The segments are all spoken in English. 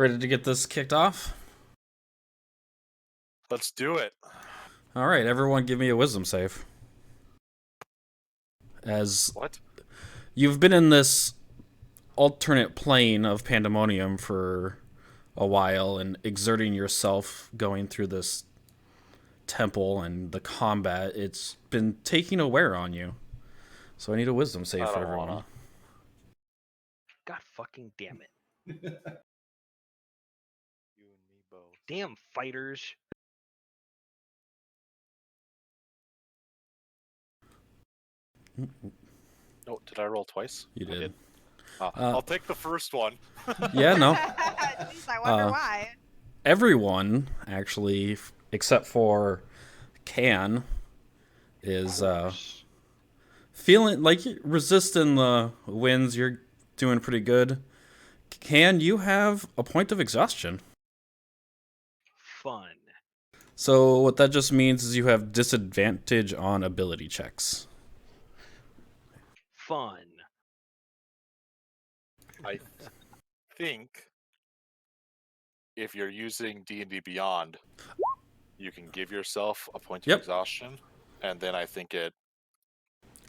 Ready to get this kicked off? Let's do it. All right, everyone give me a wisdom save. As What? you've been in this alternate plane of pandemonium for a while and exerting yourself going through this temple and the combat, it's been taking a wear on you. So I need a wisdom save for everyone. Wanna. God fucking damn it. You and me both. Damn fighters. Oh, did I roll twice? You I did. I'll take the first one. Yeah, no. Jeez, I wonder why. Everyone, actually, except for Can, is feeling like resisting the winds. You're doing pretty good. Can you have a point of exhaustion? Fun. So what that just means is you have disadvantage on ability checks. Fun. I think if you're using D&D Beyond, you can give yourself a point of Yep. exhaustion, and then I think it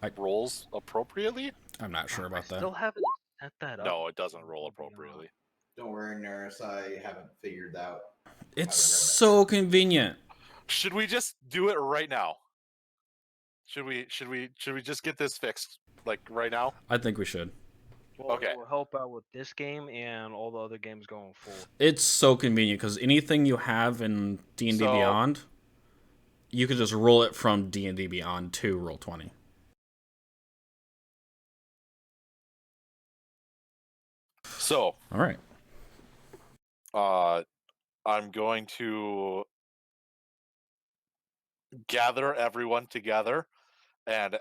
I- rolls appropriately. I'm not sure about that. Still haven't set that up. No, it doesn't roll appropriately. Don't worry, Nurse. I haven't figured out. It's so convenient. Should we just do it right now? Should we just get this fixed like right now? I think we should. Well, Okay. It will help out with this game and all the other games going forward. It's so convenient because anything you have in D&D So- Beyond, you could just roll it from D&D Beyond to Roll20. So, All right. I'm going to gather everyone together and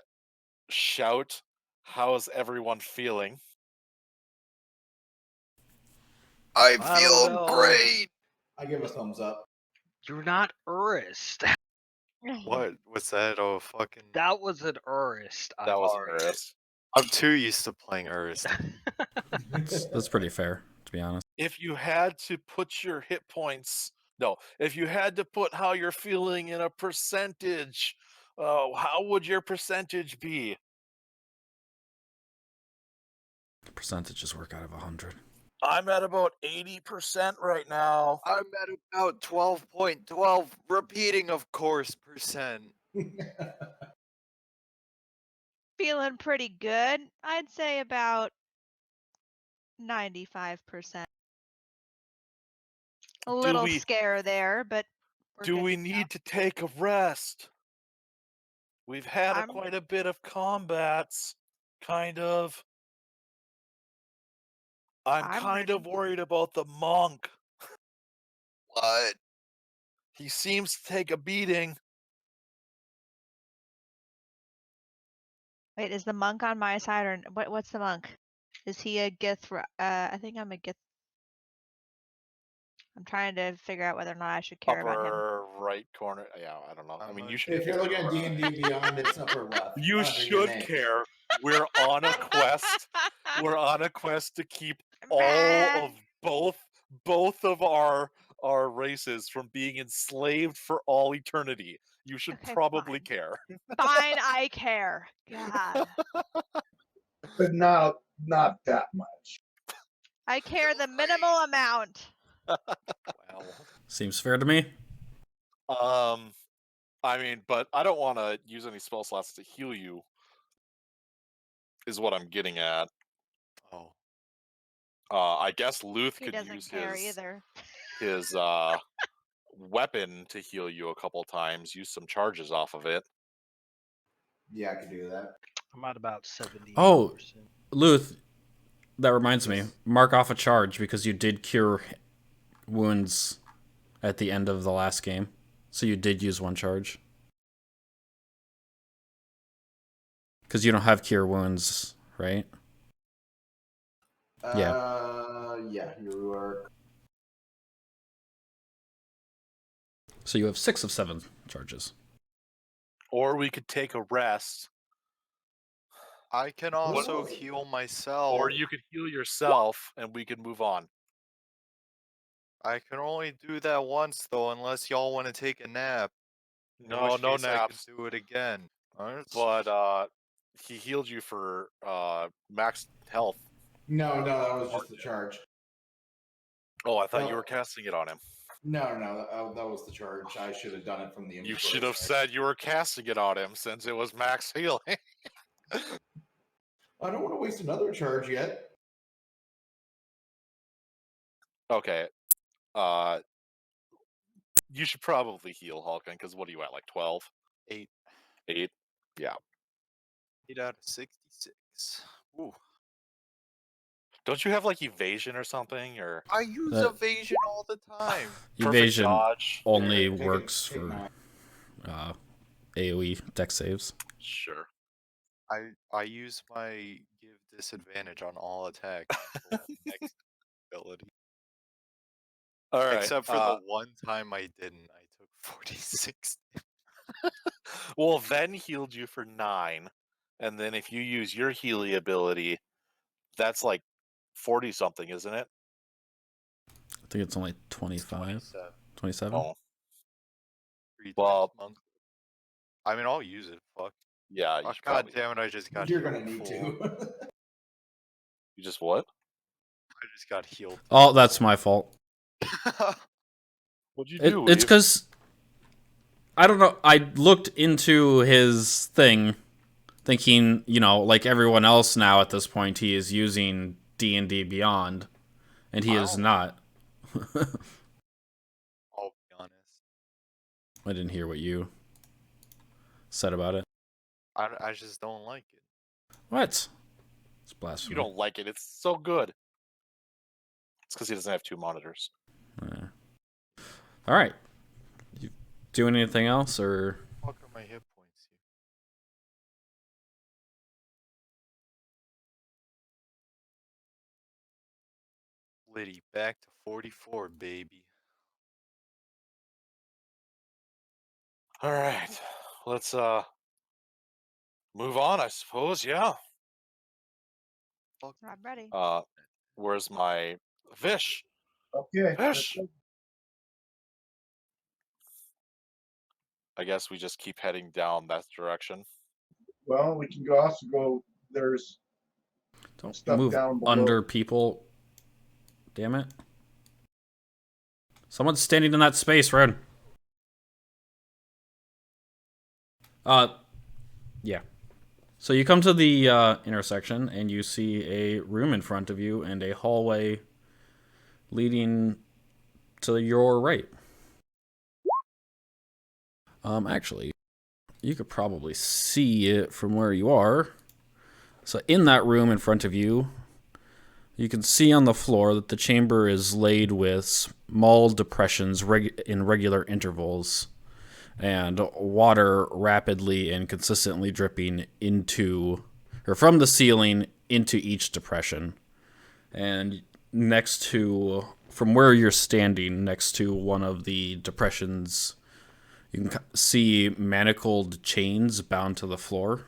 shout, "How's everyone feeling?" I I don't know. great. I give a thumbs up. You're not Urist. What? What's that? Oh, fucking. That was an Urist. That was embarrassed. I'm too used to playing Urst. That's pretty fair, to be honest. If you had to put your hit points, no, if you had to put how you're feeling in a percentage, how would your percentage be? Percentages work out of 100. I'm at about 80% right now. I'm at about 12.12, repeating, of course, percent. Feeling pretty good. I'd say about 95%. A little we- scare there, but we're Do good we to go. need to take a rest? We've had I'm- quite a bit of combats, kind of. I'm I'm kind of ready. worried about the monk. What? He seems to take a beating. Wait, is the monk on my side or what's the monk? Is he a Gith? I think I'm a Gith. I'm trying to figure out whether or not I should care about him. Upper right corner. Yeah, I don't know. I mean, you should. If you're looking at D&D Beyond, it's upper left. You under your should name. care. We're on a quest. We're on a quest to keep all Man. of both of our races from being enslaved for all eternity. You should Okay, probably fine. care. Fine, I care. God. But not that much. I care the minimal amount. Well, Seems fair to me. I mean, but I don't want to use any spell slots to heal you. Is what I'm getting at. Oh. I guess Luth He could doesn't use care his either. his weapon to heal you a couple times. Use some charges off of it. Yeah, I could do that. I'm at about 70%. Oh. Luth, that reminds me. Mark off a charge because you did cure wounds at the end of the last game. So you did use one charge. Because you don't have cure wounds, right? Yeah, you are. So you have 6 of 7 charges. Or we could take a rest. I can also heal myself. Or you could heal yourself and we could move on. I can only do that once though, unless y'all want to take a nap. In No, which no case I can naps. do it again. Alright. But he healed you for max health. No, that was just the charge. Oh, I thought you No. were casting it on him. No, that was the charge. I should have done it from the You inventory. should have sorry. said you were casting it on him since it was max healing. I don't want to waste another charge yet. Okay. You should probably heal Hulkin, because what are you at, like 12? 8. 8? Yeah. 8 out of 66. Ooh. Don't you have like evasion or something? Or I use That- evasion all the time. Evasion dodge? only Here, take it- works take for mine. AoE deck saves. Sure. I use my give disadvantage on all attacks until next ability. All right. Except for the one time I didn't. I took 46. Well, Ven healed you for 9, and then if you use your Healy ability, that's like 40 something, isn't it? I think it's only 25, 27. Oh, 3 Well- times monk. I mean, I'll use it. Fuck. yeah. You Oh, should God probably. damn it! I just got. You're healed, gonna need fool. to. You just what? I just got healed. Oh, that's my fault. What'd you It's do? because I don't know. I looked into his thing, thinking, like everyone else now at this point, he is using D&D Beyond, and he is Wow. not. I'll be honest. I didn't hear what you said about it. I just don't like it. What? It's blasphemy. You don't like it. It's so good. It's because he doesn't have 2 monitors. Yeah. All right. You doing anything else, or Fuck are my hit points here? Liddy, back to 44, baby. All right. Let's move on, I suppose. Yeah. I'm ready. Where's my Vish? Okay. Vish. I guess we just keep heading down that direction. Well, we can also go. There's don't stuff move down below. under people? Damn it! Someone's standing in that space, Red. Yeah. So you come to the intersection and you see a room in front of you and a hallway leading to your right. Actually, you could probably see it from where you are. So in that room in front of you, you can see on the floor that the chamber is laid with small depressions in regular intervals, and water rapidly and consistently dripping from the ceiling into each depression. And from where you're standing, next to one of the depressions, you can see manacled chains bound to the floor.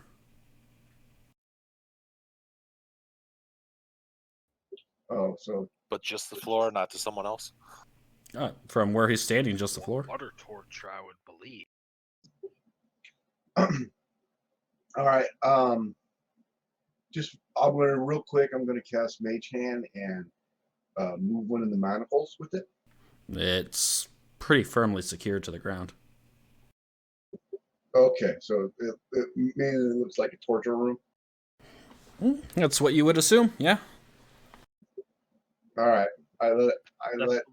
Oh, so But just the floor, not to someone else. From where he's standing, just the floor. Water torture, I would believe. all right. I'm gonna real quick. I'm gonna cast Mage Hand and move one of the manacles with it. It's pretty firmly secured to the ground. Okay, so it mainly looks like a torture room. That's what you would assume, yeah. All right, That's the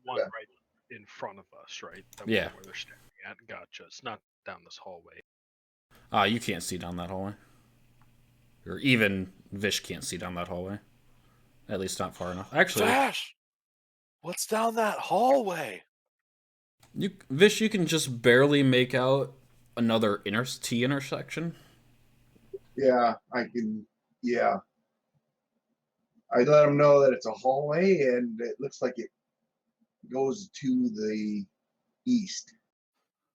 one right in front of us, right? That one Yeah. where they're standing at. Gotcha. It's not down this hallway. You can't see down that hallway. Or even Vish can't see down that hallway. At least not far enough. Actually, Vish, what's down that hallway? Vish, you can just barely make out another T intersection. Yeah, I can. Yeah, I let them know that it's a hallway, and it looks like it goes to the east.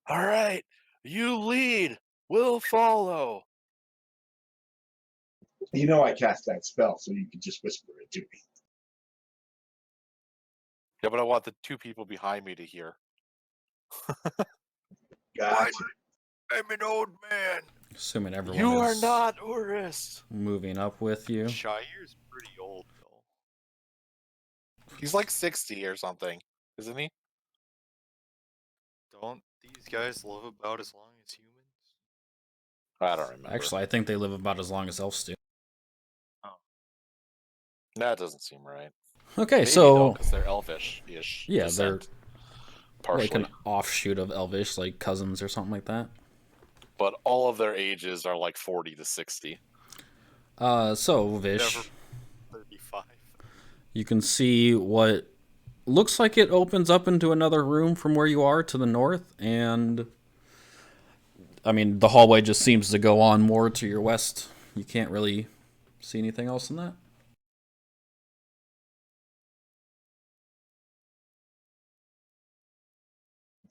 All right, you lead. We'll follow. You know, I cast that spell, so you can just whisper it to me. Yeah, but I want the two people behind me to hear. Gotcha. I'm an old man. Assuming everyone You are is not Urus. moving up with you. Shire's pretty old though. He's like 60 or something, isn't he? Don't these guys live about as long as humans? I don't remember. Actually, I think they live about as long as elves do. That doesn't seem right. Okay, Maybe, so because they're elfish-ish. yeah, descent, they're partially. like an offshoot of elvish, like cousins or something like that. But all of their ages are like 40 to 60. So Vish, Never 35. you can see what looks like it opens up into another room from where you are to the north, and I mean the hallway just seems to go on more to your west. You can't really see anything else in that.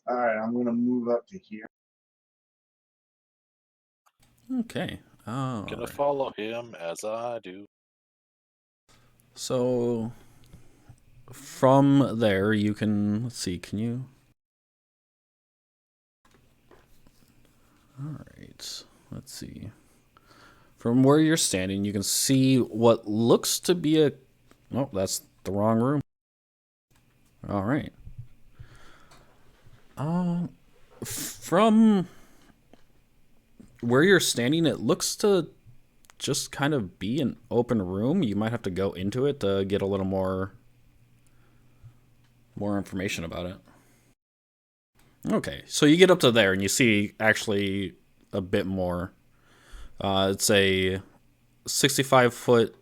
All right, I'm gonna move up to here. Okay. Oh. Gonna follow him as I do. So from there you can, let's see, can you? All right. Let's see. From where you're standing, you can see what looks to be a, oh, that's the wrong room. All right. From where you're standing, it looks to just kind of be an open room. You might have to go into it to get a little more information about it. Okay, so you get up to there and you see actually a bit more. It's a 65 foot,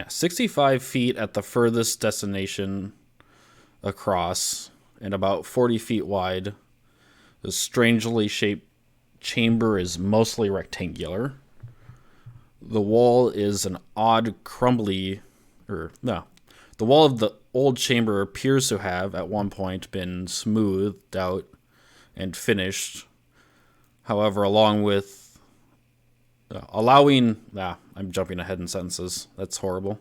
65 feet at the furthest destination across, and about 40 feet wide. The strangely shaped chamber is mostly rectangular. The wall is an odd crumbly, the wall of the old chamber appears to have at one point been smoothed out and finished. However, along with I'm jumping ahead in sentences. That's horrible.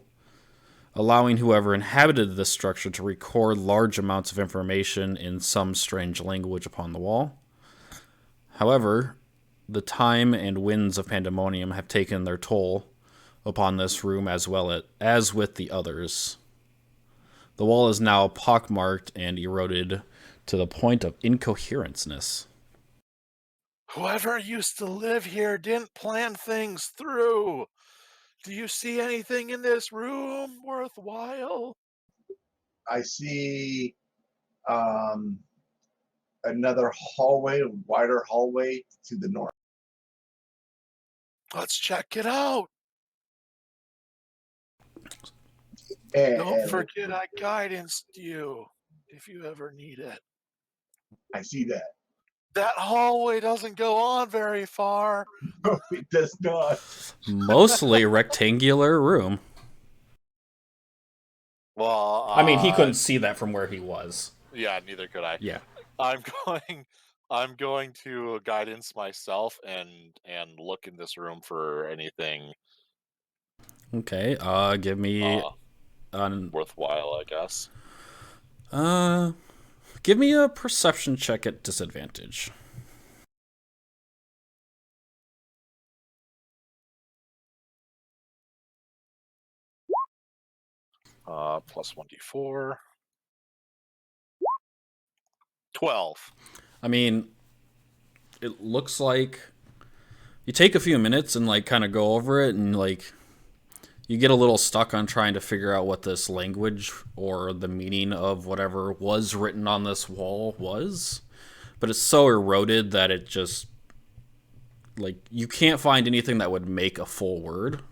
Allowing whoever inhabited this structure to record large amounts of information in some strange language upon the wall. However, the time and winds of pandemonium have taken their toll upon this room as well as with the others. The wall is now pockmarked and eroded to the point of incoherenceness. Whoever used to live here didn't plan things through. Do you see anything in this room worthwhile? I see another hallway, a wider hallway to the north. Let's check it out. And Don't forget I guidanced you if you ever need it. I see that. That hallway doesn't go on very far. No, it does not. Mostly a rectangular room. Well, I mean, he couldn't see that from where he was. Yeah, neither could I. Yeah. I'm going to guidance myself and look in this room for anything Okay. Give me worthwhile, I guess. Give me a perception check at disadvantage. Plus 1d4. 12. I mean, it looks like you take a few minutes and like kind of go over it, and like you get a little stuck on trying to figure out what this language or the meaning of whatever was written on this wall was. But it's so eroded that it just, like, you can't find anything that would make a full word.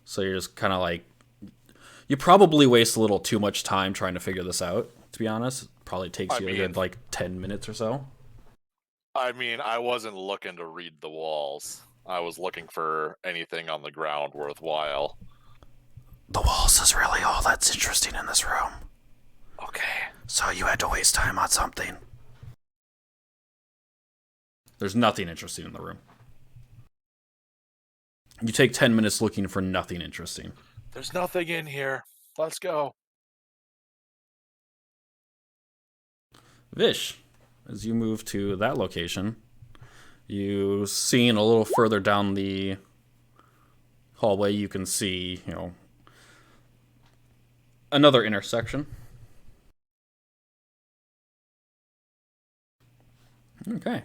So you're just kind of like, you probably waste a little too much time trying to figure this out, to be honest. It probably takes you a good, like, 10 minutes or so. I mean, I wasn't looking to read the walls. I was looking for anything on the ground worthwhile. The walls is really all that's interesting in this room. Okay. So you had to waste time on something. There's nothing interesting in the room. You take 10 minutes looking for nothing interesting. There's nothing in here. Let's go. Vish, as you move to that location, you seen a little further down the hallway, you can see, another intersection. Okay.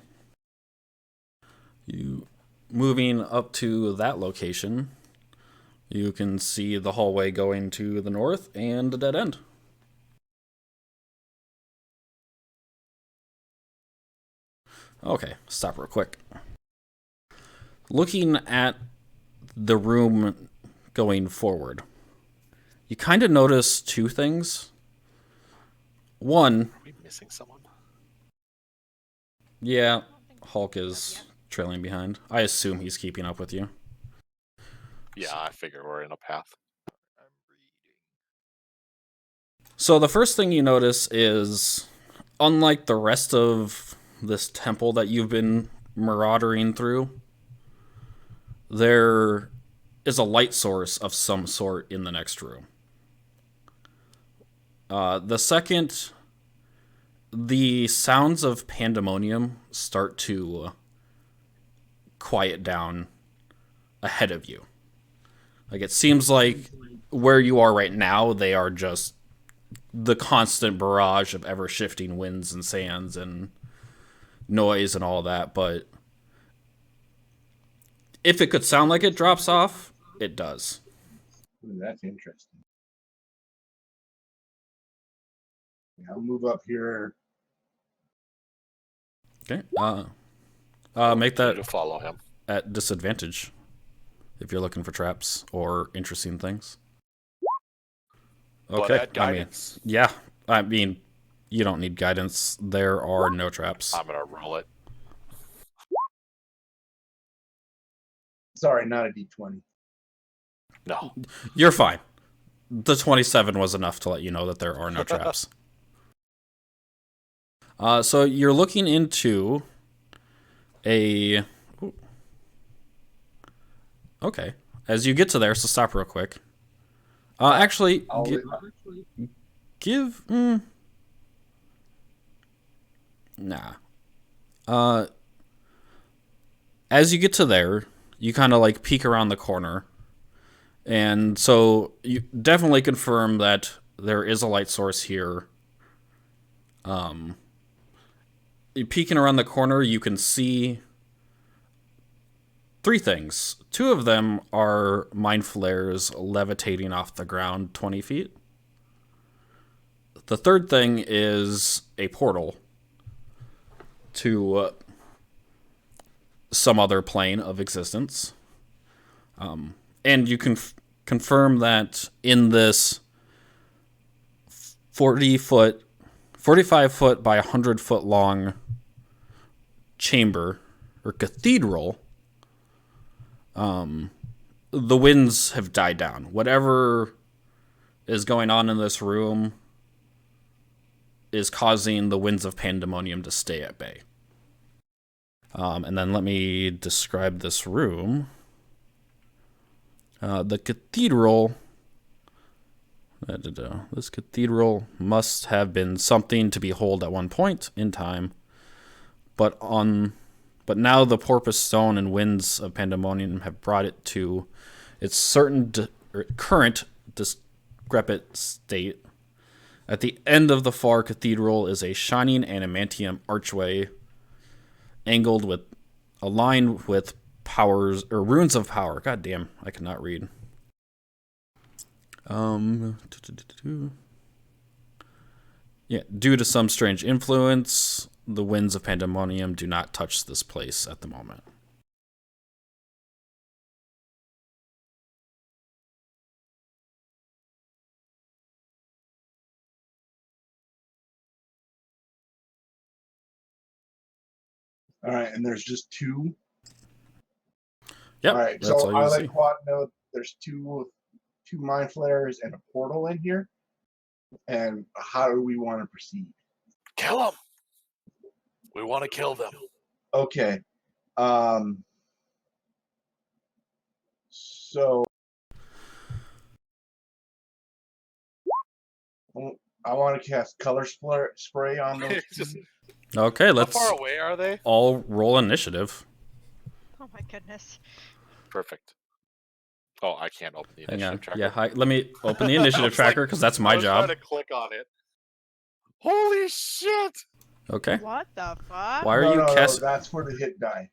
You moving up to that location, you can see the hallway going to the north and a dead end. Okay, stop real quick. Looking at the room going forward, you kind of notice two things. One, Are we missing someone? yeah, Hulk is trailing behind. I assume he's keeping up with you. Yeah, I figure we're in a path. I'm reading. So the first thing you notice is, unlike the rest of this temple that you've been marauding through, there is a light source of some sort in the next room. The second, the sounds of pandemonium start to quiet down ahead of you. Like, it seems like where you are right now, they are just the constant barrage of ever-shifting winds and sands and noise and all that, but if it could sound like it drops off, it does. Ooh, that's interesting. Yeah, I'll move up here. Okay. Make Continue that to follow him. at disadvantage if you're looking for traps or interesting things. But Okay. at guidance. Yeah. I mean, you don't need guidance. There are no traps. I'm gonna roll it. Sorry, not a D20. No. You're fine. The 27 was enough to let you know that there are no traps. So you're looking into a... Ooh. Okay. As you get to there, so stop real quick. Actually, give... Nah. As you get to there, you kind of like peek around the corner. And so you definitely confirm that there is a light source here. Peeking around the corner, you can see three things. Two of them are mind flares levitating off the ground 20 feet. The third thing is a portal to some other plane of existence. And you can confirm that in this 45 foot by 100 foot long chamber or cathedral, the winds have died down. Whatever is going on in this room is causing the winds of pandemonium to stay at bay. And then let me describe this room. The cathedral... This cathedral must have been something to behold at one point in time, but now the porpoise stone and winds of pandemonium have brought it to its current decrepit state. At the end of the far cathedral is a shining adamantium archway, aligned with powers or runes of power. God damn, I cannot read. Yeah, due to some strange influence, the winds of pandemonium do not touch this place at the moment. All right, and there's just two. Yep, All right, that's so all I you let see. Quad know there's two mind flares and a portal in here. And how do we want to proceed? Kill them. We want to kill them. Okay. So I want to cast color spray on those. Just- Okay, How let's far away are they? all roll initiative. Oh my goodness. Perfect. Oh, I can't open the Hang initiative on. tracker. Yeah, let me open the I initiative was like- tracker because that's I my was job. trying to click on it. Holy shit! Okay. What the fuck? Why are no, you no, casting? no, that's for the hit die.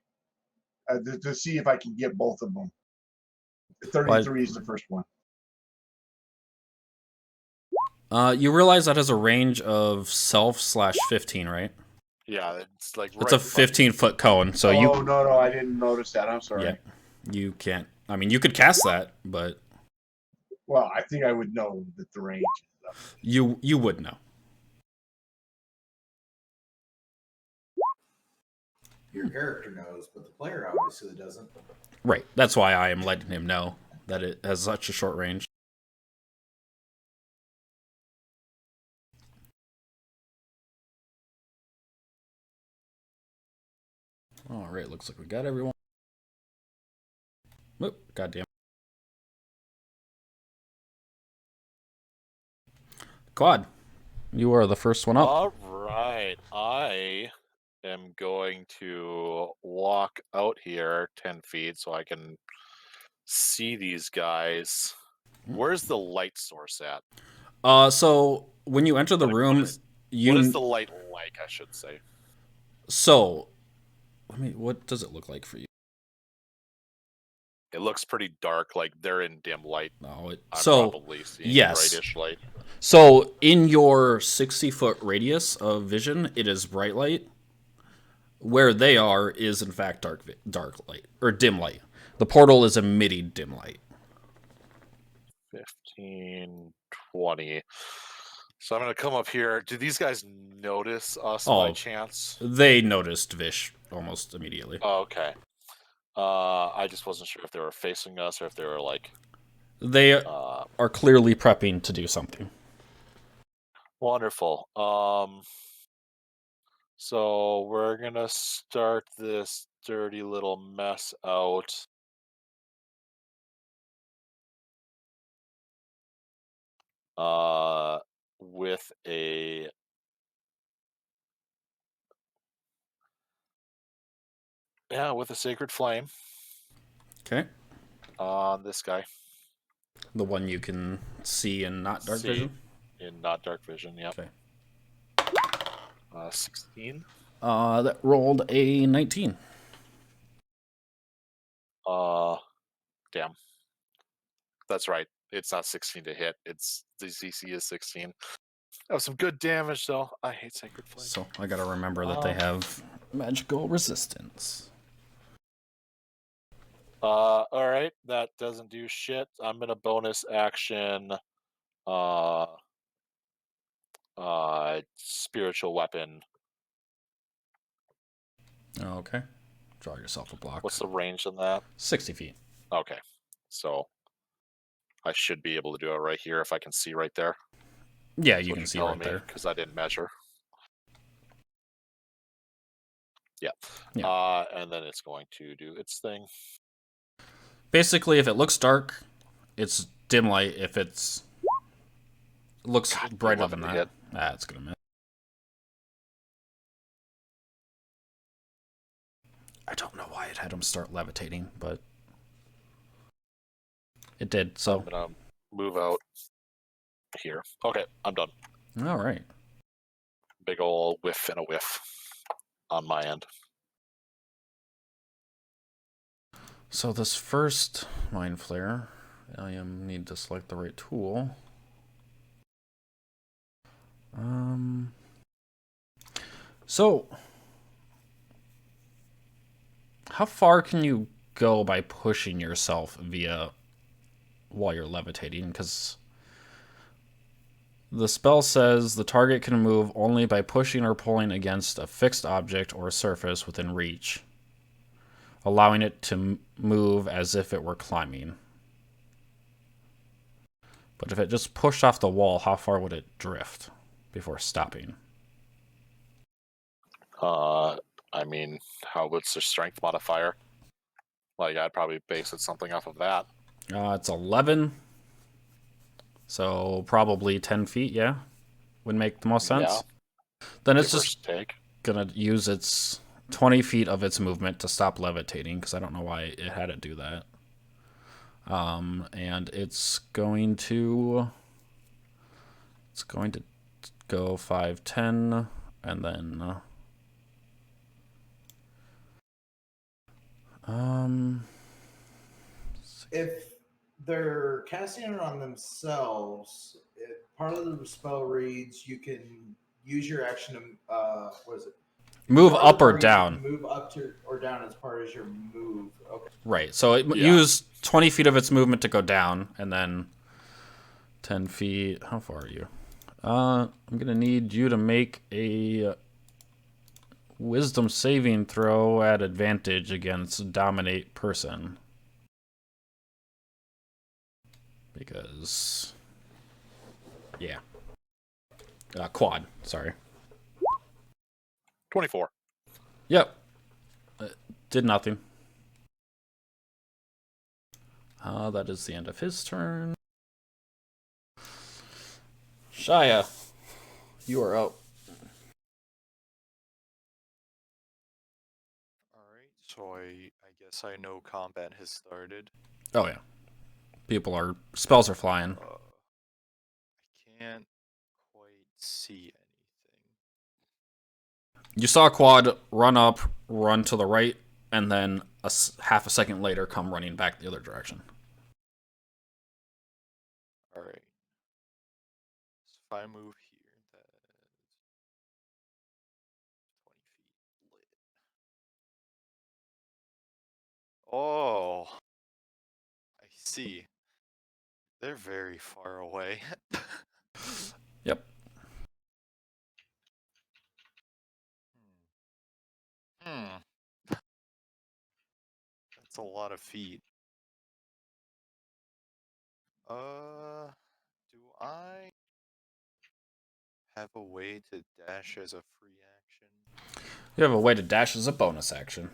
To see if I can get both of them. 33 is the first one. You realize that has a range of self/15, right? Yeah, it's like It's a 15-foot cone, so oh, you. no, I didn't notice that. I'm sorry. Yeah, you can't. I mean, you could cast that, but Well, I think I would know that the range is up. you would know. Your character knows, but the player obviously doesn't. Right. That's why I am letting him know that it has such a short range. All right. Looks like we got everyone. Whoop! Goddamn. Quad, you are the first one up. All right, I am going to walk out here 10 feet so I can see these guys. Where's the light source at? So when you enter the Like, room, what is the light like? I should say. So, what does it look like for you? It looks pretty dark, like they're in dim light. No, I'm probably seeing yes. brightish light. So in your 60-foot radius of vision, it is bright light. Where they are is in fact dark light or dim light. The portal is emitting dim light. 15, 20. So I'm gonna come up here. Do these guys notice us Oh. by chance? They noticed Vish almost immediately. Oh, okay. I just wasn't sure if they were facing us or if they were like. They are clearly prepping to do something. Wonderful. So we're gonna start this dirty little mess out. With a sacred flame Okay. on this guy. The one you can see in not dark See. vision. In not dark vision, yep. Okay. 16. That rolled a 19. Damn. That's right. It's not 16 to hit. It's the CC is 16. That was some good damage, though. I hate sacred flame. So I gotta remember that they have magical resistance. All right. That doesn't do shit. I'm gonna bonus action. Spiritual weapon. Okay. Draw yourself a block. What's the range on that? 60 feet. Okay. So I should be able to do it right here if I can see right there. Yeah, you can see right there. Because I didn't measure. Yeah. Yeah. And then it's going to do its thing. Basically, if it looks dark, it's dim light. If it looks brighter 11 than to that, hit. it's gonna miss. I don't know why it had him start levitating, but it did. So I'm gonna move out here. Okay, I'm done. all right. Big ol' whiff and a whiff on my end. So this first mind flare, I need to select the right tool. So how far can you go by pushing yourself while you're levitating? Because the spell says the target can move only by pushing or pulling against a fixed object or surface within reach, allowing it to move as if it were climbing. But if it just pushed off the wall, how far would it drift before stopping? I mean, what's the strength modifier? Like, I'd probably base it something off of that. It's 11. So probably 10 feet, yeah? would make the most sense. Yeah. Then it's Give or just take. gonna use its 20 feet of its movement to stop levitating, because I don't know why it had it do that. And it's going to go 5, 10, and then If they're casting it on themselves, part of the spell reads you can use your action to what is it? move Part of up the or target, you down. can move up to or down as part as your move. Okay. Right. So it Yeah. used 20 feet of its movement to go down, and then 10 feet. How far are you? I'm gonna need you to make a wisdom saving throw at advantage against dominate person. Because, yeah. Quad, sorry. 24. Yep. Did nothing. That is the end of his turn. Shia, you are out. Alright, so I guess I know combat has started. Oh yeah. Spells are flying. I can't quite see anything. You saw Quad run up, run to the right, and then half a second later come running back the other direction. Alright. So if I move here, that's 20 feet lit. Oh, I see. They're very far away. Yep. Hmm. That's a lot of feet. Do I have a way to dash as a free action? You have a way to dash as a bonus action.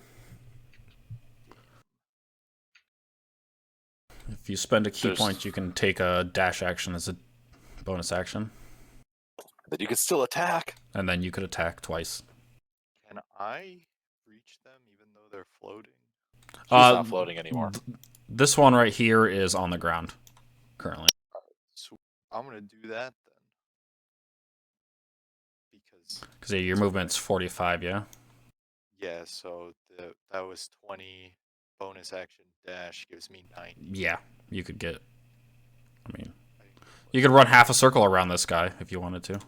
If you spend a key point, you can take a dash action as a bonus action. But you can still attack. And then you could attack twice. Can I reach them even though they're floating? He's not floating anymore. This one right here is on the ground currently. So I'm gonna do that then. Because your movement's 45, yeah? yeah, so that was 20 bonus action dash gives me 90. Yeah, you could get... I mean, you could run half a circle around this guy if you wanted to.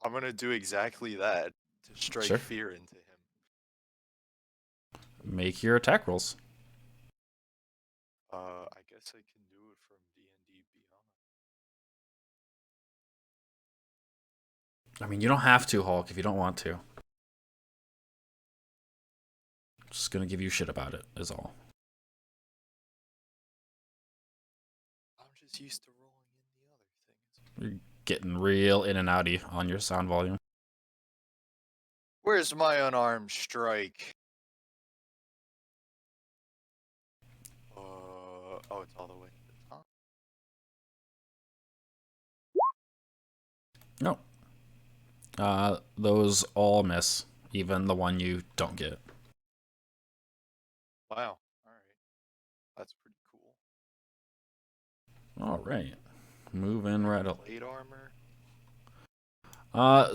I'm gonna do exactly that to strike Sure. fear into him. Make your attack rolls. I guess I can do it from D&D Beyond. I mean, you don't have to, Hulk, if you don't want to. Just gonna give you shit about it, is all. I'm just used to rolling in the other things. You're getting real in and outy on your sound volume. Where's my unarmed strike? Oh, it's all the way to the top. No. Those all miss. Even the one you don't get. Wow. Alright. That's pretty cool. Alright. Move in right up. Plate armor.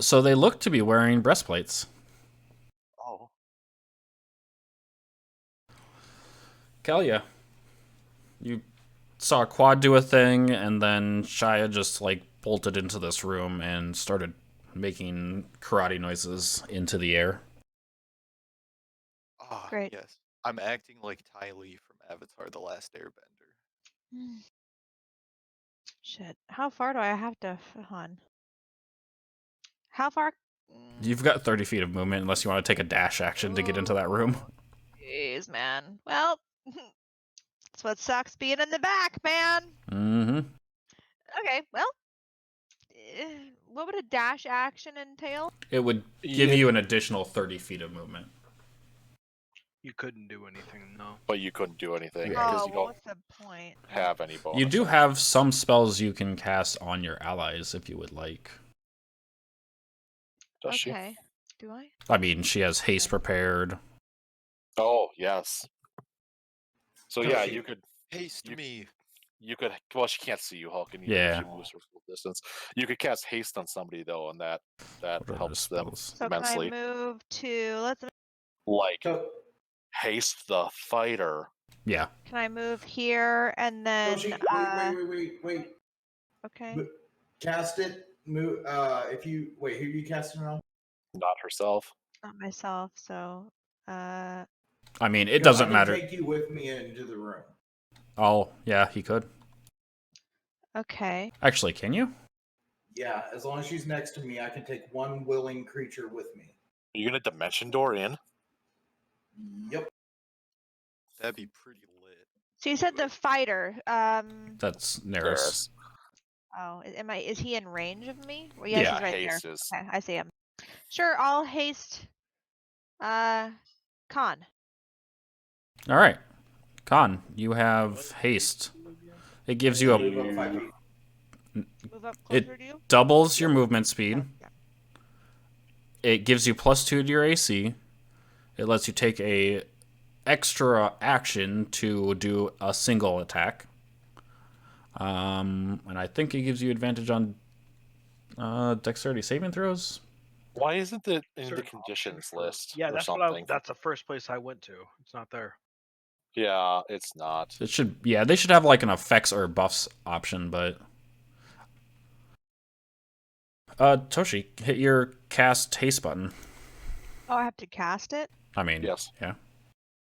So they look to be wearing breastplates. Oh. Kalia, you saw Quad do a thing, and then Shia just like bolted into this room and started making karate noises into the air. Ah, Great. yes. I'm acting like Ty Lee from Avatar: The Last Airbender. Shit. How far do I have to on? How far? You've got 30 feet of movement unless you want to take a dash action to get into that room. Jeez, man. Well, that's what sucks being in the back, man. Mm-hmm. Okay, well, what would a dash action entail? It would give you an additional 30 feet of movement. You couldn't do anything, no. But you couldn't do anything Yeah. because Oh, you well, don't what's the point? have any bonus. You do have some spells you can cast on your allies if you would like. Does she? Okay. Do I? I mean, she has haste prepared. Oh, yes. So Does yeah, she? you could. Haste You- me. You could. Well, she can't see you, Hulk, even Yeah. if she moves her full distance. You could cast haste on somebody though, and that What are helps the them spells? So can I immensely. move to Like To- haste the fighter. Yeah. can I move here and then Toshi, wait. okay. But cast it. Move. If you wait, who are you casting it on? Not herself. Not myself, so I mean, it 'Cause I doesn't can matter. Take you with me into the room. Oh, yeah, he could. okay. Actually, can you? Yeah, as long as she's next to me, I can take one willing creature with me. Are you gonna dimension door in? Yep. That'd be pretty lit. So you said the fighter. That's Neris. There's Oh, is he in range of me? Well, Yeah, he's right haste there. is. Okay, I see him. Sure, I'll haste Khan. All right. Khan, you have haste. It gives you a Move up 5 feet. Move up It- closer to you. doubles your movement speed. Yeah. It gives you +2 to your AC. It lets you take a extra action to do a single attack. And I think it gives you advantage on dexterity saving throws. Why isn't it in the Certain conditions options for- list Yeah, or that's something? that's the first place I went to. It's not there. Yeah, it's not. It should, yeah, they should have like an effects or buffs option, but Toshi, hit your cast haste button. Oh, I have to cast it. I mean, Yes. yeah,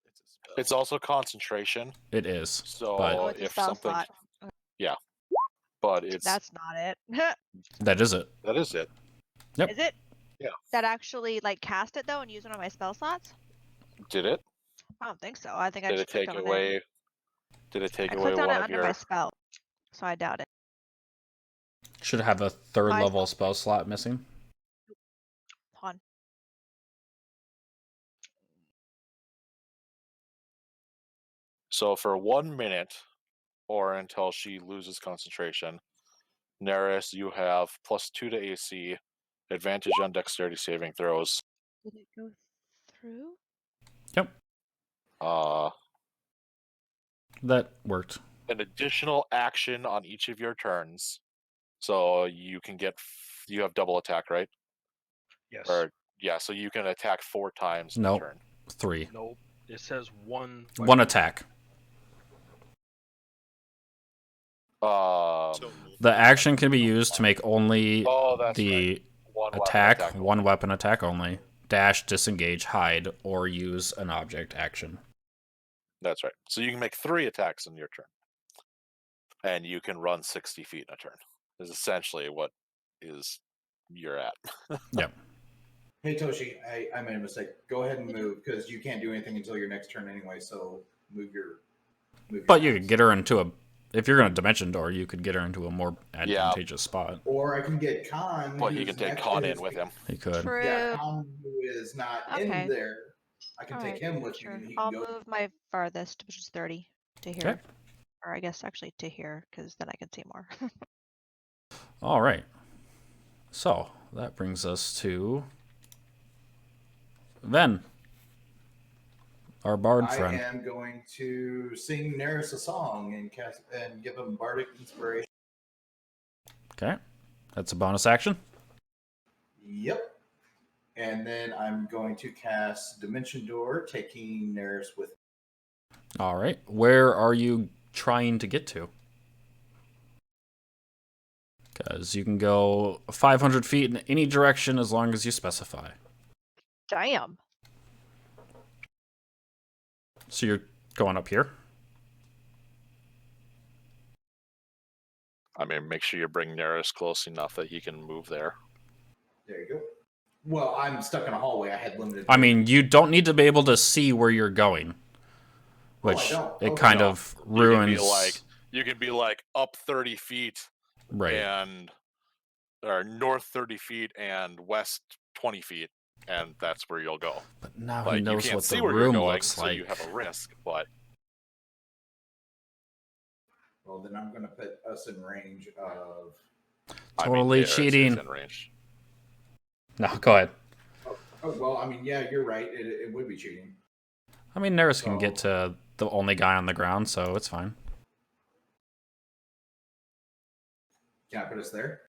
It's a spell. It's also concentration. it is. So But- Oh, it's a if spell something, slot. but it's That's not it. That is it. that is it. Yep. Is it? Yeah. That actually like cast it though and use one of my spell slots? Did it? I don't think so. I think I Did just it take clicked on it. away? Did it take I away clicked on one it of under your? my spell, so I doubt it. Should have a third My level spell slot missing. Hold on. So for 1 minute, or until she loses concentration, Neris, you have +2 to AC, advantage on dexterity saving throws. Did it go through? Yep, that worked. An additional action on each of your turns, so you can get. You have double attack, right? Yes. Or yeah, so you can attack 4 times in Nope. a turn. 3. Nope. It says one. One attack. So The action can be used to make only Oh, that's the right. One weapon attack, only. one weapon attack only. Dash, disengage, hide, or use an object action. That's right. So you can make 3 attacks in your turn, and you can run 60 feet in a turn. Is essentially what is you're at. Yep. Hey Toshi, I made a mistake. Go ahead and move because you can't do anything until your next turn anyway. So move your. But you could get her into a. If you're going to dimension door, you could get her into a more advantageous spot. Or I can get Khan. But he who's can take next- Khan who's- in with him. You could. True. Yeah, Khan who is not Okay. in there. I can Alright, take him with sure. me. And he I'll can go. move my farthest, which is 30, to here. Okay. Or I guess actually to here, because then I can see more. All right. So that brings us to Ven, our bard I friend. am going to sing Neris a song and cast and give him Bartok Inspiration. Okay. That's a bonus action. Yep. And then I'm going to cast Dimension Door, taking Neris with me. All right. Where are you trying to get to? Because you can go 500 feet in any direction as long as you specify. Damn. So you're going up here? I mean, make sure you bring Neris close enough that he can move there. There you go. Well, I'm stuck in a hallway. I had limited. I mean, you don't need to be able to see where you're going. Oh, I Which don't. it Okay. kind No. of ruins. You can be like up 30 feet right. and or north 30 feet and west 20 feet, and that's where you'll go. But now Like he you knows can't what see the where you're room going, looks so like. you have a risk. But Well, then I'm going to put us in range of. Totally Neris is cheating. in range. No, go ahead. Oh well, I mean, yeah, you're right. It would be cheating. I mean, Neris can get to the only guy on the ground, so it's fine. Can I put us there?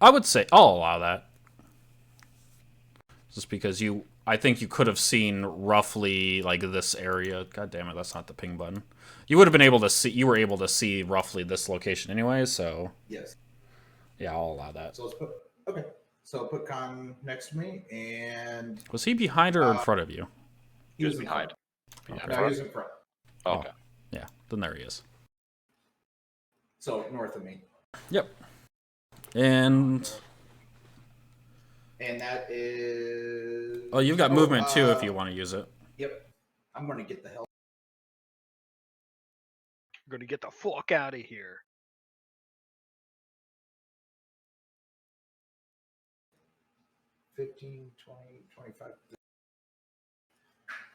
I would say I'll allow that. Just because I think you could have seen roughly like this area. God damn it, that's not the ping button. You would have been able to see. You were able to see roughly this location anyway, so Yes. yeah, I'll allow that. So let's put. Okay. So I'll put Con next to me, and Was he behind or in front of you? he was behind. In Okay. front. No, he was in front. Okay. Yeah, then there he is. So north of me. Yep. And that is. oh, you've got movement too if you want to use it. Yep. I'm gonna get the hell. I'm gonna get the fuck out of here. 15, 20, 25.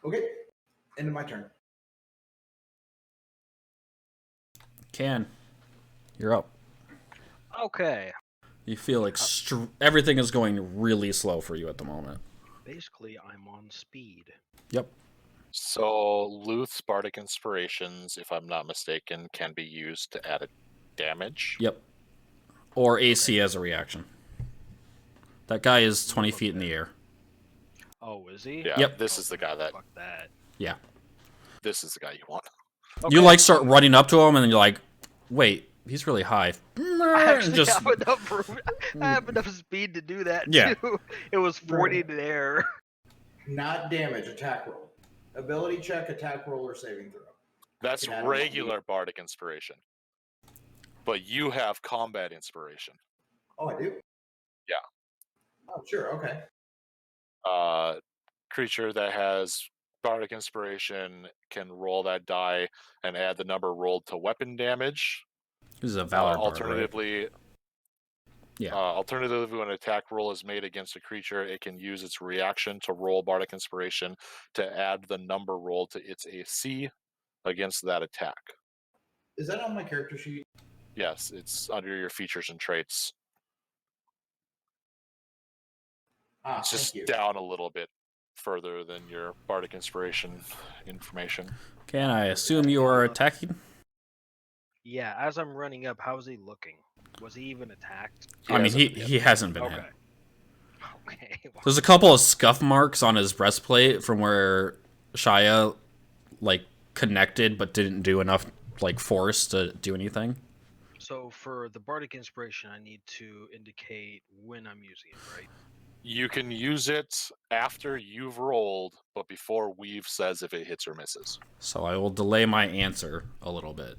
Okay. End of my turn. Can. You're up. Okay. You feel everything is going really slow for you at the moment. Basically, I'm on speed. Yep. So Luth's Bardic Inspirations, if I'm not mistaken, can be used to add a damage. Yep. Or AC as a reaction. That guy is 20 feet in the air. Oh, is he? Yeah. Yep. This is the guy that. Fuck that. Yeah. This is the guy you want. You like start running up to him and then you're like, wait, he's really high. Actually, I have enough speed to do that Yeah. too. It was 40 in the air. Not damage. Attack roll. Ability check, attack roll, or saving throw. That's Can add regular Bardic Inspiration. But you have Combat Inspiration. Oh, I do? Yeah. Oh, sure. Okay. Creature that has Bardic Inspiration can roll that die and add the number rolled to weapon damage. This is a Valor bard, alternatively, right? Yeah. Alternatively, when an attack roll is made against a creature, it can use its reaction to roll Bardic Inspiration to add the number rolled to its AC against that attack. Is that on my character sheet? Yes, it's under your features and traits. It's just Thank you. down a little bit further than your Bardic Inspiration information. Can I assume you are attacking? Yeah, as I'm running up, how's he looking? Was he even attacked? I mean, he hasn't been hit. Okay. Okay. There's a couple of scuff marks on his breastplate from where Shia, like, connected but didn't do enough, like, force to do anything. So for the Bardic Inspiration, I need to indicate when I'm using it, right? You can use it after you've rolled, but before Weave says if it hits or misses. So I will delay my answer a little bit.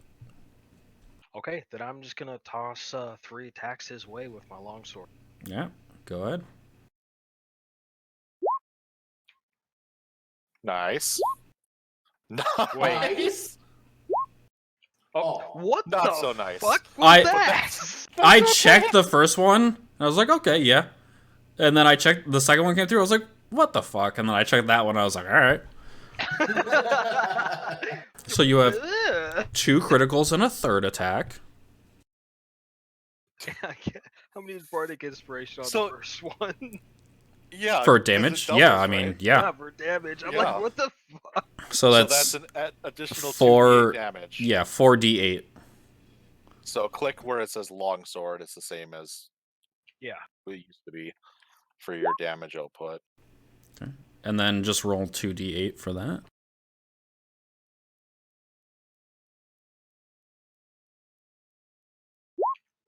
Okay, then I'm just gonna toss 3 attacks his way with my longsword. Yeah, go ahead. Nice. Nice. Oh, what Not the so nice. fuck I- was that? I checked the first one, and I was like, okay, yeah. And then I checked, the second one came through, I was like, what the fuck? And then I checked that one, I was like, alright. So you have Ugh. 2 criticals and a third attack. How many is Bardic Inspiration on So- the first one? Yeah. For 'cause it damage? doubles, Yeah, I mean, right? yeah. For damage. I'm Yeah. like, what the fuck? So that's an additional 4 2d8 damage. Yeah, 4d8. So click where it says longsword. It's the same as Yeah. it used to be for your damage output. Okay. And then just roll 2d8 for that.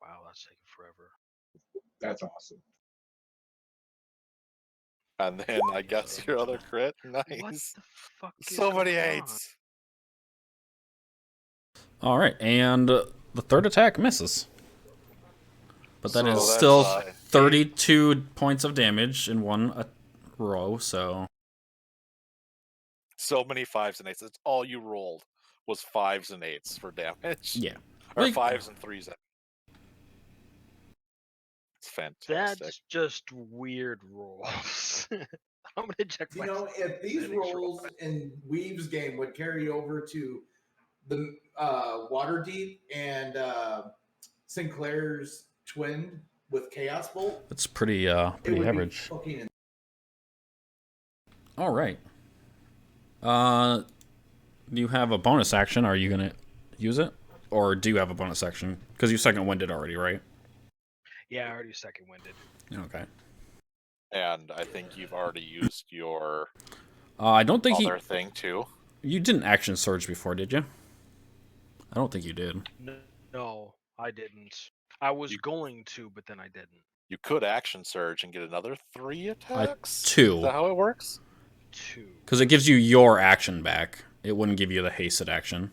Wow, that's taking forever. That's awesome. And then I guess your other crit. What Nice. the fuck is So many going on? 8s. All right, and the third attack misses. But that So is that's, still 8. 32 points of damage in one row, so... So many 5s and 8s. That's all you rolled was 5s and 8s for damage. Yeah. Or Like- 5s and 3s. It's fantastic. That's just weird rolls. I'm gonna check my. You know, if these standings real rolls in Weave's game would carry over to the Waterdeep and Sinclair's twin with Chaos Bolt, It's pretty it pretty would average. be fucking. All right. Do you have a bonus action? Are you gonna use it, or do you have a bonus action? Because you second winded already, right? Yeah, I already second winded. Okay. And I think you've already used your I don't think other thing too. you didn't action surge before, did you? I don't think you did. No, I didn't. I was going to, but then I didn't. You could action surge and get another 3 attacks. two. Is that how it works? 2. Because it gives you your action back. It wouldn't give you the hasted action.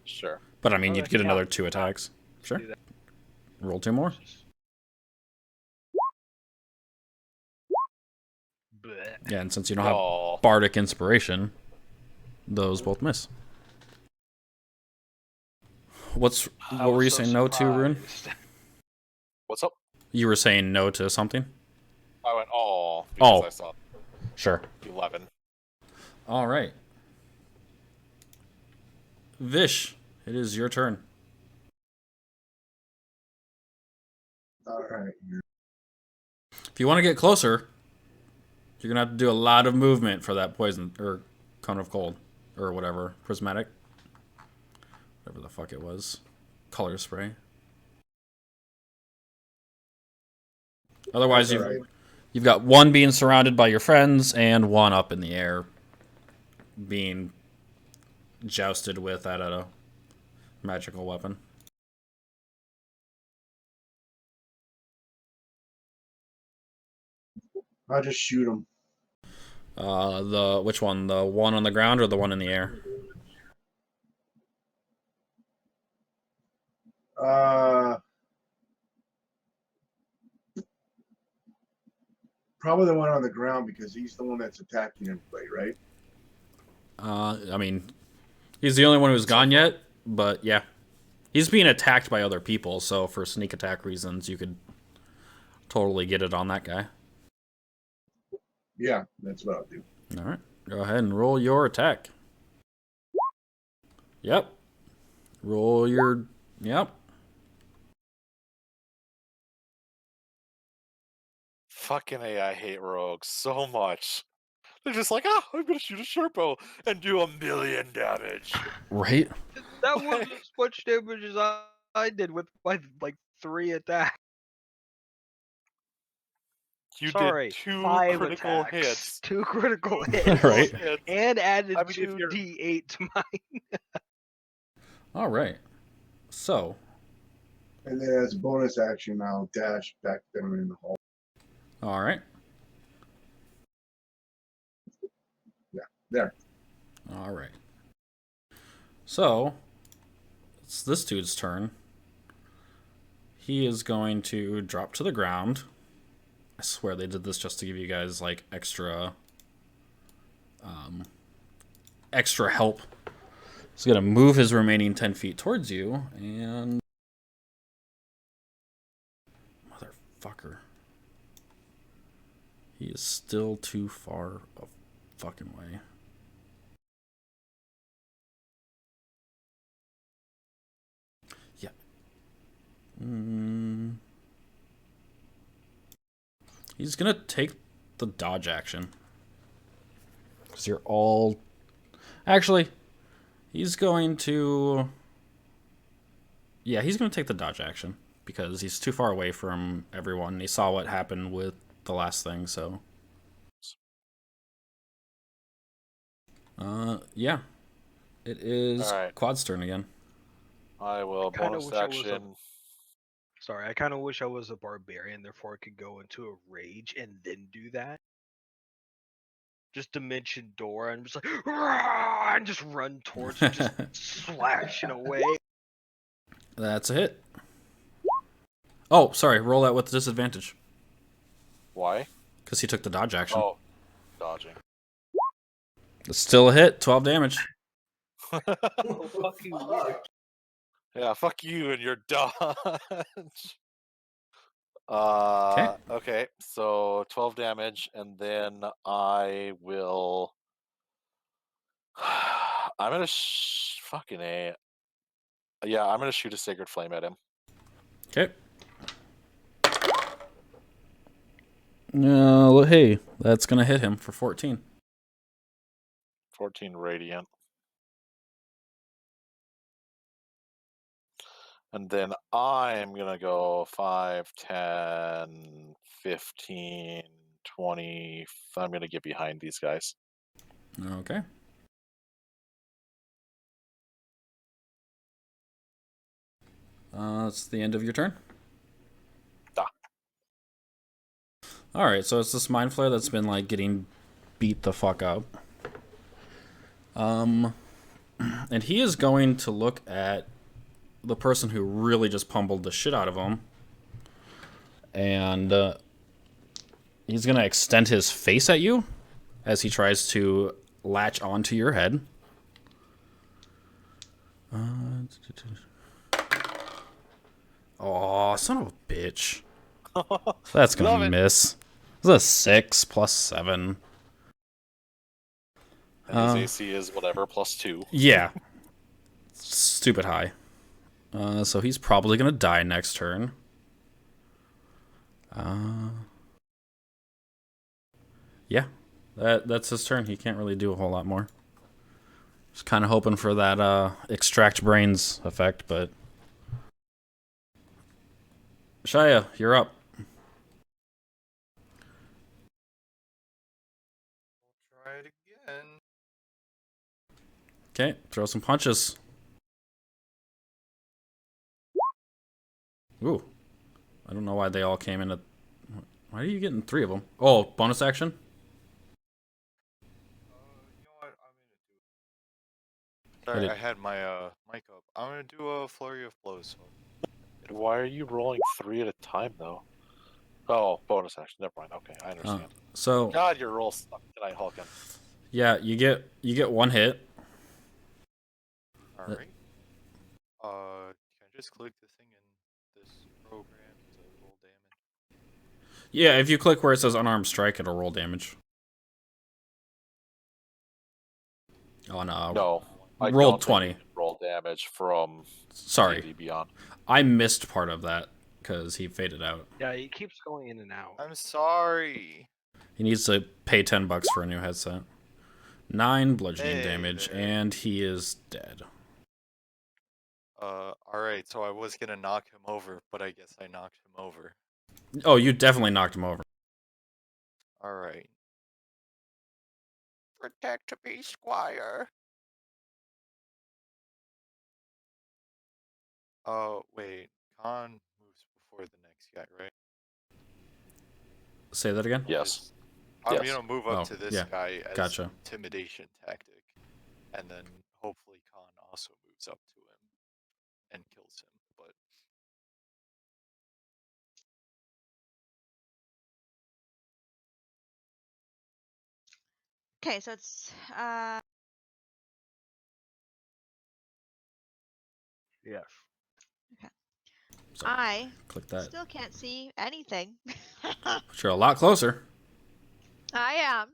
Sure. But I mean, you'd Okay, get yeah, another 2 attacks. let's Sure. do that. Roll 2 more. Bleh. Yeah, and since you don't have Oh, Bartok Inspiration, those both miss. What I were was you so saying no to, Rune? surprised. what's up? You were saying no to something? I went, oh, because Oh. I saw Sure. 11. All right. Vish, it is your turn. All right. If you want to get closer, you're gonna have to do a lot of movement for that poison or cone of cold or whatever prismatic, whatever the fuck it was, color spray. Otherwise, That's all right. you've got one being surrounded by your friends and one up in the air, being jousted with at a magical weapon. I'll just shoot him. Which one? The one on the ground or the one in the air? Probably the one on the ground because he's the one that's attacking everybody, right? I mean, he's the only one who's gone yet, but yeah. He's being attacked by other people, so for sneak attack reasons, you could totally get it on that guy. Yeah, that's what I'll do. All right. Go ahead and roll your attack. Yep. Roll your... Yep. Fucking A, I hate rogues so much. They're just like, I'm gonna shoot a Sherpo and do 1,000,000 damage. Right? That wasn't as much damage as I did with my like 3 attacks. You Sorry, did 2 5 critical attacks. hits. 2 critical hits. Right. Hits. And added I mean, if 2 you're- d8 to mine. All right. So, And then as a bonus action, I'll dash back down in the hole. all right. There. All right. So, it's this dude's turn. He is going to drop to the ground. I swear they did this just to give you guys like extra help. He's gonna move his remaining 10 feet towards you and motherfucker. He is still too far a fucking way. Yeah. He's gonna take the dodge action. Because you're all... Actually, he's going to... Yeah, he's going to take the dodge action. Because he's too far away from everyone. He saw what happened with the last thing, so... yeah. It is Alright. Quad's turn again. I will Kinda bonus wish I was a- action. Sorry, I kind of wish I was a barbarian, therefore I could go into a rage and then do that. Just dimension door and just like, "Rah!" and just run towards you, just slashing away. That's a hit. Oh, sorry. Roll that with disadvantage. Why? Because he took the dodge action. Oh, dodging. It's still a hit. 12 damage. Fucking weird. Yeah, fuck you and your dodge. Okay, so 12 damage, and then I will. I'm gonna fucking A. Yeah, I'm gonna shoot a Sacred Flame at him. Okay. Hey, that's gonna hit him for 14. 14 radiant. And then I'm going to go 5, 10, 15, 20. I'm going to get behind these guys. Okay. That's the end of your turn. Da. All right, so it's this mind flare that's been like getting beat the fuck up. And he is going to look at the person who really just pummeled the shit out of him, and he's gonna extend his face at you as he tries to latch onto your head. Oh, son of a bitch. That's gonna miss. It's a 6 plus 7. And his AC is whatever, +2. Yeah. Stupid high. So he's probably gonna die next turn. Yeah. That's his turn. He can't really do a whole lot more. Just kind of hoping for that extract brains effect, but... Shia, you're up. We'll try it again. Okay, throw some punches. Ooh. I don't know why they all came in at... Why are you getting 3 of them? Oh, bonus action? You know what? I'm gonna do. Sorry, I had my mic up. I'm gonna do a flurry of blows. Why are you rolling 3 at a time, though? Oh, bonus action. Never mind. Okay, I understand. So... God, your roll sucked tonight, Hulkin. Yeah, you get 1 hit. Alright. Can I just click the thing in this program to roll damage? Yeah, if you click where it says unarmed strike, it'll roll damage. On No, I rolled don't 20. think roll damage from Sorry, D&D Beyond. I missed part of that because he faded out. Yeah, he keeps going in and out. I'm sorry. He needs to pay $10 for a new headset. 9 bludgeoning Hey damage, there. and he is dead. Alright, so I was gonna knock him over, but I guess I knocked him over. Oh, you definitely knocked him over. Alright. Protect me, Squire. Oh, wait. Khan moves before the next guy, right? Say that again? Yes. I'm Yes. gonna move up Oh, to this yeah. guy as Gotcha. an intimidation tactic. And then hopefully Khan also moves up to him and kills him. But Okay, so it's Yes. So, I click that. still can't see anything. But you're a lot closer. I am.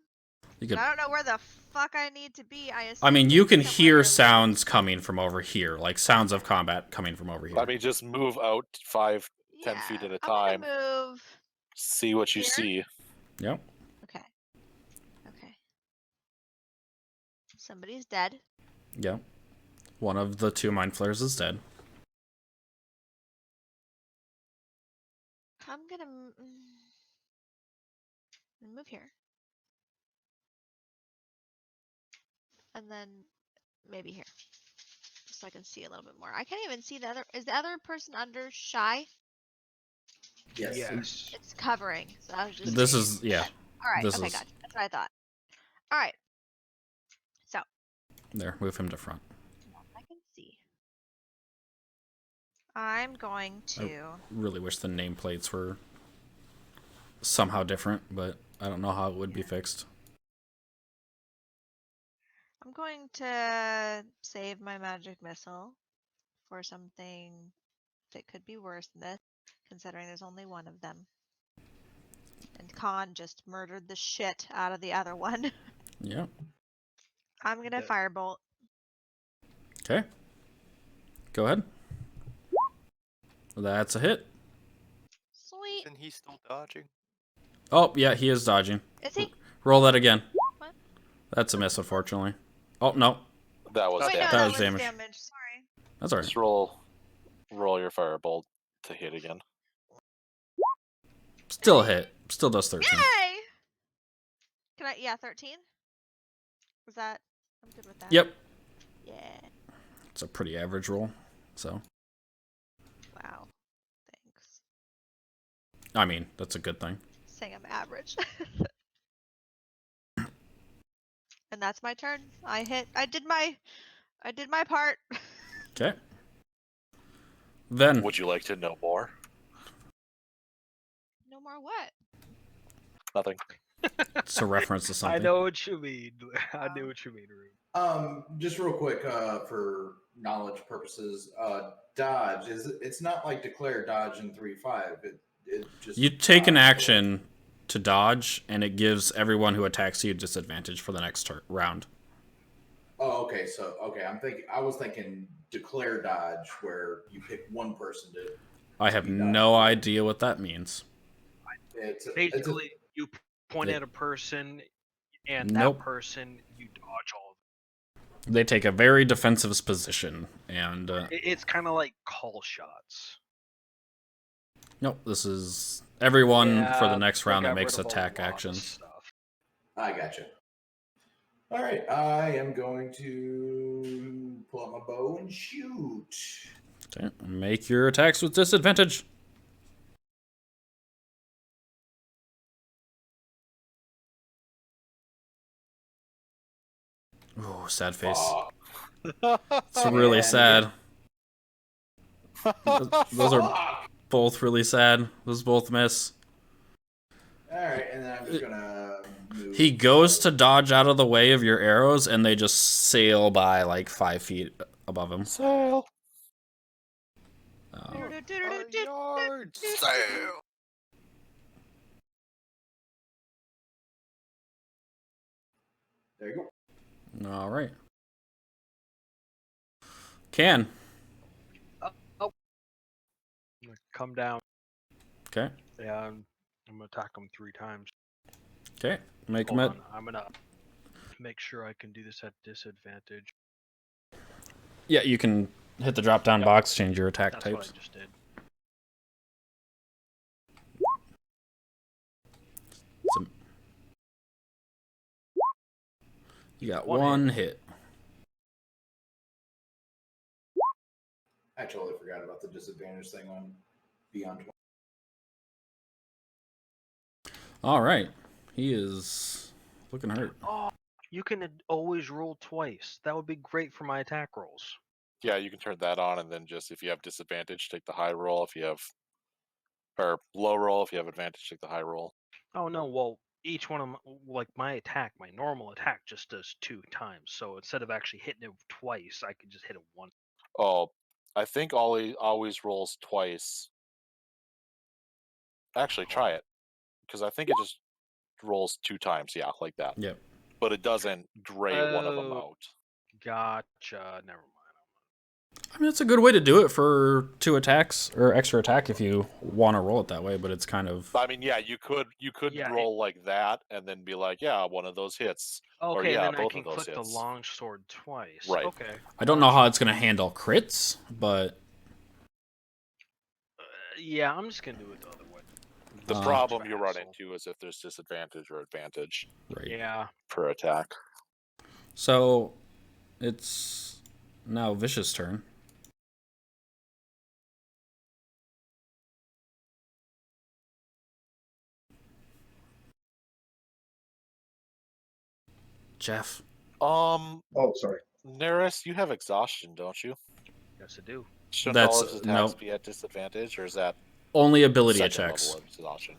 You But could. I don't know where the fuck I need to be. I mean, you can somewhere hear near sounds coming from over here, like sounds of combat coming from over here. I mean, just move out 5, 10 Yeah, feet at a I'm time. gonna move. See what you Here? see. Yep. Okay. Okay. Somebody's dead. Yep. One of the 2 mind flares is dead. I'm gonna move here. And then maybe here. Just so I can see a little bit more. I can't even see the other. Is the other person under shy? Yes. Yes. It's covering. So I was just. This is, yeah. All right. This Okay, is gotcha. That's what I thought. All right. So. there. Move him to front. I can see. I'm going to. Really wish the nameplates were somehow different, but I don't know how it would be fixed. I'm going to save my magic missile for something that could be worse than this, considering there's only one of them. And Khan just murdered the shit out of the other one. Yeah. I'm gonna firebolt. Okay. Go ahead. That's a hit. Sweet. isn't he still dodging? Oh, yeah, he is dodging. Is he? Roll that again. What? That's a miss, unfortunately. Oh, no. That was Wait, no, damage. That that was was damage. damage. Sorry. That's all right. Just roll your firebolt to hit again. Still a hit. Still does 13. Yay! Can I? Yeah, 13. Was that? I'm good with that. Yep. Yeah. It's a pretty average roll. So, Wow. Thanks. I mean, that's a good thing. Saying I'm average. And that's my turn. I did my part. Okay. Then, Would you like to know more? No more what? Nothing. it's a reference to something. I know what you mean. I know what you mean, Rube. Just real quick, for knowledge purposes, dodge it's not like declare dodge in 3.5. It just You take an action to dodge, and it gives everyone who attacks you disadvantage for the next round. Oh, okay. So, okay, I was thinking declare dodge, where you pick one person to. I have no idea what that means. Basically, you point at a person, and Nope. that person, you dodge all of They take a very defensive position, and It's kind of like call shots. nope, this is everyone for the Yeah, next they round that got makes rid of a attack lot of actions. stuff. I gotcha. All right, I am going to pull out my bow and shoot. Okay, make your attacks with disadvantage. Oh, sad face. It's really And- sad. Those are both really sad. Those both miss. All right, and then I'm just gonna move. He goes to dodge out of the way of your arrows, and they just sail by like 5 feet above him. Sail. A yard sail. There you go. All right. Can. I'm gonna come down. Okay. Yeah, I'm gonna attack him 3 times. Okay. Make him Hold at. on, I'm gonna make sure I can do this at disadvantage. Yeah, you can hit the drop down box, change your attack That's types. what I just did. So- you got One one hit. I totally forgot about the disadvantage thing on Beyond 20. All right. He is looking hurt. Oh, you can always roll twice. That would be great for my attack rolls. Yeah, you can turn that on, and then just if you have disadvantage, take the high roll. If you have or low roll, if you have advantage, take the high roll. Oh no, well, each one of my my normal attack just does 2 times. So instead of actually hitting it twice, I could just hit it once. Oh, I think Ollie always rolls twice. Actually, try it, because I think it just rolls 2 times. Yeah, like that. Yep. But it doesn't gray one of them Oh. out. Gotcha. Never mind. I mean, it's a good way to do it for 2 attacks or extra attack if you want to roll it that way, but it's kind of. I mean, yeah, you could Yeah, roll like that and then be like, yeah, one of those hits. Okay, yeah, then I both can of those click the hits. longsword twice. Right. Okay. I don't know how it's going to handle crits, but Yeah, I'm just gonna do it the other way. The Uh, problem you run Hassle. into is if there's disadvantage or advantage right. Yeah. per attack. So it's now Vicious' turn. Jeff. Oh, sorry. Neris, you have exhaustion, don't you? Yes, I do. Shouldn't That's- all his attacks no. be at disadvantage, or is that Only ability second checks. level of exhaustion?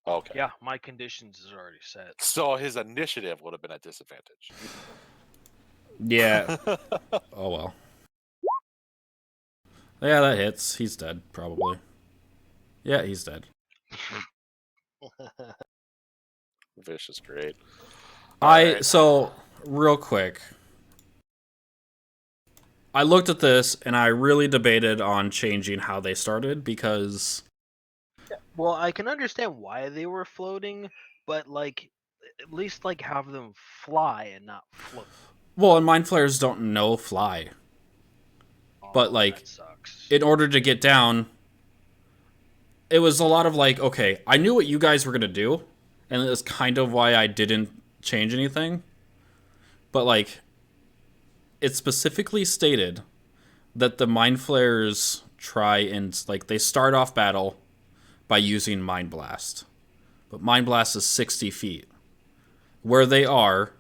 Okay. Yeah, my conditions is already set. So his initiative would have been at disadvantage. Yeah. Oh well. Yeah, that hits. He's dead, probably. Yeah, he's dead. Vicious, great. So real quick. I looked at this and I really debated on changing how they started because Well, I can understand why they were floating, but like, at least like have them fly and not float. Well, and mind flayers don't know fly. But Oh, like, that sucks. in order to get down, it was a lot of like, okay, I knew what you guys were gonna do, and it was kind of why I didn't change anything. But like, it specifically stated that the mind flayers try and like they start off battle by using mind blast, but mind blast is 60 feet where they are,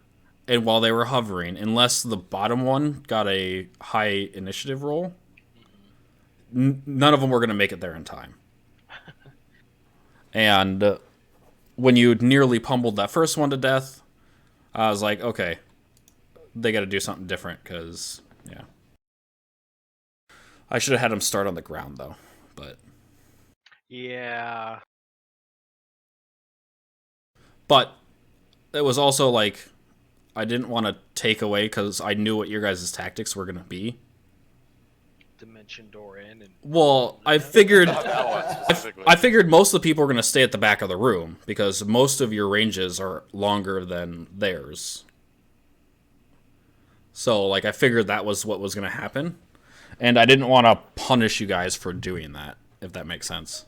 and while they were hovering, unless the bottom one got a high initiative roll, none of them were going to make it there in time. And when you nearly pummeled that first one to death, I was like, okay, they got to do something different because, yeah. I should have had him start on the ground, though. But Yeah. it was also like, I didn't want to take away because I knew what your guys' tactics were going to be. Dimension door in and. Well, I figured Not that one specifically. I figured most of the people were going to stay at the back of the room because most of your ranges are longer than theirs. So, like, I figured that was what was going to happen. And I didn't want to punish you guys for doing that, if that makes sense.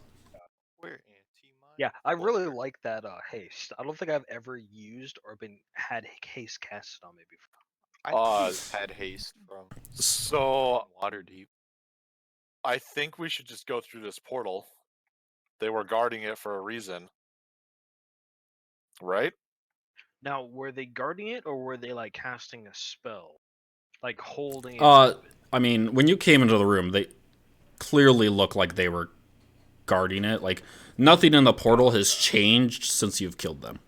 We're anti-mind. Yeah, I really like that haste. I don't think I've ever used or had haste casted on me before. I had haste from So Waterdeep. I think we should just go through this portal. They were guarding it for a reason. Right? Now, were they guarding it or were they like casting a spell? Like holding it? I mean, when you came into the room, they clearly look like they were guarding it. Like, nothing in the portal has changed since you've killed them.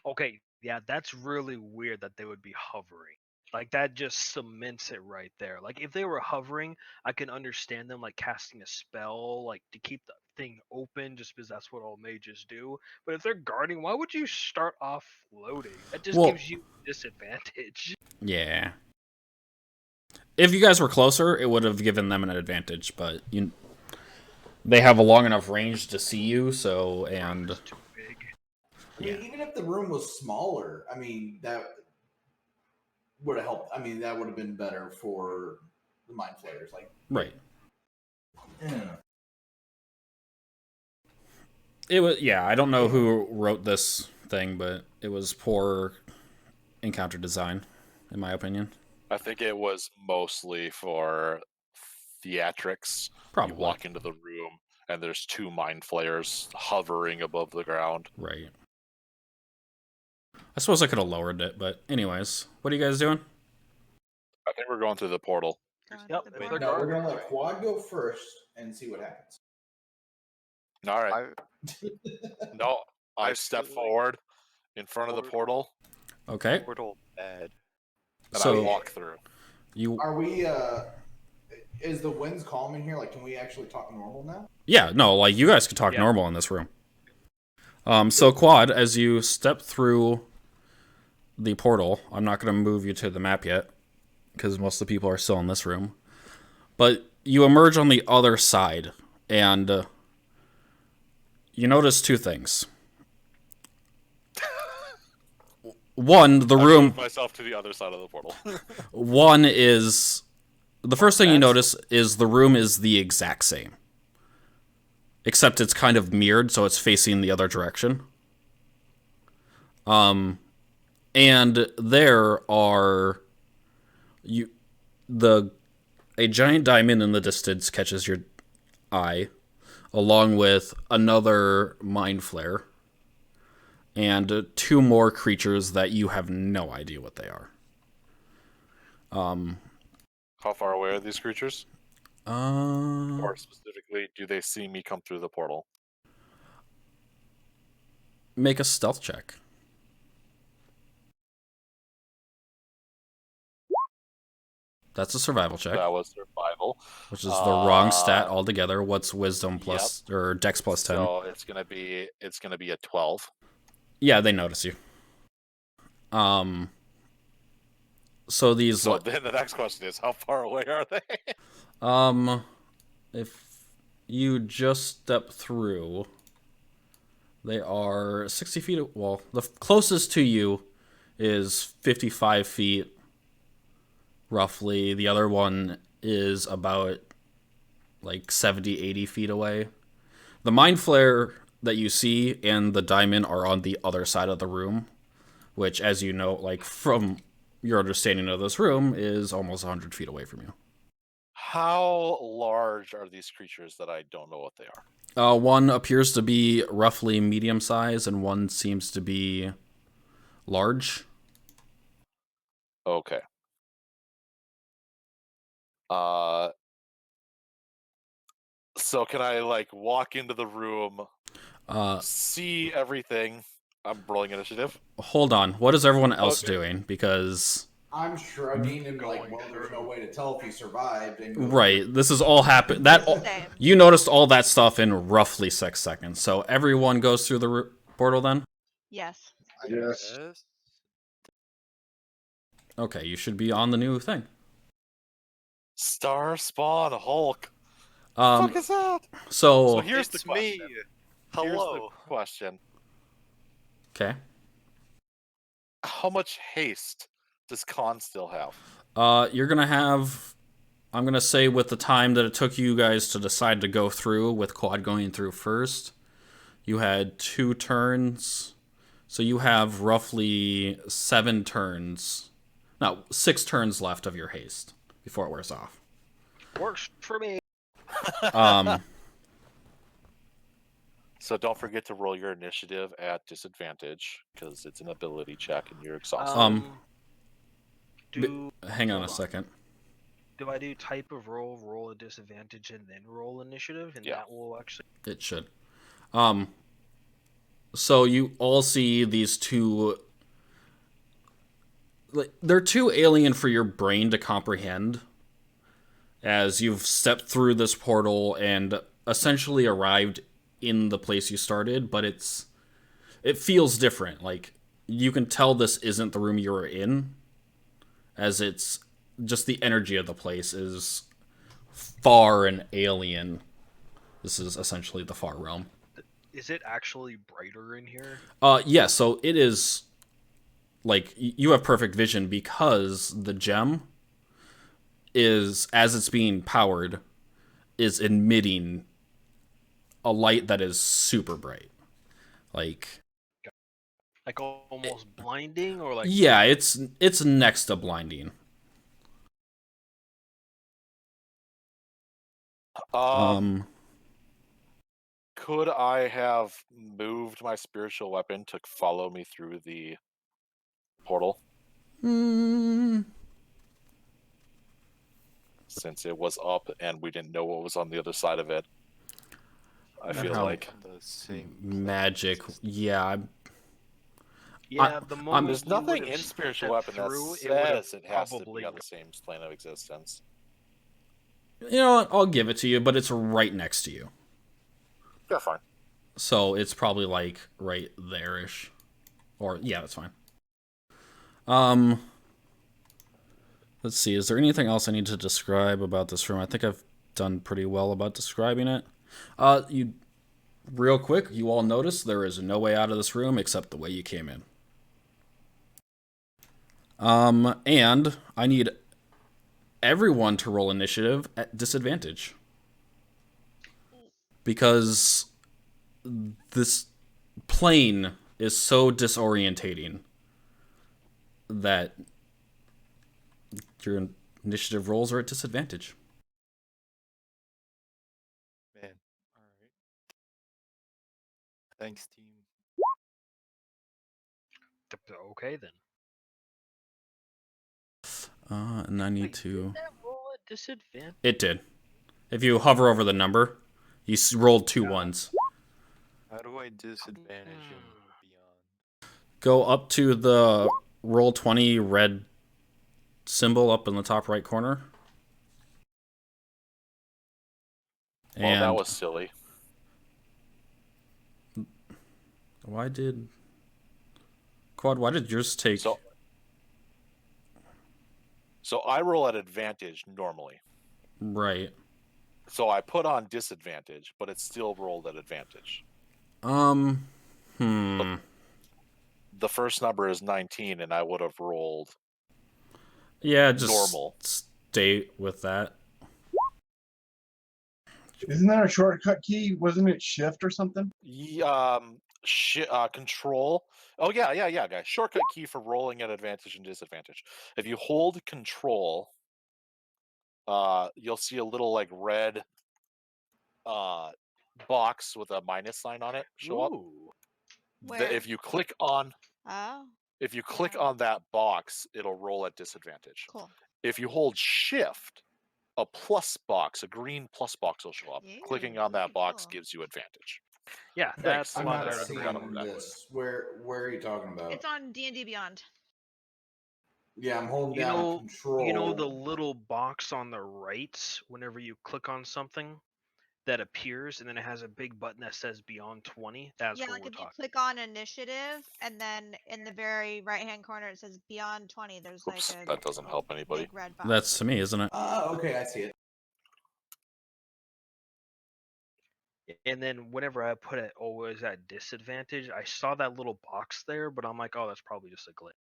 Okay, yeah, that's really weird that they would be hovering. Like, that just cements it right there. Like, if they were hovering, I can understand them, like, casting a spell, like, to keep the thing open, just because that's what all mages do. But if they're guarding, why would you start off floating? That just Well- gives you disadvantage. Yeah. If you guys were closer, it would have given them an advantage, but they have a long enough range to see you, so, and It's too big. I mean, even if the room was smaller, I mean, that would have helped. I mean, that would have been better for the mind flayers. Like, right. yeah. It was, yeah, I don't know who wrote this thing, but it was poor encounter design, in my opinion. I think it was mostly for theatrics. Probably. You walk into the room and there's two mind flayers hovering above the ground. Right. I suppose I could have lowered it, but anyways, what are you guys doing? I think we're going through the portal. Going to Yep, the if portal. they're No, we're gonna let Quad go first and see what happens. All right. No, I I step feel like forward in front of the portal Okay. Portal bad. and So- I walk through. You Are we? Is the winds calm in here? Like, can we actually talk normal now? Yeah, no, like you guys could talk Yeah. normal in this room. So Quad, as you step through the portal, I'm not going to move you to the map yet because most of the people are still in this room. But you emerge on the other side, and you notice two things. One, the I room. moved myself to the other side of the portal. One is the first thing you That's- notice is the room is the exact same, except it's kind of mirrored, so it's facing the other direction. And there are a giant diamond in the distance catches your eye, along with another mind flare, and two more creatures that you have no idea what they are. How far away are these creatures? Or specifically, do they see me come through the portal? Make a stealth check. That's a survival check, That was survival. which is the wrong stat altogether. What's wisdom plus or dex plus 10? So it's gonna be a 12. Yeah, they notice you. So these So then the next question is, how far away are they? if you just step through, they are 60 feet. Well, the closest to you is 55 feet, roughly. The other one is about like 70, 80 feet away. The mind flare that you see and the diamond are on the other side of the room, which, as you know, like from your understanding of this room, is almost 100 feet away from you. How large are these creatures that I don't know what they are? One appears to be roughly medium size, and one seems to be large. Okay. So can I like walk into the room, see everything? I'm rolling initiative. Hold on. What is everyone else doing? Because I'm shrugging and like, well, there's no way to tell if he survived. And goes, right, this is all happen. Same. You noticed all that stuff in roughly 6 seconds. So everyone goes through the portal then. Yes. Yes. Okay, you should be on the new thing. Star Spawn Hulk. Fuck is that? So here's the It's me. question. Hello. Here's the question. okay. How much haste does Khan still have? You're gonna have. I'm gonna say with the time that it took you guys to decide to go through, with Quad going through first, you had 2 turns, so you have roughly 7 turns. No, 6 turns left of your haste before it wears off. Works for me. So don't forget to roll your initiative at disadvantage because it's an ability check and you're exhausted. Hang on a hold second. Do I do type of roll a disadvantage, and then roll initiative, and Yeah. that will actually? It should. So you all see these 2. They're too alien for your brain to comprehend, as you've stepped through this portal and essentially arrived in the place you started, but it feels different. Like, you can tell this isn't the room you were in, as it's just the energy of the place is far and alien. This is essentially the far realm. Is it actually brighter in here? Yeah, so it is, like, you have perfect vision because the gem is, as it's being powered, is emitting a light that is super bright. Like almost blinding, or like? Yeah, it's next to blinding. Could I have moved my spiritual weapon to follow me through the portal? Since it was up and we didn't know what was on the other side of it. I feel How- like The same magic. Yeah, Yeah, the moment there's you nothing would've in spiritual stepped weapon that through, it would've says it has to probably be on the same plane of existence. you know what? I'll give it to you, but it's right next to you. Yeah, fine. So it's probably like right there-ish. Or yeah, that's fine. Let's see, is there anything else I need to describe about this room? I think I've done pretty well about describing it. Real quick, you all notice there is no way out of this room except the way you came in. And I need everyone to roll initiative at disadvantage. Because this plane is so disorientating that your initiative rolls are at disadvantage. Man. Alright. Thanks, team. Okay then. And I need to... Did that roll at disadvantage? It did. If you hover over the number, you rolled 2 ones. How do I disadvantage him beyond? Go up to the roll 20 red symbol up in the top right corner. Well, And that was silly. why did yours take... So I roll at advantage normally. Right. So I put on disadvantage, but it still rolled at advantage. Hmm. The first number is 19, and I would have rolled Yeah, just normal. stay with that. Isn't that a shortcut key? Wasn't it shift or something? Control. Oh yeah, guys. Shortcut key for rolling at advantage and disadvantage. If you hold control, you'll see a little like red box with a minus sign on it show up. Ooh. Where? If you click on Oh, on that box, it'll roll at disadvantage. cool. If you hold shift, a plus box, a green plus box will show up. Clicking on that box cool. gives you advantage. Yeah, Thanks. that's a I'm lot not better. seeing forgot about that. this. Where are you talking about? It's on D&D Beyond. Yeah, I'm holding You down know, control. you know the little box on the right whenever you click on something that appears and then it has a big button that says beyond 20? That's Yeah, what like we're if you talking. click on initiative and then in the very right-hand corner it says beyond 20. There's Oops, like a that doesn't help anybody. big red box. That's to me, isn't it? Okay, I see it. And then whenever I put it always at disadvantage, I saw that little box there, but I'm like, oh, that's probably just a glitch.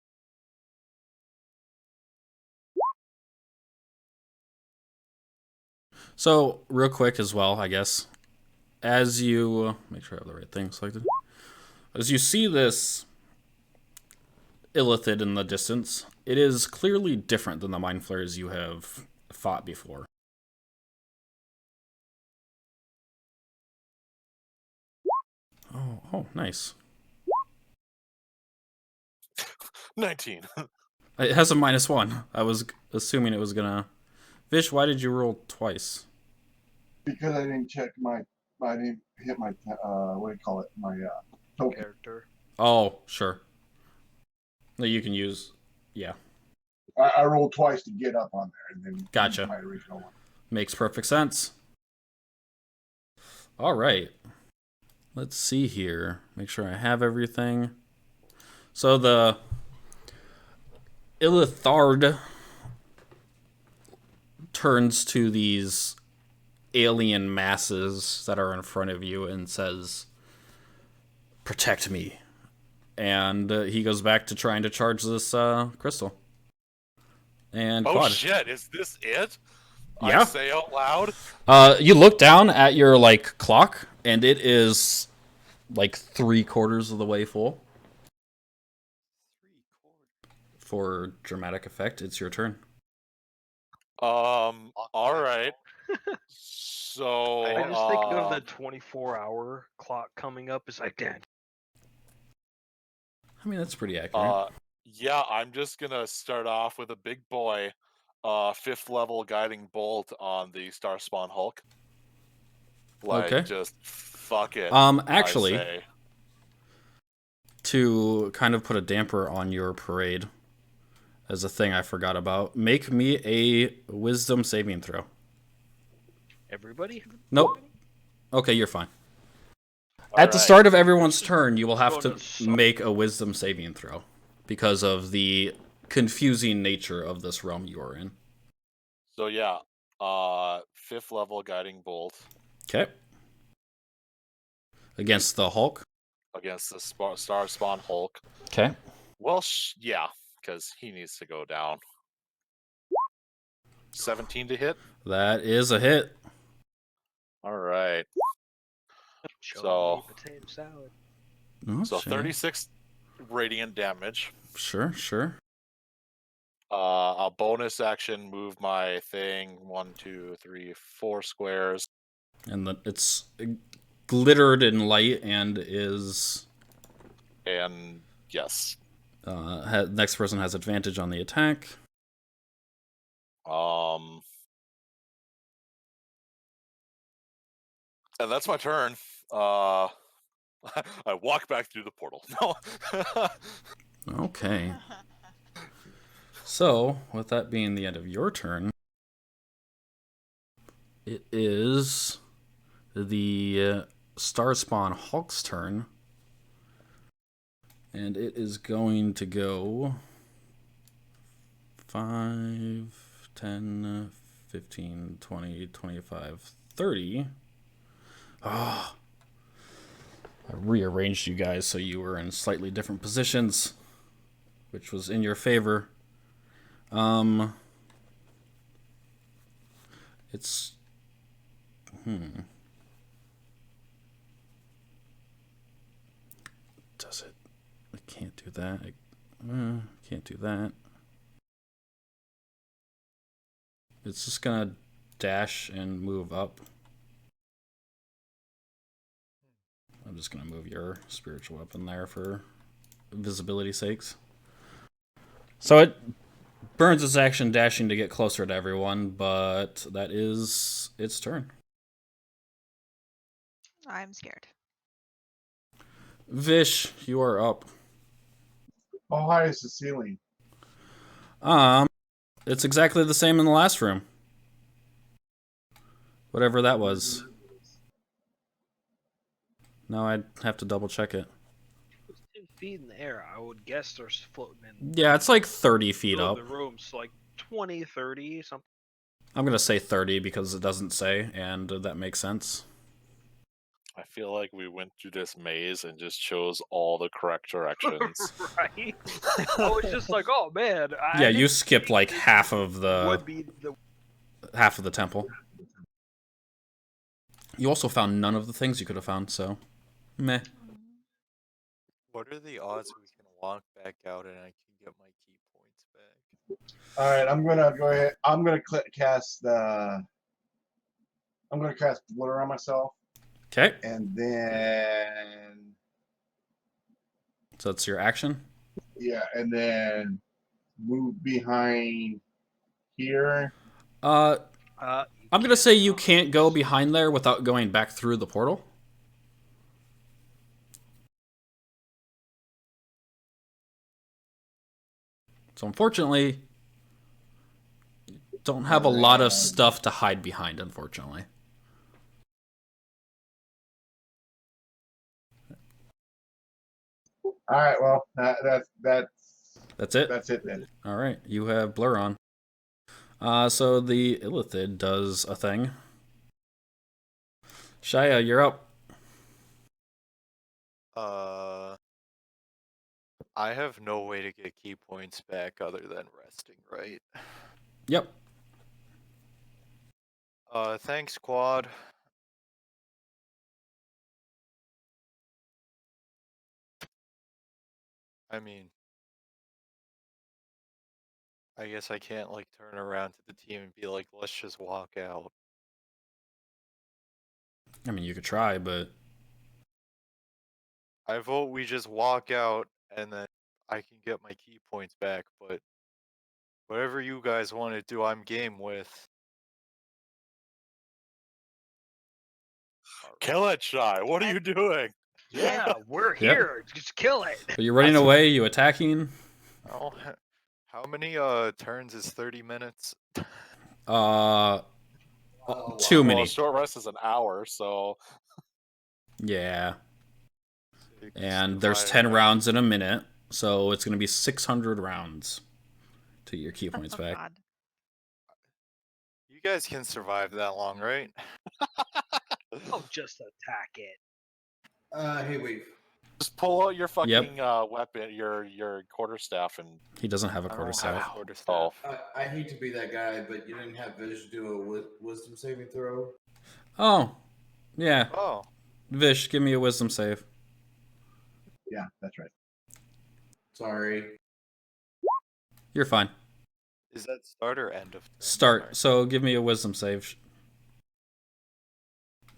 So, real quick as well, I guess, as you make sure I have the right thing selected. As you see this illithid in the distance, it is clearly different than the mind flayers you have fought before. Oh, nice. 19. It has a -1. I was assuming it was gonna. Vish, why did you roll twice? Because I didn't check I didn't hit my, what do you call it? My token. Character. Oh, sure. That you can use. Yeah, I rolled twice to get up on there and then Gotcha. use my original one. makes perfect sense. All right. Let's see here. Make sure I have everything. So the Illithard turns to these alien masses that are in front of you and says, "Protect me." And he goes back to trying to charge this crystal. And Oh Quad. shit, is this it? Yeah. I say out loud. You look down at your clock, and it is 3/4 of the way full. For dramatic effect, it's your turn. All right. So I just think of the 24-hour clock coming up. It's like, damn. I mean, that's pretty accurate. yeah, I'm just gonna start off with a big boy, 5th level guiding bolt on the Starspawn Hulk. Okay. Just fuck it. Actually, I say. to kind of put a damper on your parade, as a thing I forgot about, make me a wisdom saving throw. Everybody? Nope. Okay, you're fine. All At the right. start of everyone's turn, you will have Gonna to suck. make a wisdom saving throw because of the confusing nature of this realm you are in. So yeah, 5th level guiding bolt Okay. Against the Hulk. against the Starspawn Hulk. Okay. Well, yeah, because he needs to go down. 17 to hit. That is a hit. All right. Show So- me potato salad. Oh, So shit. 36 radiant damage. Sure. I'll bonus action move my thing 1, 2, 3, 4 squares. And it's glittered in light and is... And yes. Next person has advantage on the attack. And that's my turn. I walk back through the portal. No. Okay. So, with that being the end of your turn, it is the Starspawn Hulk's turn. And it is going to go 5, 10, 15, 20, 25, 30. Ah, I rearranged you guys so you were in slightly different positions, which was in your favor. It's Does it? I can't do that. Can't do that. It's just gonna dash and move up. I'm just gonna move your spiritual weapon there for visibility sakes. So it burns its action dashing to get closer to everyone, but that is its turn. I'm scared. Vish, you are up. How high is the ceiling? It's exactly the same in the last room. Whatever that was. No, I'd have to double check it. It's 10 feet in the air. I would guess they're floating in. Yeah, it's like 30 feet middle up. of the room, so like 20, 30, something. I'm gonna say 30 because it doesn't say, and that makes sense. I feel like we went through this maze and just chose all the correct directions. Right? I was just like, oh man. Yeah, you skipped like half of Would the be the temple. You also found none of the things you could have found, so meh. What are the odds we can walk back out and I can get my key points back? All right, I'm gonna go ahead. I'm gonna cast blur on myself, Okay, and then so that's your action. yeah, and then move behind here. I'm gonna can't say you cross. can't go behind there without going back through the portal. So unfortunately, don't have a lot of stuff to hide behind, unfortunately. All right, well That's it? that's it then. All right, you have blur on. So the Illithid does a thing. Shia, you're up. I have no way to get key points back other than resting, right? Yep. Thanks, Quad. I mean, I guess I can't like turn around to the team and be like, let's just walk out. I mean, you could try, but I vote we just walk out and then I can get my key points back, but whatever you guys want to do, I'm game with. Kill it, Shy. What are you doing? Yeah, we're Yep. here. Just kill it. Are you running away? You attacking? Oh, how many turns is 30 minutes? Too Well, many. a short rest is an hour, so Yeah. 6, And there's 5 10 rounds in a minute, so it's going to be 600 rounds to get your key points Oh, back. God. You guys can survive that long, right? Oh, just attack it. Hey, Weave. just pull out your fucking Yep. weapon, your quarterstaff, and He doesn't have a I don't quarterstaff. have a quarterstaff. I hate to be that guy, but you didn't have Vish do a wisdom saving throw. Oh, yeah. Oh, Vish, give me a wisdom save. Yeah, that's right. Sorry. You're fine. is that start or end of turn? Start. So give me a wisdom save.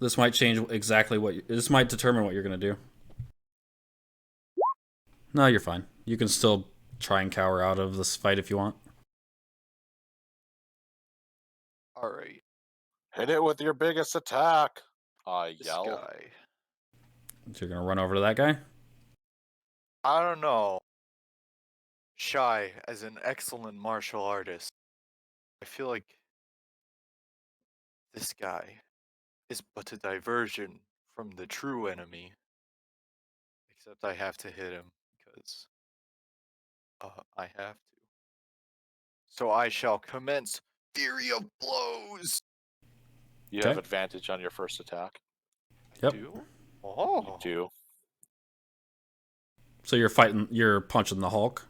This might change exactly this might determine what you're going to do. No, you're fine. You can still try and cower out of this fight if you want. Alright, hit it with your biggest attack. I this yell. guy. So you're going to run over to that guy? I don't know. Shy, as an excellent martial artist, I feel like this guy is but a diversion from the true enemy. Except I have to hit him because I have to. So I shall commence Fury of Blows! You have Okay. advantage on your first attack. Yep. Do? You Oh. do. So you're punching the Hulk.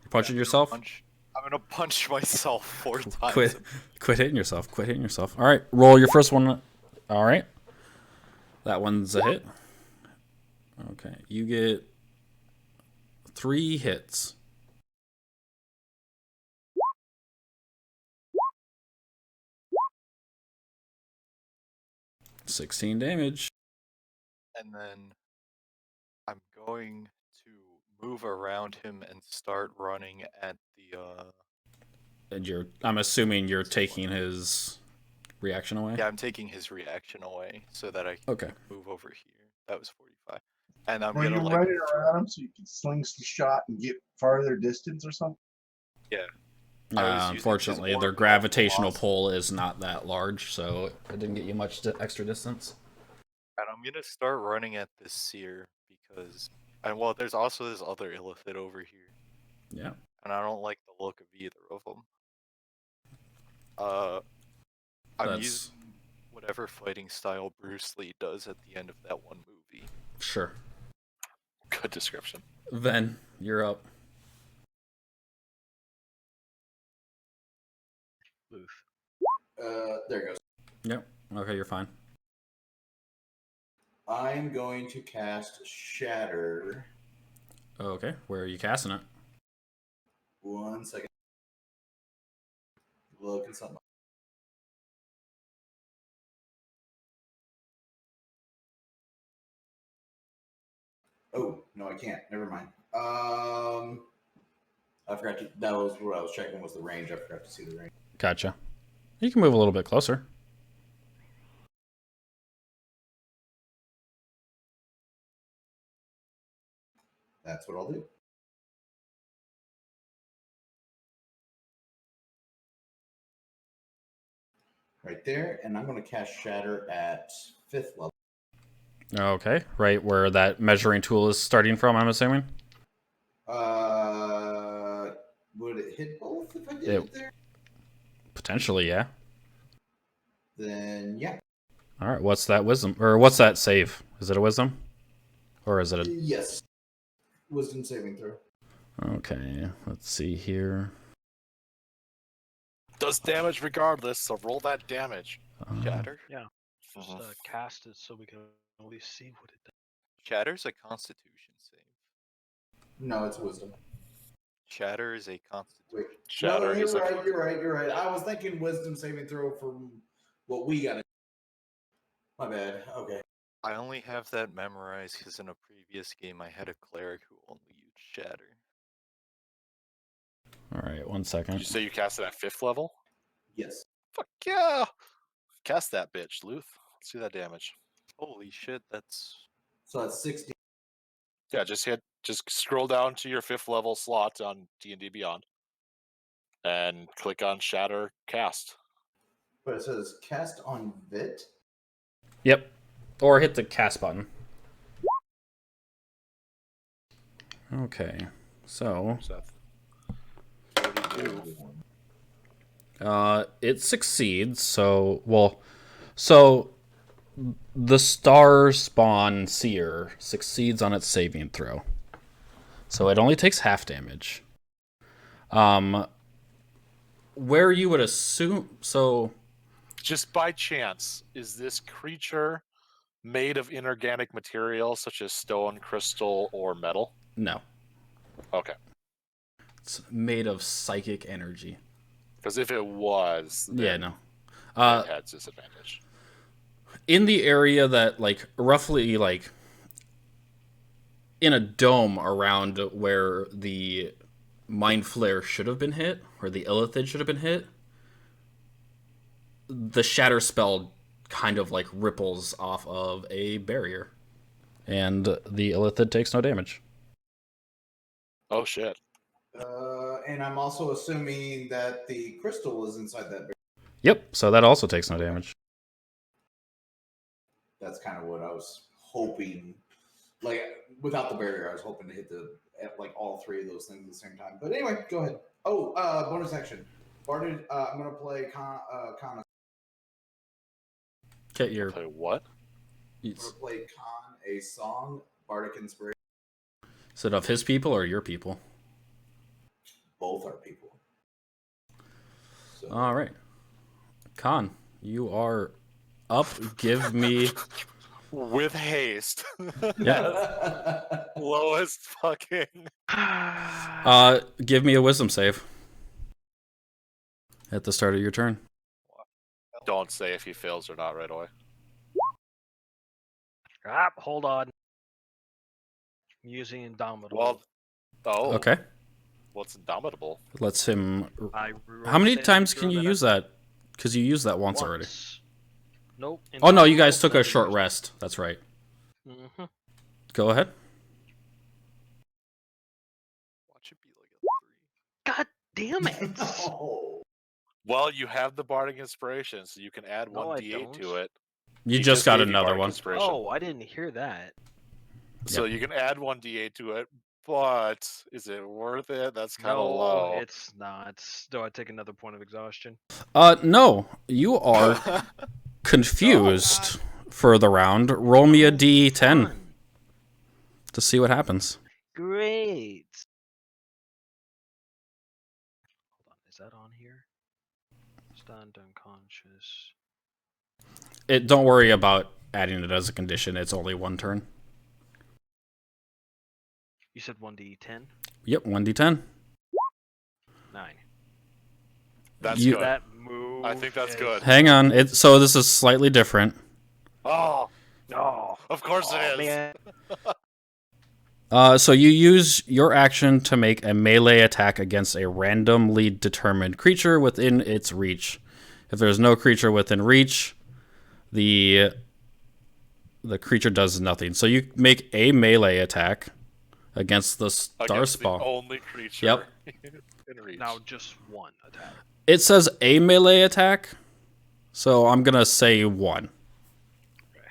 You're punching Yeah, yourself. I'm gonna punch myself 4 times. Quit hitting yourself. Quit hitting yourself. All right, roll your first one. All right, that one's a hit. Okay, you get 3 hits. $16 damage. And then I'm going to move around him and start running at the And I'm assuming you're taking his reaction away. Yeah, I'm taking his reaction away so that I can Okay. move over here. That was 45. And I'm Were gonna you like running around him so you can sling the shot and get farther distance or something? I was using his Unfortunately, their orb of gravitational velocity. pull is not that large, so it didn't get you much extra distance. And I'm gonna start running at this seer because well, there's also this other illithid over here, Yeah. and I don't like the look of either of them. I'm That's using whatever fighting style Bruce Lee does at the end of that one movie. sure. Good description. Then you're up. Booth. There it goes. Yep. Okay, you're fine. I'm going to cast Shatter. Okay, where are you casting it? 1 second. Look at something. Oh no, I can't. Never mind. I forgot to. That was what I was checking. Was the range? I forgot to see the range. Gotcha. You can move a little bit closer. That's what I'll do. Right there, and I'm going to cast Shatter at 5th level. Okay, right where that measuring tool is starting from, I'm assuming? Would it hit both if I did it there? Potentially, yeah. Then yeah. All right, what's that wisdom? Or what's that save? Is it a wisdom? Or is it a... Yes. Wisdom saving throw. Okay, let's see here. Does damage regardless, so roll that damage. Shatter? Just cast it so we can at least see what it does. Shatter's a constitution save. No, it's wisdom. Shatter is a constitution. Wait. Shatter no, is a you're right. I was thinking wisdom saving throw from what we got. My bad. Okay. I only have that memorized because in a previous game I had a cleric who only used Shatter. All right, 1 Did second. you say you cast it at 5th level? Yes. Fuck yeah! Cast that bitch, Luth. Let's see that damage. Holy shit, that's... So that's 60. Yeah, just scroll down to your 5th level slot on D&D Beyond. And click on Shatter Cast. But it says cast on Vit. Yep. Or hit the cast button. Okay, so... Seth. 42. It succeeds, so the star spawn seer succeeds on its saving throw. So it only takes half damage. Where you would assume so Just by chance, is this creature made of inorganic material such as stone, crystal, or metal? no. Okay. It's made of psychic energy. Because if it was, then Yeah, no. it had disadvantage. In the area that roughly in a dome around where the mind flare should have been hit, or the illithid should have been hit, the shatter spell kind of ripples off of a barrier, and the illithid takes no damage. Oh shit. And I'm also assuming that the crystal is inside that barrier. Yep, so that also takes no damage. That's kind of what I was hoping. Without the barrier, I was hoping to hit all 3 of those things at the same time. But anyway, go ahead. Oh, bonus action. I'm going to play Kana. Get your. Play what? I'm gonna play Khan a song, Bartok Inspiration. Is it of his people or your people? Both are people. So, All right. Khan, you are up. Give me. With haste. Yeah. Lowest fucking. Give me a wisdom save. At the start of your turn. Don't say if he fails or not right away. Hold on. I'm using Indomitable. Well, oh. Okay. What's indomitable? Lets him. I reroll How many saving times throw can you that I- use that? Because you used that once already. Nope. Oh no, you guys Indomitable took a never short used- rest. That's right. Mhm. Go ahead. Watch it be like a 3. God damn it! no. Well, you have the Bardic Inspiration, so you can add No, one I D8 to don't. it. You He just got gave you another Bardic one. Inspiration. Oh, I didn't hear that. So you can add one D8 to it, but is it worth it? That's kind of No, low. it's not. Do I take another point of exhaustion? No. You are confused for the round. Roll me a D10 Fun. to see what happens. Great. Hold on, is that on here? Stunned, unconscious. Don't worry about adding it as a condition. It's only one turn. You said 1d10? Yep, 1d10. 9. That's You- good. That move. I think that's is- good. Hang on. So this is slightly different. Oh, No. of course it is. Man. So you use your action to make a melee attack against a randomly determined creature within its reach. If there's no creature within reach, the creature does nothing. So you make a melee attack against the star Against spawn. the only creature Yep. in reach. Now just one attack. It says a melee attack, so I'm gonna say 1. Okay.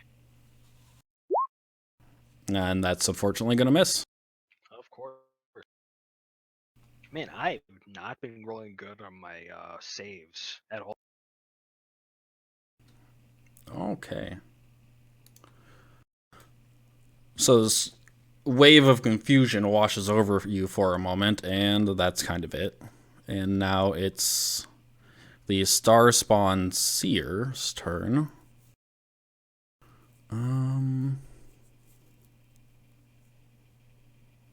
And that's unfortunately gonna miss. Of course. Man, I've not been rolling good on my saves at all. Okay. So this wave of confusion washes over you for a moment, and that's kind of it. And now it's the Star Spawn Seer's turn.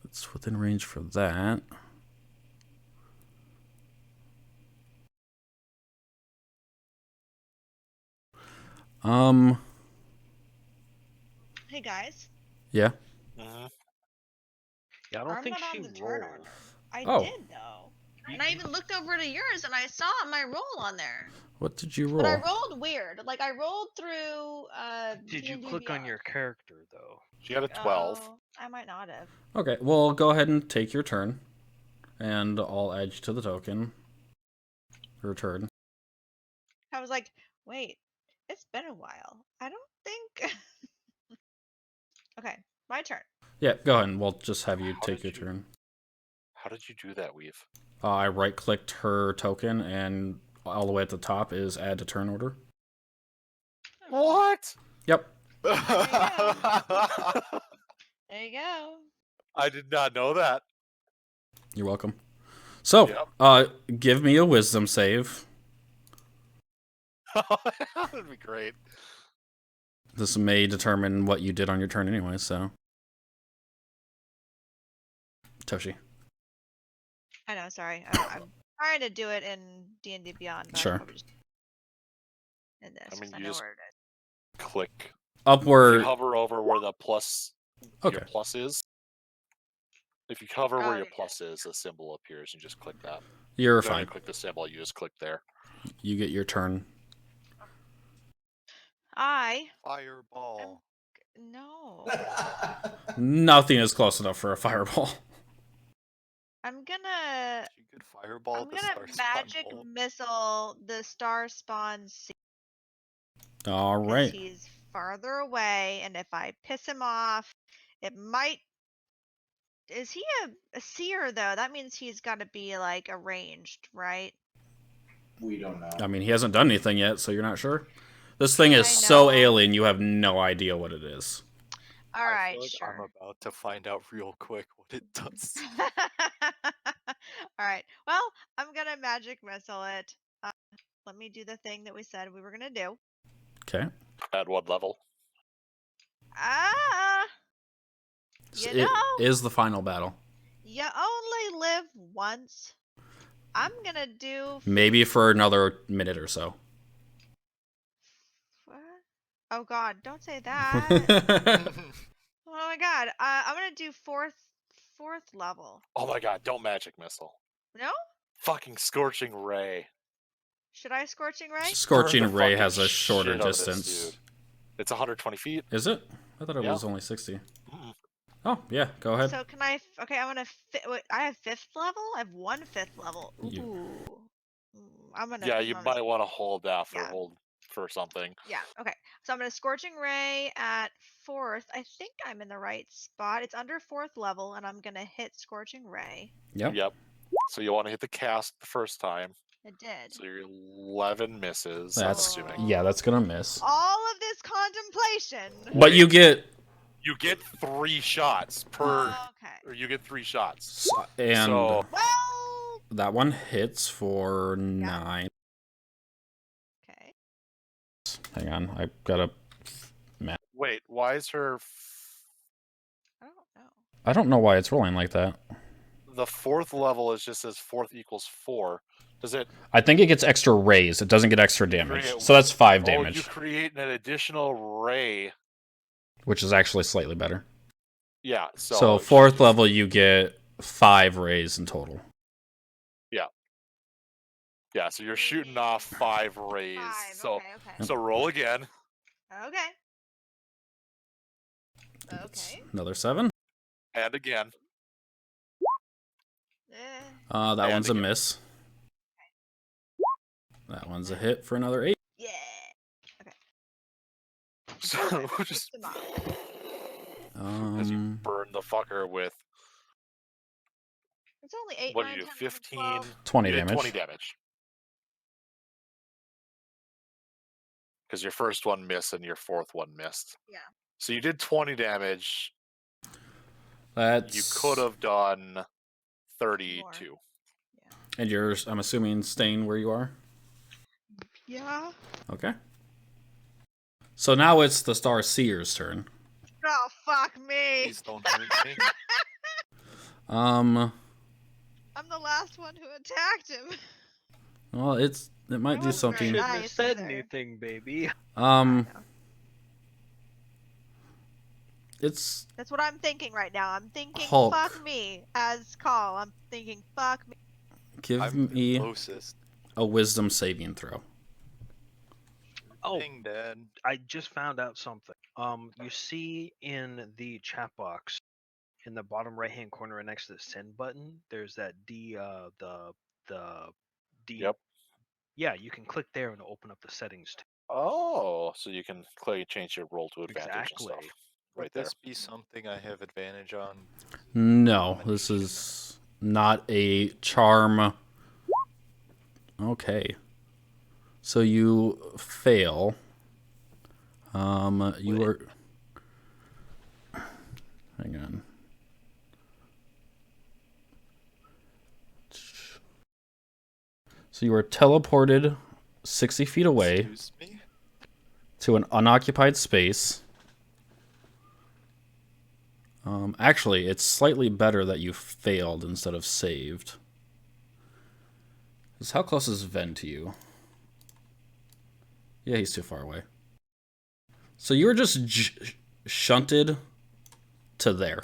It's within range for that. Hey guys, Yeah. Mhm. Yeah, I don't I'm think not she on the turn rolled. order. I Oh. did though, and I even looked over to yours and I saw my roll on there. What did you But I roll? rolled weird. Like I rolled through. Did you D&D click on Beyond. your character though? She had a 12. Oh, I might not have. Okay, well, go ahead and take your turn, and I'll add you to the token. Your turn. I was like, wait, it's been a while. I don't think. Okay, my turn. Yeah, go ahead, and we'll just have you How take did your you- turn. How did you do that, Weave? I right-clicked her token, and all the way at the top is add to turn order. What? Yep. I There you go. did not know that. You're welcome. So, give me a wisdom save. That'd be great. This may determine what you did on your turn anyway, so. Toshi. I know. Sorry, I'm trying to do it in D&D Beyond. But Sure. I'll probably just in this, I mean, 'cause you know just- where it is. Click. Up If you where. hover over where the plus, Okay. your plus is. If you hover where Oh, your yeah. plus is, a symbol appears. You just click that. You're Then you fine. click the symbol. You just click there. You get your turn. I Fireball. no. Nothing is close enough for a fireball. I'm gonna. She could fireball I'm the gonna star spawn magic pole. missile the star spawn All because right. he's farther away, and if I piss him off, it might. Is he a seer though? That means he's got to be like arranged, right? We don't know. I mean, he hasn't done anything yet, so you're not sure. This thing is I so know. alien, you have no idea what it is. All I right, feel like sure. I'm about to find out real quick what it does. All right. Well, I'm gonna magic missile it. Let me do the thing that we said we were gonna do. Okay. At what level? Ah, So you know, it is the final battle. you only live once. I'm gonna do. Maybe for another minute or so. What? Oh God! Don't say that. Oh my God! I'm gonna do fourth level. Oh my god, don't magic missile. No? Fucking scorching ray. Should I scorching ray? Burn the Scorching Ray has fucking a shorter shit out of this distance. dude. It's 120 feet. Is it? I thought it Yeah. was only 60. Mm. Oh, yeah, go ahead. So can I? Okay, I'm gonna. Wait, I have fifth level. I have one fifth level. Ooh. You- I'm gonna. Yeah, you I'm gonna- might want to hold that for Yeah. something. Yeah. Okay. So I'm gonna scorching ray at fourth. I think I'm in the right spot. It's under fourth level, and I'm gonna hit scorching ray. Yep. Yep. So you want to hit the cast the first time. It did. So your 11 misses. That's- I'm assuming. Yeah, that's gonna miss. All of this contemplation. But you get You get 3 shots per. Okay. Or you get 3 shots. and So- Well. that one hits for 9. Okay. Hang on, I gotta. Wait, why is her I don't know. I don't know why it's rolling like that. the 4th level is just says 4th equals 4? Does it? I think it gets extra rays. It doesn't get extra damage. Create- So that's 5 Oh, you damage, create an additional ray. which is actually slightly better. Yeah. So 4th level, you get 5 rays in total. Yeah, so you're shooting off 5 rays. 5. So Okay. so roll again. Okay. That's Okay. another 7. And again. Eh. That And one's a again. miss. That one's a hit for another 8. Yeah. So just Them off. as you burn the fucker with It's only 8. what do 9, you do? 10, 15. 12. 20 You did damage. 20 damage. Because your first one missed and your 4th one missed. Yeah. So you did 20 damage. That's You could have done 32. And you're, I'm assuming, staying where you are. Yeah. Okay. So now it's the Star Seer's turn. Oh fuck me! Please don't hurt me. Um. I'm the last one who attacked him. Well, it might do wasn't very something. Shouldn't have nice said either. anything, baby. It's That's what I'm thinking right now. I'm thinking Hulk. fuck me as call. I'm thinking fuck me. give I'm the me closest. a Wisdom saving throw. Oh. Dang, Dad. I just found out something. You see in the chat box, in the bottom right-hand corner, right next to the send button, there's that D. The D. Yep. Yeah, you can click there and open up the settings. Oh, so you can clearly change your roll to advantage Exactly. and stuff. Right Would there. this be something I have advantage on? No, this is not a charm. Okay. So you fail. You are. Hang on. So you are teleported 60 feet away Excuse me? to an unoccupied space. Actually, it's slightly better that you failed instead of saved. 'Cause how close is Ven to you? Yeah, he's too far away. So you were just shunted to there.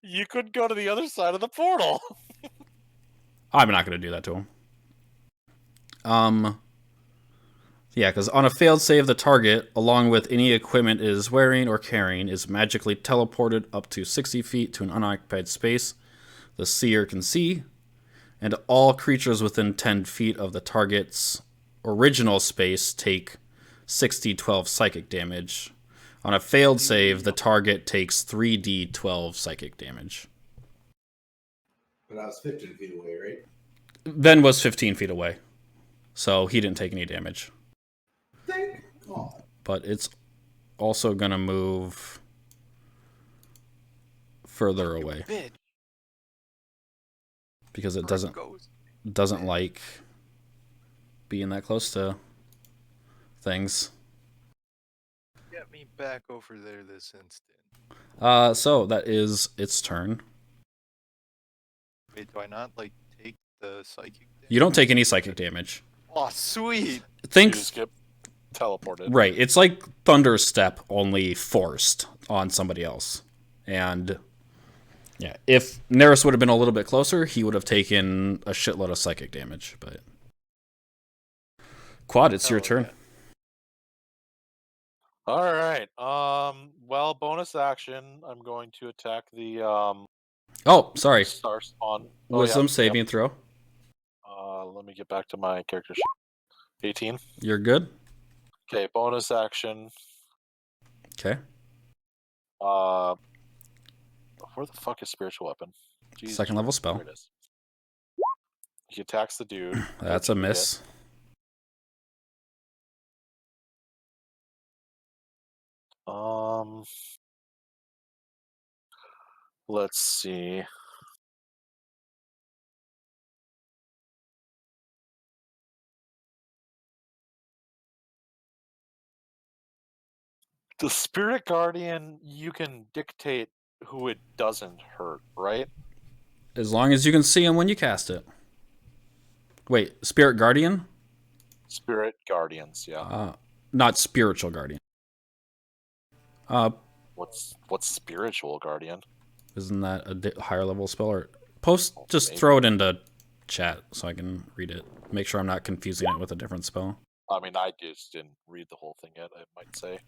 You could go to the other side of the portal. I'm not going to do that to him. Yeah, because on a failed save, the target, along with any equipment it is wearing or carrying, is magically teleported up to 60 feet to an unoccupied space the seer can see, and all creatures within 10 feet of the target's original space take 6d12 psychic damage. On a failed save, the target takes 3d12 psychic damage. But I was 15 feet away, right? Ben was 15 feet away, so he didn't take any damage. God. but it's also going to move further You away bitch. because it Where it doesn't like being that close to things. Get me back over there this instant. So that is its turn. Wait, do I not like take the psychic damage? You don't take any psychic damage. Oh, sweet. Think You just get teleported. right. It's like Thunder Step, only forced on somebody else. And yeah, if Neris would have been a little bit closer, he would have taken a shitload of psychic damage. But Quad, it's your Hell turn. yeah. All right. Well, bonus action. I'm going to attack the Oh, sorry. star spawn. Wisdom Yep. saving throw. Let me get back to my character sheet. 18. You're good. Okay, bonus action. Okay. Where the fuck is spiritual weapon? Jesus Second level Christ, spell. there it is. He attacks the dude. That's a miss. Let's see. The spirit guardian, you can dictate who it doesn't hurt, right? As long as you can see him when you cast it. Wait, Spirit Guardian? Spirit guardians, yeah. Not Spiritual Guardian. What's spiritual guardian? Isn't that a higher level spell? Or just maybe. throw it into chat so I can read it. Make sure I'm not confusing it with a different spell. I mean, I just didn't read the whole thing yet, I might say.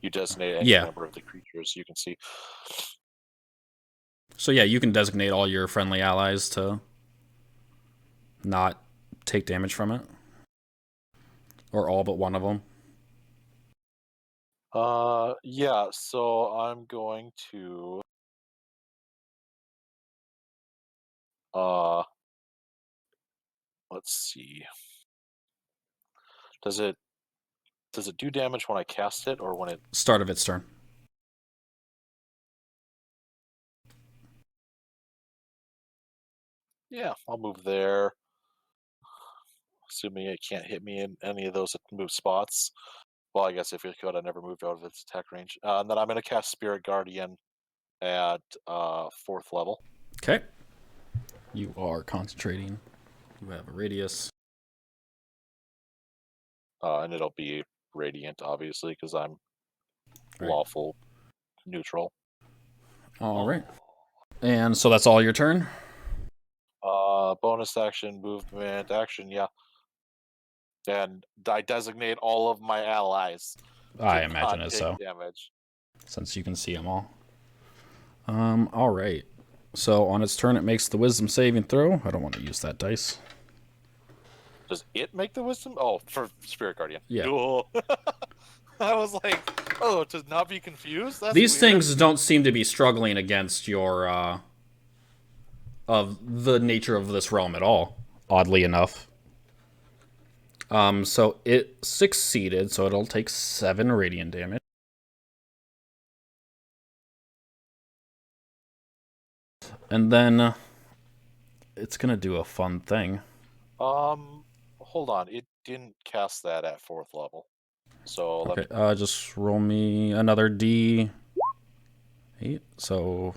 You designate any Yeah. number of the creatures you can see. So yeah, you can designate all your friendly allies to not take damage from it. Or all but one of them. Yeah, so I'm going to let's see. Does it do damage when I cast it or when it Start of its turn. Yeah, I'll move there. Assuming it can't hit me in any of those move spots. Well, I guess if it could, I never moved out of its attack range. And then I'm going to cast Spirit Guardian at 4th level. Okay. You are concentrating. You have a radius. And it'll be Radiant, obviously, because I'm Right. lawful neutral. All right. And so that's all your turn? Bonus action, movement, action, yeah. And I designate all of my allies. I to imagine not it take so. damage. Since you can see them all. All right. So on its turn, it makes the wisdom saving throw. I don't want to use that dice. Does it make the wisdom? Oh, for Spirit Guardian. Yeah. Cool. I was like, oh, to not be confused? That's These weird. things don't seem to be struggling against your, of the nature of this realm at all, oddly enough. So it succeeded, so it'll take 7 radiant damage. And then it's gonna do a fun thing. Hold on. It didn't cast that at 4th level. So let me. Okay, just roll me another D8. So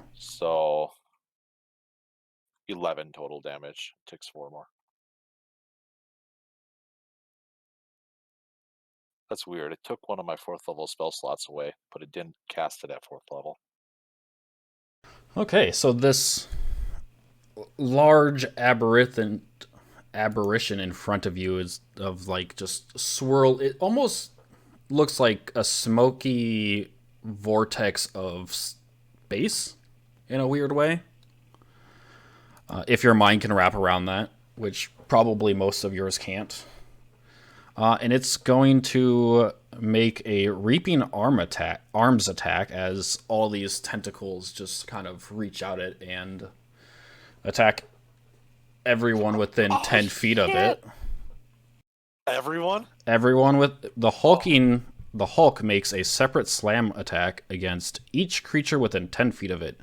11 total damage. Takes 4 more. That's weird. It took one of my 4th level spell slots away, but it didn't cast it at 4th level. okay, so this large aberrant aberration in front of you is of like just swirl. It almost looks like a smoky vortex of space in a weird way. If your mind can wrap around that, which probably most of yours can't. And it's going to make a reaping arms attack as all these tentacles just kind of reach out it and attack everyone within 10 feet of it. Everyone? Everyone with the hulking. The Hulk makes a separate slam attack against each creature within 10 feet of it.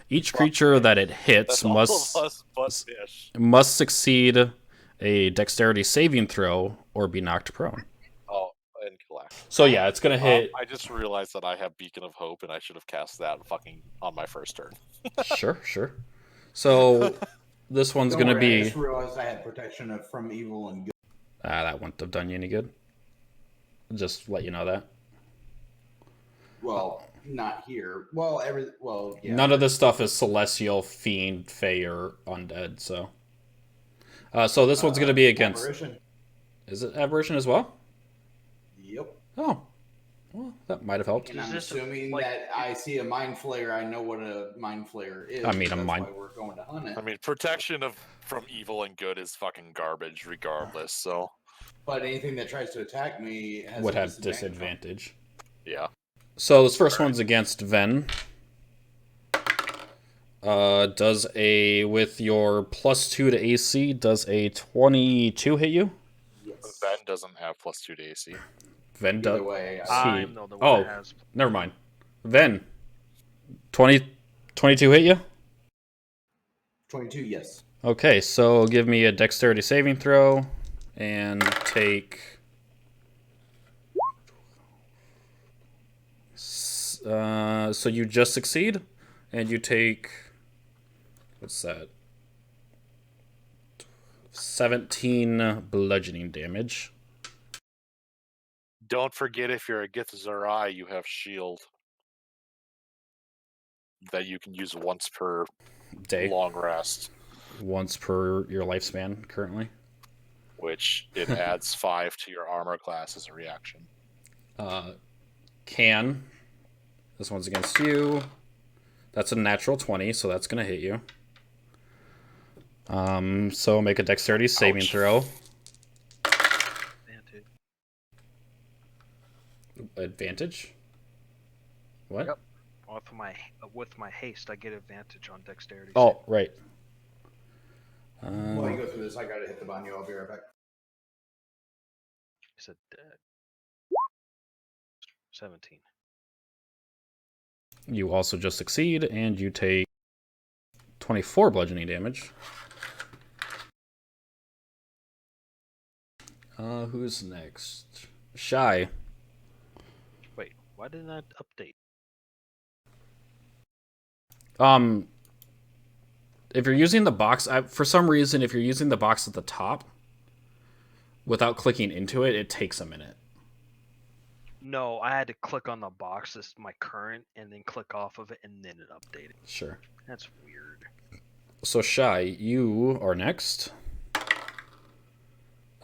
Each creature that it hits That's all of us but Fish. must succeed a dexterity saving throw or be knocked prone. Oh, and collect. So yeah, it's gonna hit. I just realized that I have Beacon of Hope, and I should have cast that fucking on my first turn. Sure. So this one's Don't gonna worry, I be. just realized I had protection from evil and good. That wouldn't have done you any good. Just let you know that. Well, not here. Well, yeah. None of this stuff is celestial, fiend, fey, or undead. So this one's gonna be against. Aberration. Is it aberration as well? Yep. Oh, well, that might have helped. And Is I'm this assuming like- that I see a mind flayer. I know what a mind flayer is. I mean, a that's mind- why we're going to hunt it. I mean, protection from evil and good is fucking garbage, regardless. So But anything that tries to attack me Would a have disadvantage. yeah, So this first one's against Ven. Does with your +2 to AC, does a 22 hit you? Yes. Ben doesn't have +2 to AC. Ven does. Either way, I'm the one that has. Never mind. Ven, 22 hit you? 22, yes. Okay, so give me a dexterity saving throw and take. So you just succeed, and you take. What's that? 17 bludgeoning damage. Don't forget, if you're a Githzerai, you have shield that you can use once per Day. long rest, Once per your lifespan currently. which it adds 5 to your armor class as a reaction. Can. This one's against you. That's a natural 20, so that's going to hit you. So make a dexterity saving Ouch. throw. Advantage. Advantage? What? Yep. With my haste, I get advantage on dexterity. Oh, right. While you go through this, I gotta hit the banyo. I'll be right back. He said 17. You also just succeed, and you take 24 bludgeoning damage. Who's next? Shy. Wait, why didn't that update? If you're using the box, for some reason, if you're using the box at the top, without clicking into it, it takes a minute. No, I had to click on the box, this my current, and then click off of it, and then it updated. Sure. That's weird. So Shy, you are next.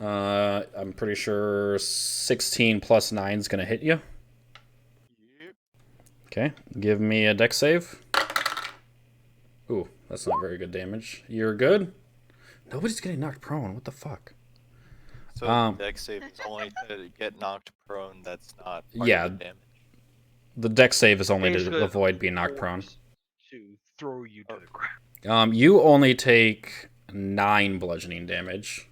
I'm pretty sure 16 plus 9 is gonna hit you. Yep. Okay, give me a dex save. Ooh, that's not very good damage. You're good. Nobody's getting knocked prone. What the fuck? So dex save is only to get knocked prone. That's not part Yeah. of the damage. The dex save is only to Basically, avoid being knocked prone. force to throw you to the ground. You only take 9 bludgeoning damage.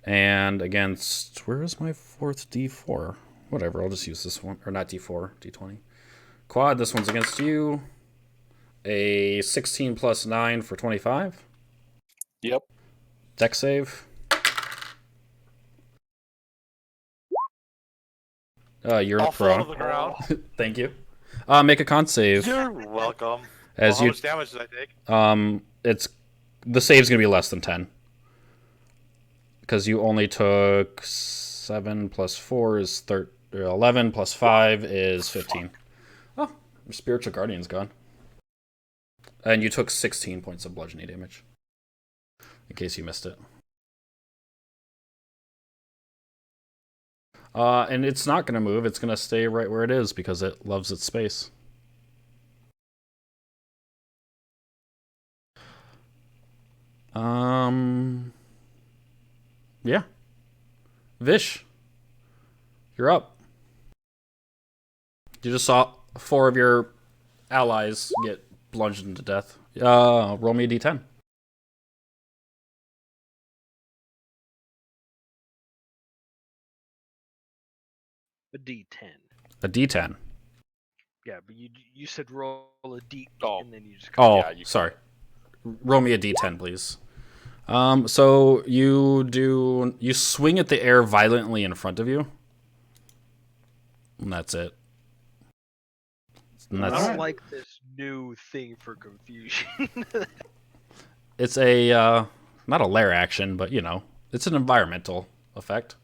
And against, where is my 4th D4? Whatever, I'll just use this one. Or not D4, D20. Quad, this one's against you. A 16 plus 9 for 25. Yep. Dex save. You're I'll fall to prone. the ground. Thank you. Make a con save. You're welcome. As How you, much damage did I take? it's the save's gonna be less than 10. Because you only took 7 plus 4 is 11 plus 5 is 15. Oh, your spiritual guardian's gone. And you took 16 points of bludgeoning damage. In case you missed it. And it's not going to move. It's going to stay right where it is because it loves its space. Yeah. Vish, you're up. You just saw 4 of your allies get bludgeoned to death. Roll me a d10. A D10. A D10. Yeah, but you said roll a D, Oh. and then you just. Oh, Yeah, you- sorry. Roll me a D10, please. So you swing at the air violently in front of you, and that's it. And I that's don't like this new thing for confusion. it's a not a lair action, but it's an environmental effect.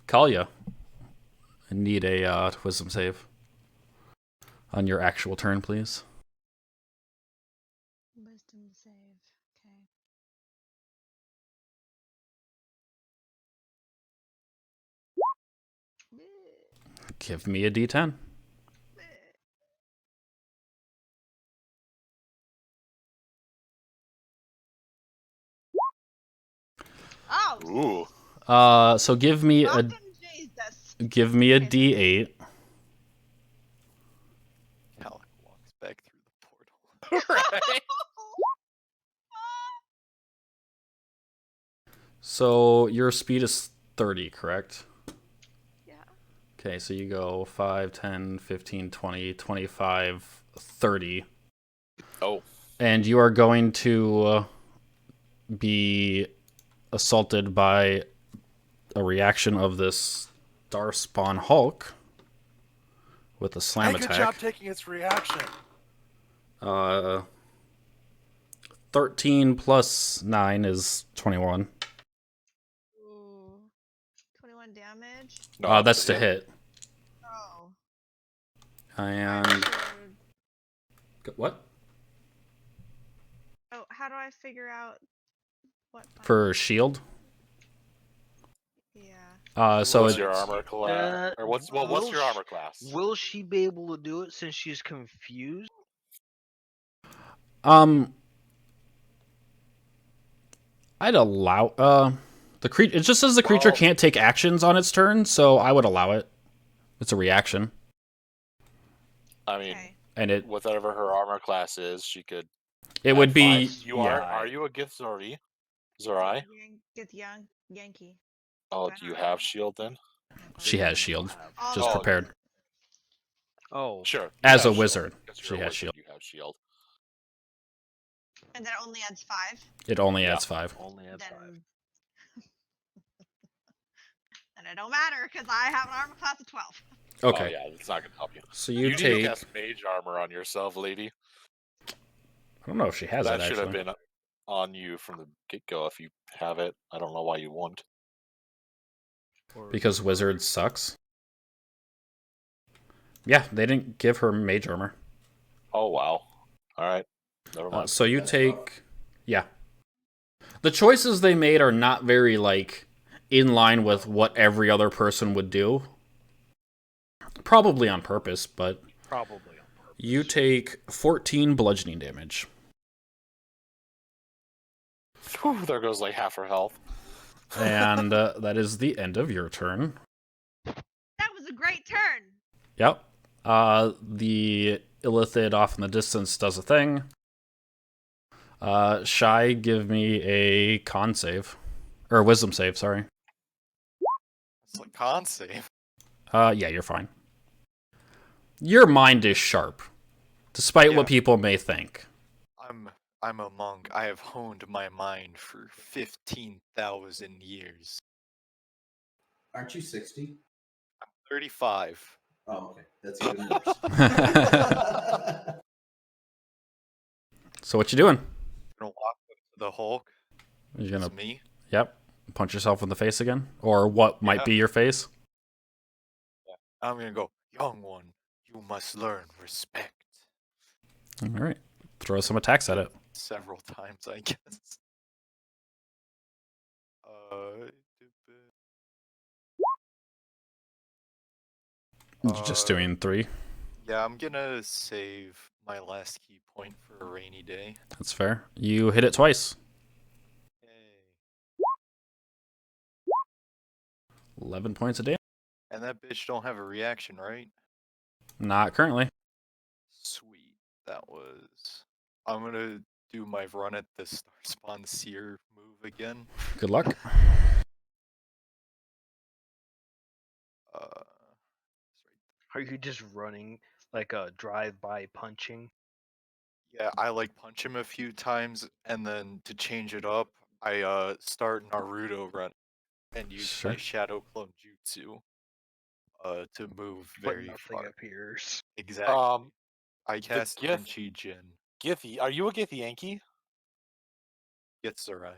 Kalia, I need a wisdom save on your actual turn, please. Wisdom save. Okay. Give me a D10. Oh, Ooh. So give me fucking Jesus. a Okay, D8. Alec walks back through the portal. Right? So your speed is 30, correct? Yeah. Okay, so you go 5, 10, 15, 20, 25, 30. Oh. And you are going to be assaulted by a reaction of this Starspawn Hulk with a slam Hey, good job attack. taking its reaction. 13 plus 9 is 21. Ooh. 21 damage. No, That's to hit. Oh. And what? Oh, how do I figure out what? For shield? Yeah. So what's it, your armor class? Or what's will your sh- armor class? Will she be able to do it since she's confused? I'd allow the creature. It just says the creature Well- can't take actions on its turn, so I would allow it. It's a reaction, I mean, Okay. and whatever her armor class is, she could. it would be You yeah. are you a Gith Zori? Zorai? Get young Yankee. Oh, I do you don't have know. shield then? She has shield, All just Oh. prepared Oh, Sure. you as have a shield. wizard. Because She you're a has wizard, shield. You have shield. And that only adds 5. It only Yeah. adds 5. only at 5. Then. And it don't matter because I have an armor class of 12. Okay, Oh, yeah, it's not gonna help you. so You you need to take. cast mage armor on yourself, lady. I don't know if she has That it should actually. have been on you from the get go. If you have it, I don't know why you wouldn't. Because wizard sucks. Yeah, they didn't give her mage armor. Oh wow. All right. Never mind. So you That's take, yeah. The choices they made are not very in line with what every other person would do. Probably on purpose, but Probably on purpose. you take 14 bludgeoning damage. Whew, there goes like half her health. And that is the end of your turn. That was a great turn. Yep. The Illithid off in the distance does a thing. Shy, give me a con save. Or a wisdom save, sorry. It's like con save. Yeah, you're fine. Your mind is sharp, despite Yeah. what people may think. I'm a monk. I have honed my mind for 15,000 years. Aren't you 60? 35. Oh, okay. That's even worse. So what you doing? Gonna walk up to the Hulk. You gonna, It's me. yep, punch yourself in the face again, or what might Yeah. be your face? I'm gonna go, young one. You must learn respect. All right, throw some attacks at it. Several times, I guess. Just doing 3. Yeah, I'm gonna save my last key point for a rainy day. That's fair. You hit it twice. Yay. 11 points of damage. And that bitch don't have a reaction, right? Not currently. Sweet. That was. I'm gonna do my run at the Starspawn Seer move again. Good luck. Are you just running like a drive-by punching? Yeah, I like punch him a few times, and then to change it up, I start Naruto run and use my Sure. Shadow Clone Jutsu to move But very nothing far. appears. Exactly. I cast Gith- Renchi Jin. Githy, are you a Gith Yankee? Gitsurai.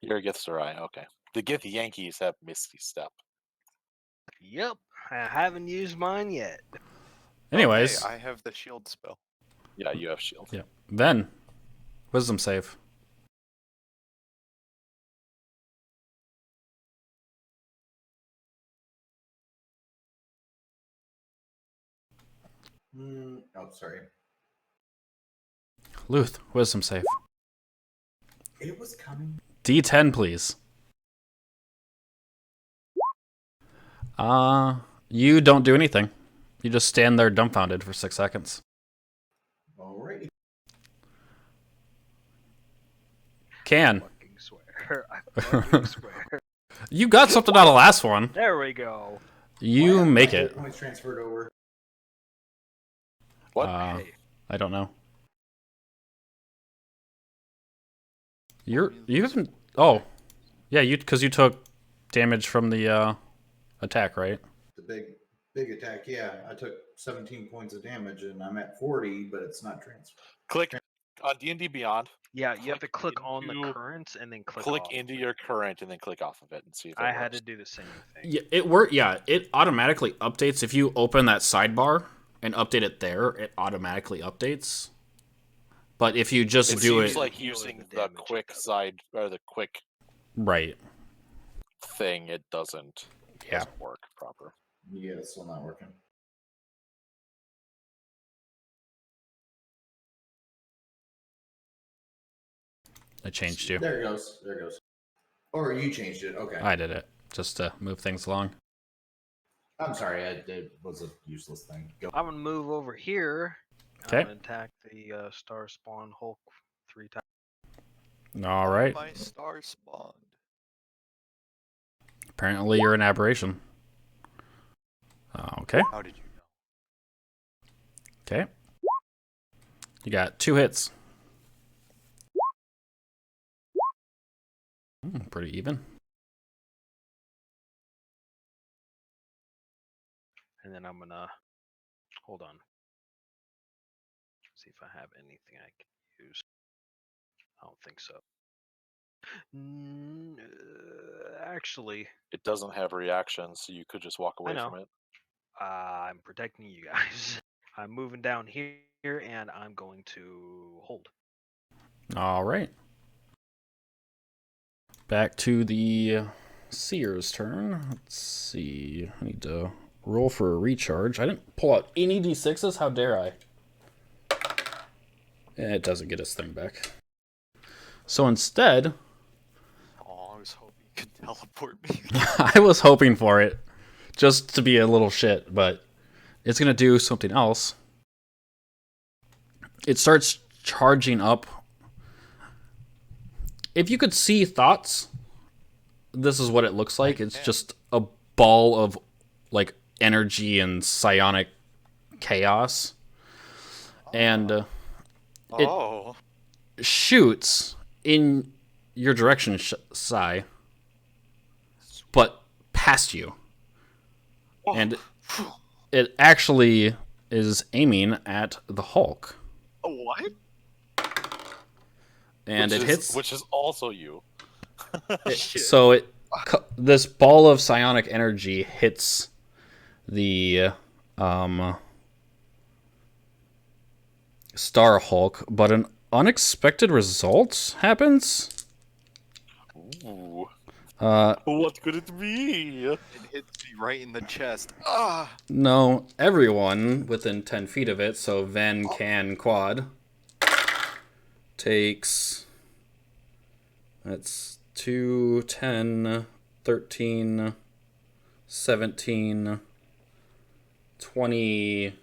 You're a Gith Sarai. Okay. The Gith Yankees have Misty Step. Yep, I haven't used mine yet. Anyways, Okay, I have the shield spell. Yeah, you have shield. yeah. Then, wisdom save. Oh, sorry. Luth, wisdom save. It was coming. D10, please. You don't do anything. You just stand there dumbfounded for 6 seconds. Alrighty. Can. Fucking swear. I fucking swear. You got something out of the last one. There we go. You Why make my it. hit points transferred over. What? Hey, I don't know. You haven't. Oh, yeah. Because you took damage from the attack, right? The big attack, yeah. I took 17 points of damage and I'm at 40, but it's not transferred. Click on D&D Beyond. yeah, you have to Click click on the into- currents and then click Click off. into your current and then click off of it and see if it I had works. to do the same thing. Yeah, it worked. Yeah, it automatically updates if you open that sidebar and update it there. It automatically updates. But if you just It do seems it like Healing using the the damage quick it does. side or the quick right, thing, it doesn't yeah. work proper. Yeah, it's still not working. I changed you. There it goes. There it goes. Or you changed it. Okay. I did it just to move things along. I'm sorry. It was a useless thing. Go. I'm gonna move over here. Okay. I'm gonna attack the Star Spawn Hulk 3 times. All right. My star spawned. Apparently, you're an aberration. Okay. How did you know? Okay. You got 2 hits. Pretty even. And then I'm gonna hold on. See if I have anything I can use. I don't think so. Actually, It doesn't have reactions, so you could just walk away know. from it. I'm protecting you guys. I'm moving down here and I'm going to hold. All right. Back to the Seer's turn. Let's see. I need to roll for a recharge. I didn't pull out any d6s. How dare I? It doesn't get its thing back. So instead, Oh, I was hoping you could teleport me. I was hoping for it just to be a little shit, but it's going to do something else. It starts charging up. If you could see thoughts, this is what it looks like. It's just a ball of like energy and psionic chaos. And it Oh. shoots in your direction, Sai, but past you. And it actually is aiming at the Hulk. What? And it hits. Which is also you. So this ball of psionic energy hits the Star Hulk, but an unexpected result happens. Ooh. What could it be? It hits me right in the chest. Ah! No, everyone within 10 feet of it, so Ven, Can, Quad, takes... That's 2, 10, 13, 17, 20,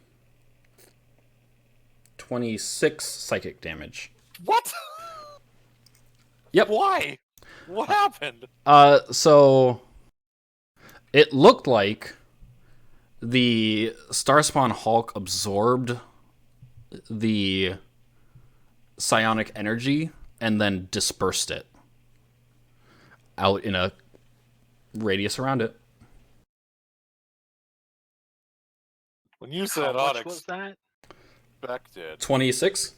26 psychic damage. What? Yep. Why? What happened? So it looked like the Starspawn Hulk absorbed the psionic energy and then dispersed it out in a radius around it. When you How said much was that? unexpected, 26?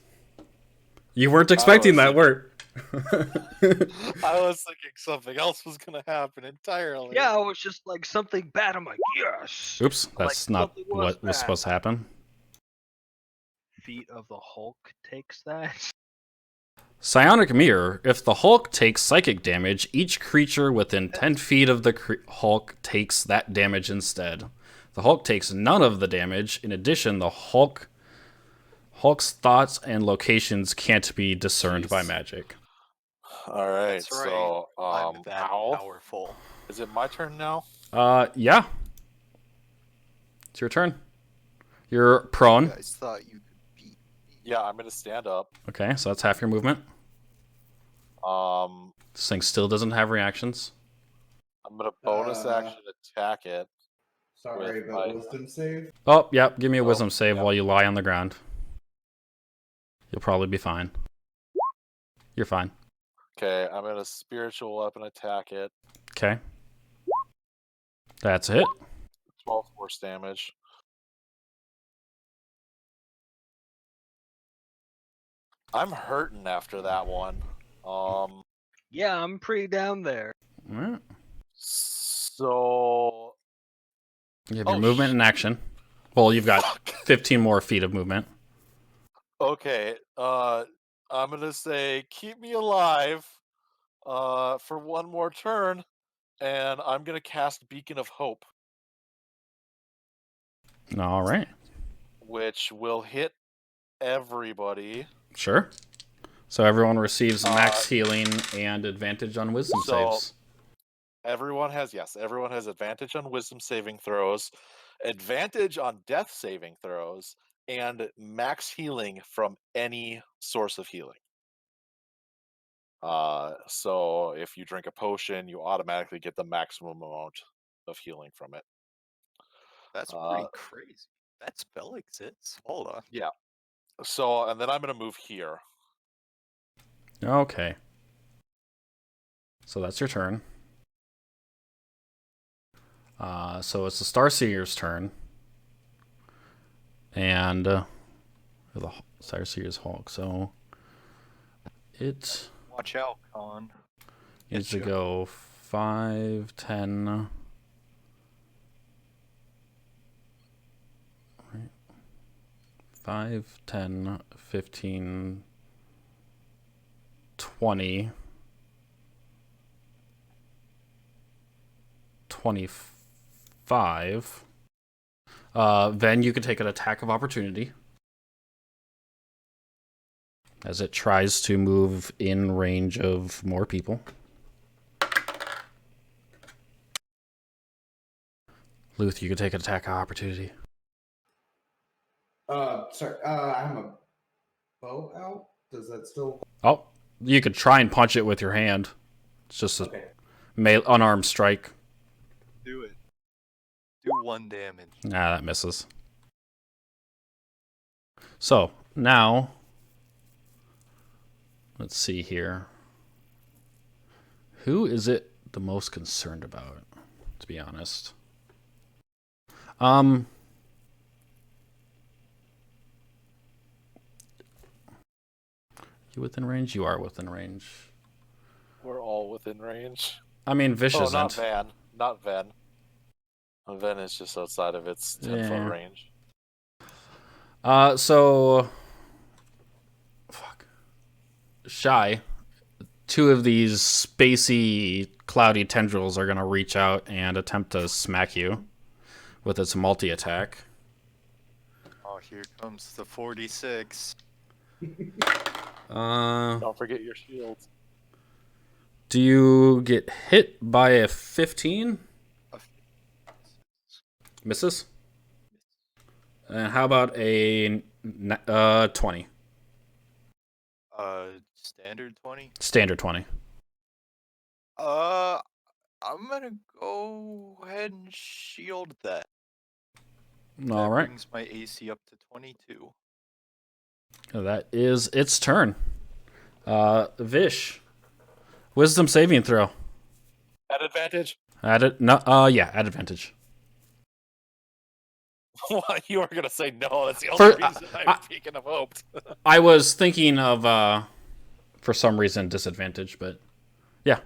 You weren't expecting that, were I was thinking something else was going to happen entirely. Yeah, it was just like something bad. I'm like, yes. Oops, Like, that's not something what was bad. supposed to happen. Feet of the Hulk takes that. Psionic Mirror. If the Hulk takes psychic damage, each creature within 10 feet of the Hulk takes that damage instead. The Hulk takes none of the damage. In addition, the Hulk's thoughts and locations can't be discerned by magic. All right, That's right. so I'm that Owl, powerful. is it my turn now? Yeah. It's your turn. You're prone. You guys thought you could beat me. Yeah, I'm going to stand up. Okay, so that's half your movement. I'm This thing still doesn't have reactions. going to bonus action attack it. Sorry, With but my- wisdom save. Oh, yep. Give me a Oh, wisdom save yep. while you lie on the ground. You'll probably be fine. You're fine. Okay, I'm going to spiritual weapon attack it. Okay. That's a hit. 12 force damage. I'm hurting after that one. Yeah, I'm pretty down there. Alright. So You have your Oh, movement and action. Well, you've got fuck. 15 more feet of movement. Okay, I'm gonna say keep me alive for one more turn, and I'm gonna cast Beacon of Hope, All right. which will hit everybody. Sure. So everyone receives max healing and advantage on wisdom so- saves. Everyone has advantage on Wisdom saving throws, advantage on Death saving throws, and max healing from any source of healing. So if you drink a potion, you automatically get the maximum amount of healing from it. That's pretty crazy. That spell exists. Hold on. So, and then I'm going to move here. Okay. So that's your turn. So it's the Starseer's turn. And the Starseer's Hulk. So it Watch out, Con. needs to Getcha. go 5, 10. Right. 5, 10, 15, 20, 25. Then you can take an attack of opportunity as it tries to move in range of more people. Luth, you can take an attack of opportunity. Sorry. I have a bow out. Does that still? Oh, you could try and punch it with your hand. It's just a Okay. unarmed strike. Do it. Do 1 damage. Nah, that misses. So, now, let's see here. Who is it the most concerned about, to be honest? You within range? You are within range. We're all within range. I mean, Vish Oh, isn't. not Van. Not Ven. Ven is just outside of its 10-foot Yeah. range. So, fuck. Shy. 2 of these spacey, cloudy tendrils are gonna reach out and attempt to smack you with its multi-attack. Oh, here comes the 46. Don't forget your shields. Do you get hit by a 15? Misses? And how about a 20? Standard 20. Standard 20. I'm gonna go ahead and shield that. All That right. brings my AC up to 22. That is its turn. Vish. Wisdom saving throw. At advantage. At it. No. Yeah. At advantage. What, you were gonna say no? That's the For- only reason I'm speaking of hoped. I was thinking of for some reason disadvantage, but yeah.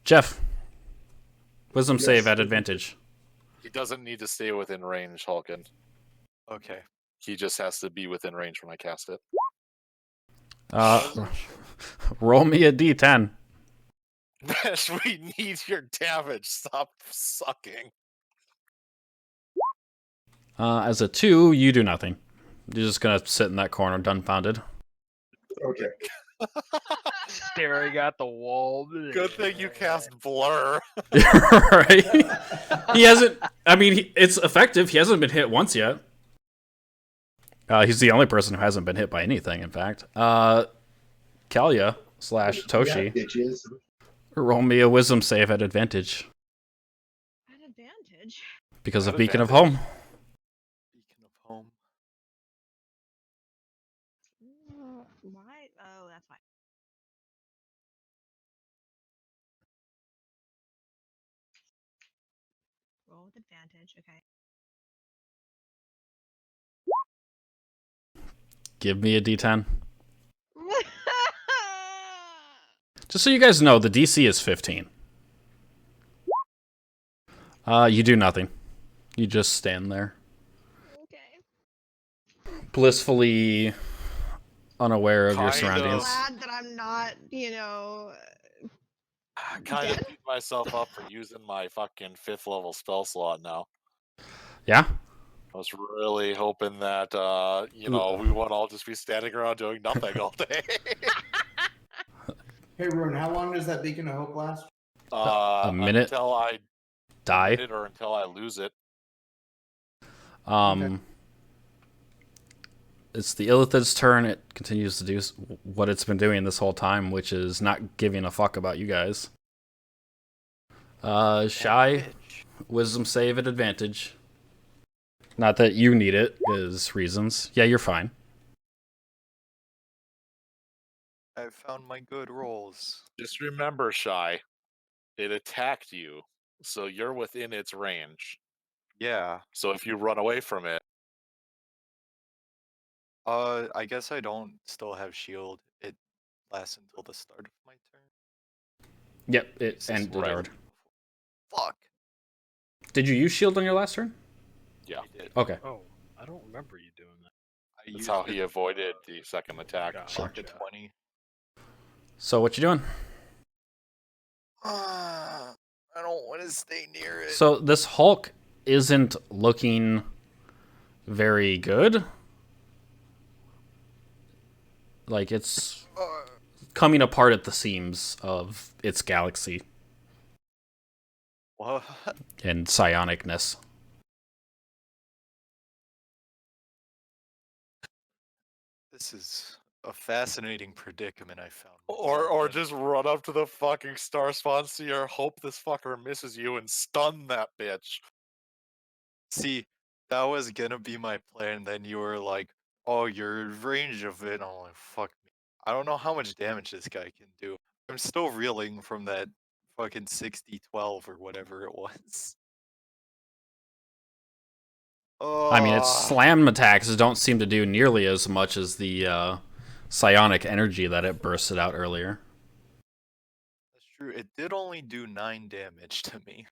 Jeff. Wisdom Yes. save at advantage. He doesn't need to stay within range, Hulkin. Okay. He just has to be within range when I cast it. Roll me a d10. Vish, we need your damage. Stop sucking. As a 2, you do nothing. You're just gonna sit in that corner, dumbfounded. Okay. Staring at the wall. Good thing you cast Blur. Right? He hasn't. I mean, it's effective. He hasn't been hit once yet. He's the only person who hasn't been hit by anything. In fact, Kalia / Toshi. Yeah, bitches. Roll me a wisdom save at advantage At advantage. because of At Beacon of advantage. Home. Beacon of Home. Why? Oh, that's fine. Roll with advantage. Okay. Give me a d10. Just so you guys know, the DC is 15. You do nothing. You just stand there, Okay. blissfully unaware of your Kind surroundings. Glad that I'm not, I kind of beat myself up for using my fucking 5th level spell slot now. Yeah? I was really hoping that, we won't all just be standing around doing nothing all day. Hey, Rune, how long does that Beacon of Hope last? A minute. Until I Die. hit it or until I lose it. It's the Illithid's turn. It continues to do what it's been doing this whole time, which is not giving a fuck about you guys. Shy, wisdom save at advantage. Not that you need it, is reasons. Yeah, you're fine. I found my good rolls. Just remember, Shy, it attacked you, so you're within its range. Yeah. So if you run away from it, I guess I don't still have shield. It lasts until the start of my turn. Yep, it This is ended right. hard. Fuck. Did you use shield on your last turn? yeah, I did. Okay. Oh, I don't remember you doing that. I that's used how it, he avoided the second attack. Gotcha. up to 20. So what you doing? I don't want to stay near it. So this Hulk isn't looking very good. Like, it's coming apart at the seams of its galaxy What? and psionicness. This is a fascinating predicament I found. Or just run up to the fucking star spawn seer, hope this fucker misses you, and stun that bitch. See, that was gonna be my plan. Then you were like, "Oh, you're in range of it." I'm like, "Fuck me." I don't know how much damage this guy can do. I'm still reeling from that fucking 60-12 or whatever it was. I mean, its slam attacks don't seem to do nearly as much as the psionic energy that it bursted out earlier. That's true. It did only do 9 damage to me.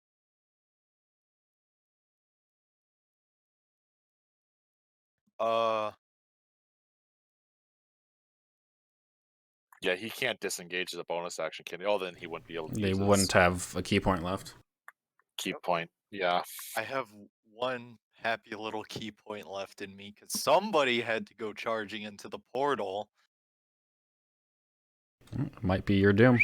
Yeah, he can't disengage as a bonus action, can he? Oh, then he wouldn't be able to They use his wouldn't have a key point left. key point. Yeah. I have one happy little key point left in me because somebody had to go charging into the portal. Might be your doom.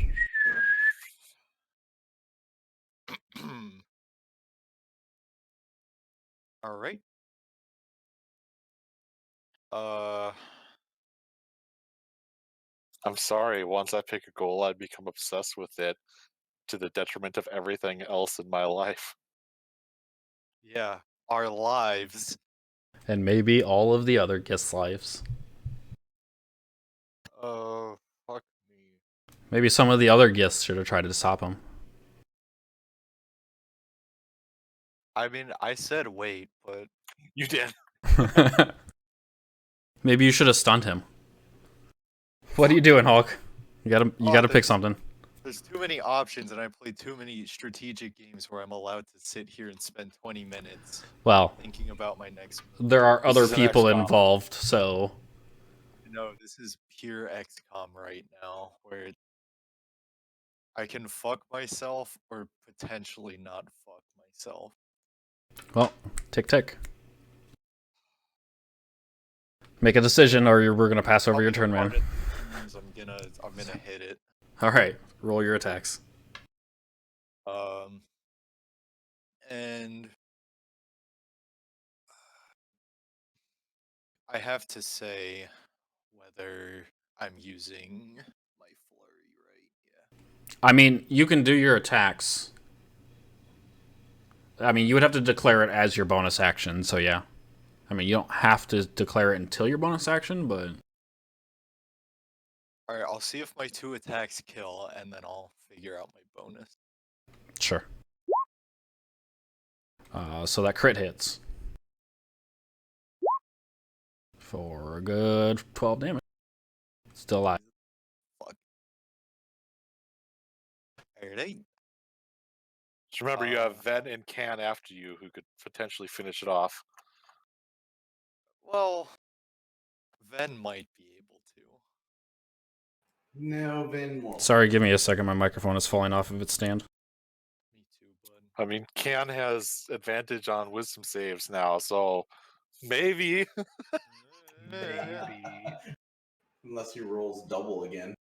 All right. I'm sorry, once I pick a goal, I become obsessed with it to the detriment of everything else in my life. Yeah, our lives. And maybe all of the other guests' lives. Oh, fuck me. Maybe some of the other guests should have tried to stop him. I mean, I said wait, but You did. Maybe you should have stunned him. What are you doing, Hulk? You gotta pick there's- something. there's too many options, and I play too many strategic games where I'm allowed to sit here and spend 20 minutes Well, thinking about my next move. there are other is an people XCOM. involved, so No, this is pure XCOM right now, where I can fuck myself or potentially not fuck myself. well, tick. Make a decision, or we're gonna pass over I'll your be turn, man. retarded. I'm gonna hit it. All right, roll your attacks. And I have to say whether I'm using my flurry right. Yeah. I mean, you can do your attacks. I mean, you would have to declare it as your bonus action, so yeah. I mean, you don't have to declare it until your bonus action, but Alright, I'll see if my 2 attacks kill, and then I'll figure out my bonus. sure. So that crit hits. For a good 12 damage. Still alive. Fuck. Alright. Just remember, you have Ven and Can after you who could potentially finish it off. Well, Ven might be able to. No, Vin won't. Sorry, give me a second. My microphone is falling off of its stand. Me too, bud. I mean, Can has advantage on wisdom saves now, so maybe. Maybe. Unless he rolls double again.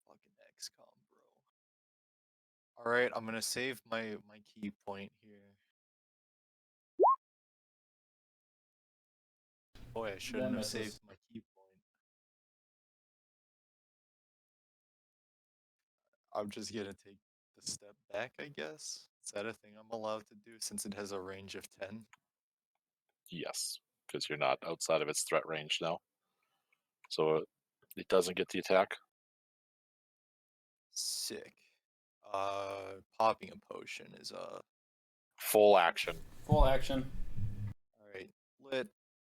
Fucking XCOM, bro. Alright, I'm gonna save my key point here. Boy, I shouldn't have misses. saved my key point. I'm just gonna take the step back, I guess. Is that a thing I'm allowed to do since it has a range of 10? Yes, because you're not outside of its threat range now. So it doesn't get the attack. Sick. Popping a potion is Full action. Full action. alright. Lit.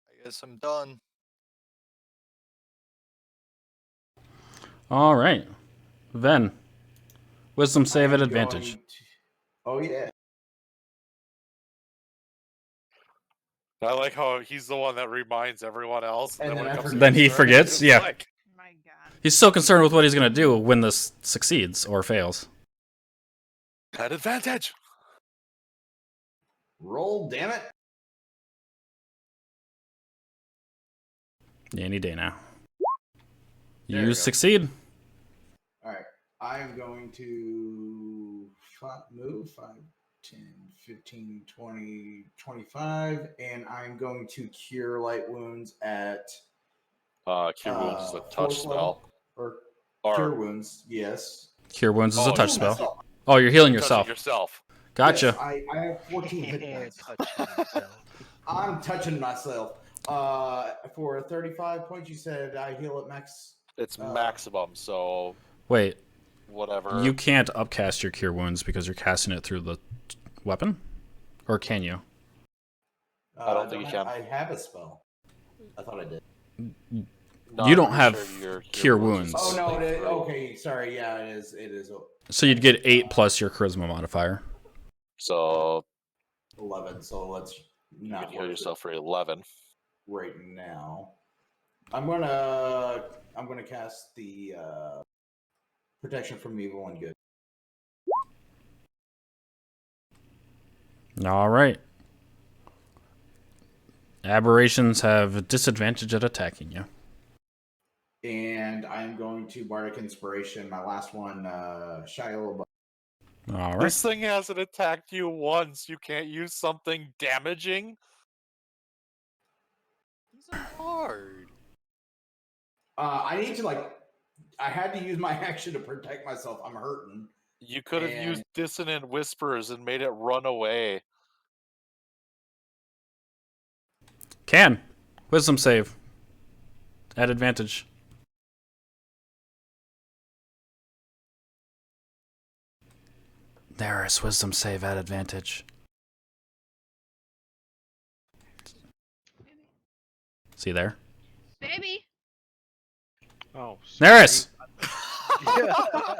I guess I'm done. All right. Ven. Wisdom save I'm at advantage. going to- Oh yeah. I like how he's the one that reminds everyone else. And then when then it I comes to forget. Then his he turn, forgets, it's yeah. like, My God. He's so concerned with what he's going to do when this succeeds or fails. at advantage. Roll, damn it. Any day now. There we You go. succeed. All right. I am going to move 5, 10, 15, 20, 25, and I'm going to cure light wounds at Cure wounds is a fourth touch level. spell. Or cure Or wounds, yes. Cure wounds is a Oh, touch you spell. Myself. Oh, you're healing touching yourself. yourself. Gotcha. Yes, I have 14 hit Yeah, points. touching himself. I'm touching myself. For 35 points, you said I heal at max. It's maximum, so Wait, whatever. you can't upcast your cure wounds because you're casting it through the weapon? Or can you? I don't think you can. I have a spell. I thought I did. No, You I'm don't pretty have sure your cure is wounds. just Oh no! like It is, through. okay, sorry. Yeah, it is. It is So you'd get 8 plus your charisma modifier. So 11. So let's you not can heal work yourself for 11. right now. I'm gonna cast the protection from evil and good. All right. Aberrations have disadvantage at attacking you. And I'm going to Bartok Inspiration. My last one, Shiloh. All right. This thing hasn't attacked you once. You can't use something damaging. These are hard. I need to I had to use my action to protect myself. I'm hurting. You could have And- used dissonant whispers and made it run away. Can. Wisdom save. At advantage. There is wisdom save at advantage. See there? Baby. Oh, Neris! Oh,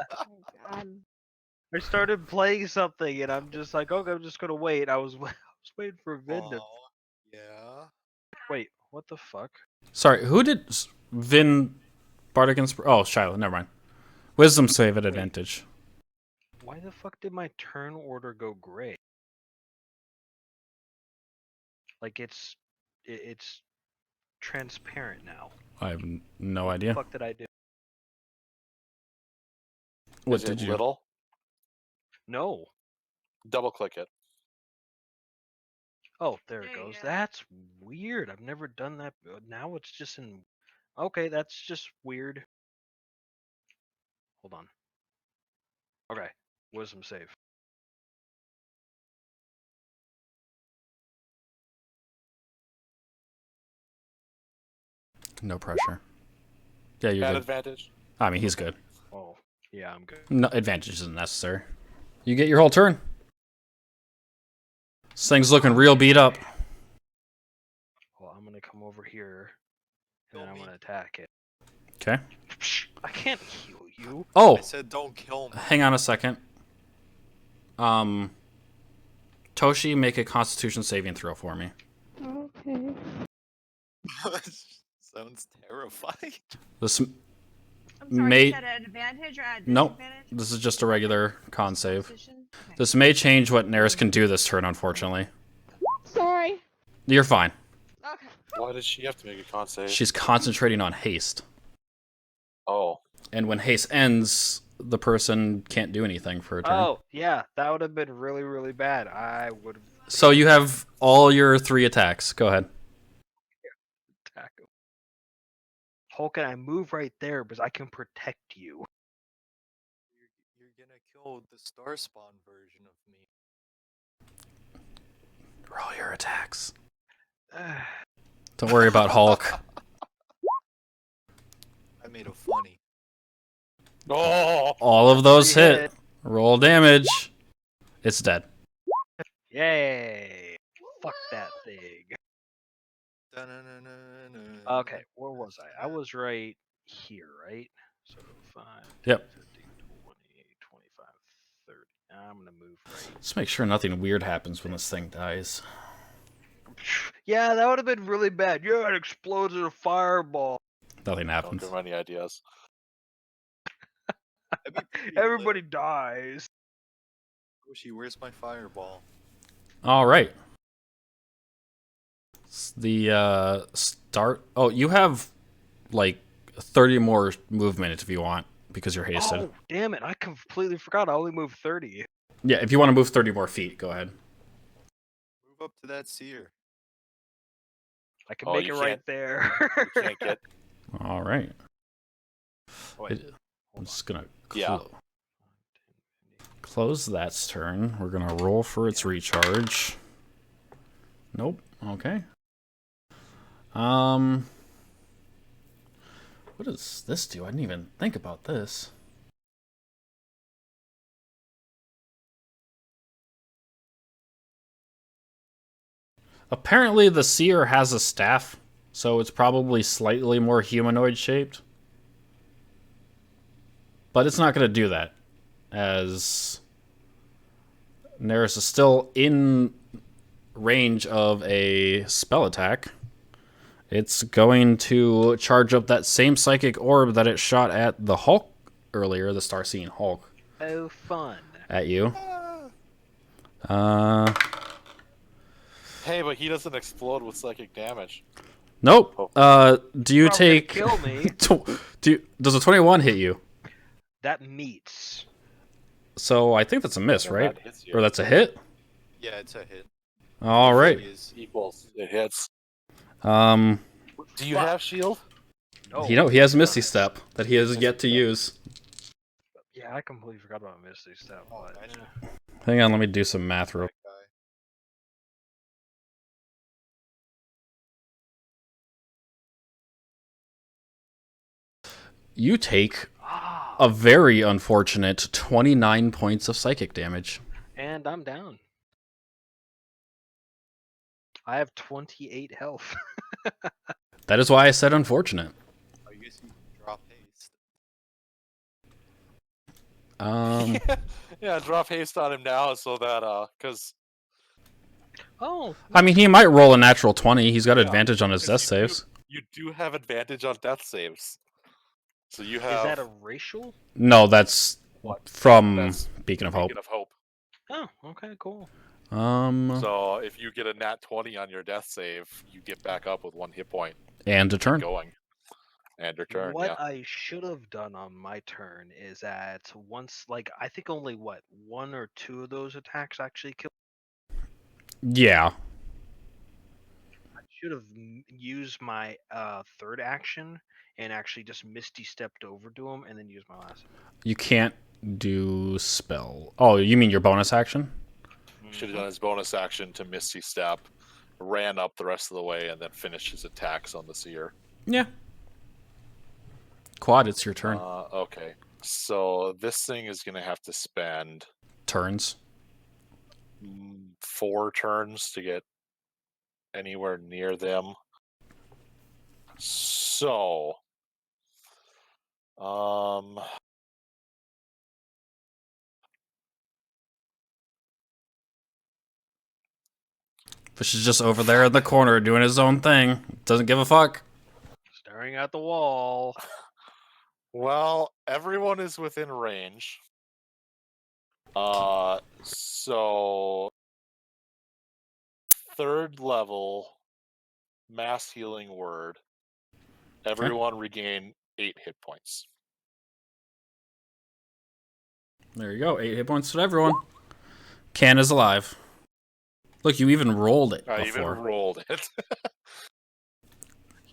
God. I started playing something and I'm just like, okay, I'm just gonna wait. I was waiting for Vin to. Aw, yeah. Wait, what the fuck? Sorry, who did Vin Bartok Inspiration? Oh, Shiloh, never mind. Wisdom save at advantage. Why the fuck did my turn order go gray? Like it's transparent now. I have no What idea. the fuck did I do? What Is did it you? little? No. Double click it. Oh, there it There you goes. go. That's weird. I've never done that. Now it's just in. Okay, that's just weird. Hold on. Okay, wisdom save. No pressure. Yeah, you're At good. advantage. I mean, he's good. Oh, yeah, I'm good. No advantage isn't necessary. You get your whole turn. This thing's looking real beat up. Well, I'm gonna come over here, and then Kill I'm me. gonna attack it. Okay. I can't heal you. Oh, I said don't kill me. hang on a second. Toshi, make a Constitution saving throw for me. Okay. Sounds terrifying. This I'm sorry, May- you said at advantage or at Nope. disadvantage? this is just a regular con save. Constitution? Okay. This may change what Neris can do this turn, unfortunately. Sorry. You're fine. Okay. Why did she have to make a con save? She's concentrating on haste. Oh. And when haste ends, the person can't do anything for a turn. Oh, yeah, that would have been really, really bad. I would have So you have all your 3 attacks. Go ahead. attacked him. Hulk, and I move right there because I can protect you. You're gonna kill the Star Spawn version of me. Roll your attacks. Don't worry about Hulk. I made a funny. Oh. All of those Free hit. Roll damage. It's dead. Yay! Fuck that thing. Da-na-na-na-na. Okay, where was I? I was right here, right? So 5, Yep. 15, 20, 25, 30. I'm gonna move right. Let's make sure nothing weird happens when this thing dies. Yeah, that would have been really bad. Yeah, it explodes in a fireball. Nothing Don't happens. give him any ideas. That'd be pretty lit. Everybody dies. Toshi, where's my fireball? All right. The start. Oh, you have like 30 more movement if you want because you're hasted. Oh, damn it. I completely forgot. I only moved 30. Yeah, if you want to move 30 more feet, go ahead. Move up to that seer. I can Oh, make it you right can't- there. You can't get. All right. Wait, It- I'm hold just gonna Yeah. close that turn. We're gonna roll for its recharge. Nope. Okay. What does this do? I didn't even think about this. Apparently the seer has a staff, so it's probably slightly more humanoid shaped. But it's not going to do that, as Neris is still in range of a spell attack. It's going to charge up that same psychic orb that it shot at the Hulk earlier, the Star-Seeing Hulk, Oh, fun. at you. Hey, but he doesn't explode with psychic damage. Nope. Do you Probably take... kill me. Does a 21 hit you? That meets. So I think that's a miss, So right? that hits you. Or that's a hit? Yeah, it's a hit. All right. Is Equals. It hits. Um, Do you have shield? No. he has Misty Step that he has yet to use. Yeah, I completely forgot about Misty Step. Oh, But imagine Hang on, let me do some math real. that guy. You take ah, a very unfortunate 29 points of psychic damage. and I'm down. I have 28 health. That is why I said unfortunate. I guess you can drop haste. Yeah, drop haste on him now so that because Oh, I mean, he might roll a natural 20. He's got Yeah, advantage on his death because saves. you do have advantage on death saves. So you have is that a racial? No, that's What? from That's Beacon of Hope. Beacon of Hope. Oh, okay, cool. So if you get a nat 20 on your death save, you get back up with 1 hit point And a turn. going. And return, What yeah. I should have done on my turn is that once, like, I think only what 1 or 2 of those attacks actually kill. Yeah. I should have used my third action and actually just Misty stepped over to him and then used my last. You can't do spell. Oh, you mean your bonus action? Should have done his bonus action to Misty Step, ran up the rest of the way, and then finished his attacks on the Seer. Yeah. Quad, it's your turn. Okay. So this thing is going to have to spend Turns. 4 turns to get anywhere near them. So, Fish is just over there in the corner doing his own thing. Doesn't give a fuck. Staring at the wall. well, everyone is within range. So 3rd level mass healing word. Everyone regain 8 hit points. There you go. 8 hit points to everyone. Can is alive. Look, you even rolled it I even before. rolled it.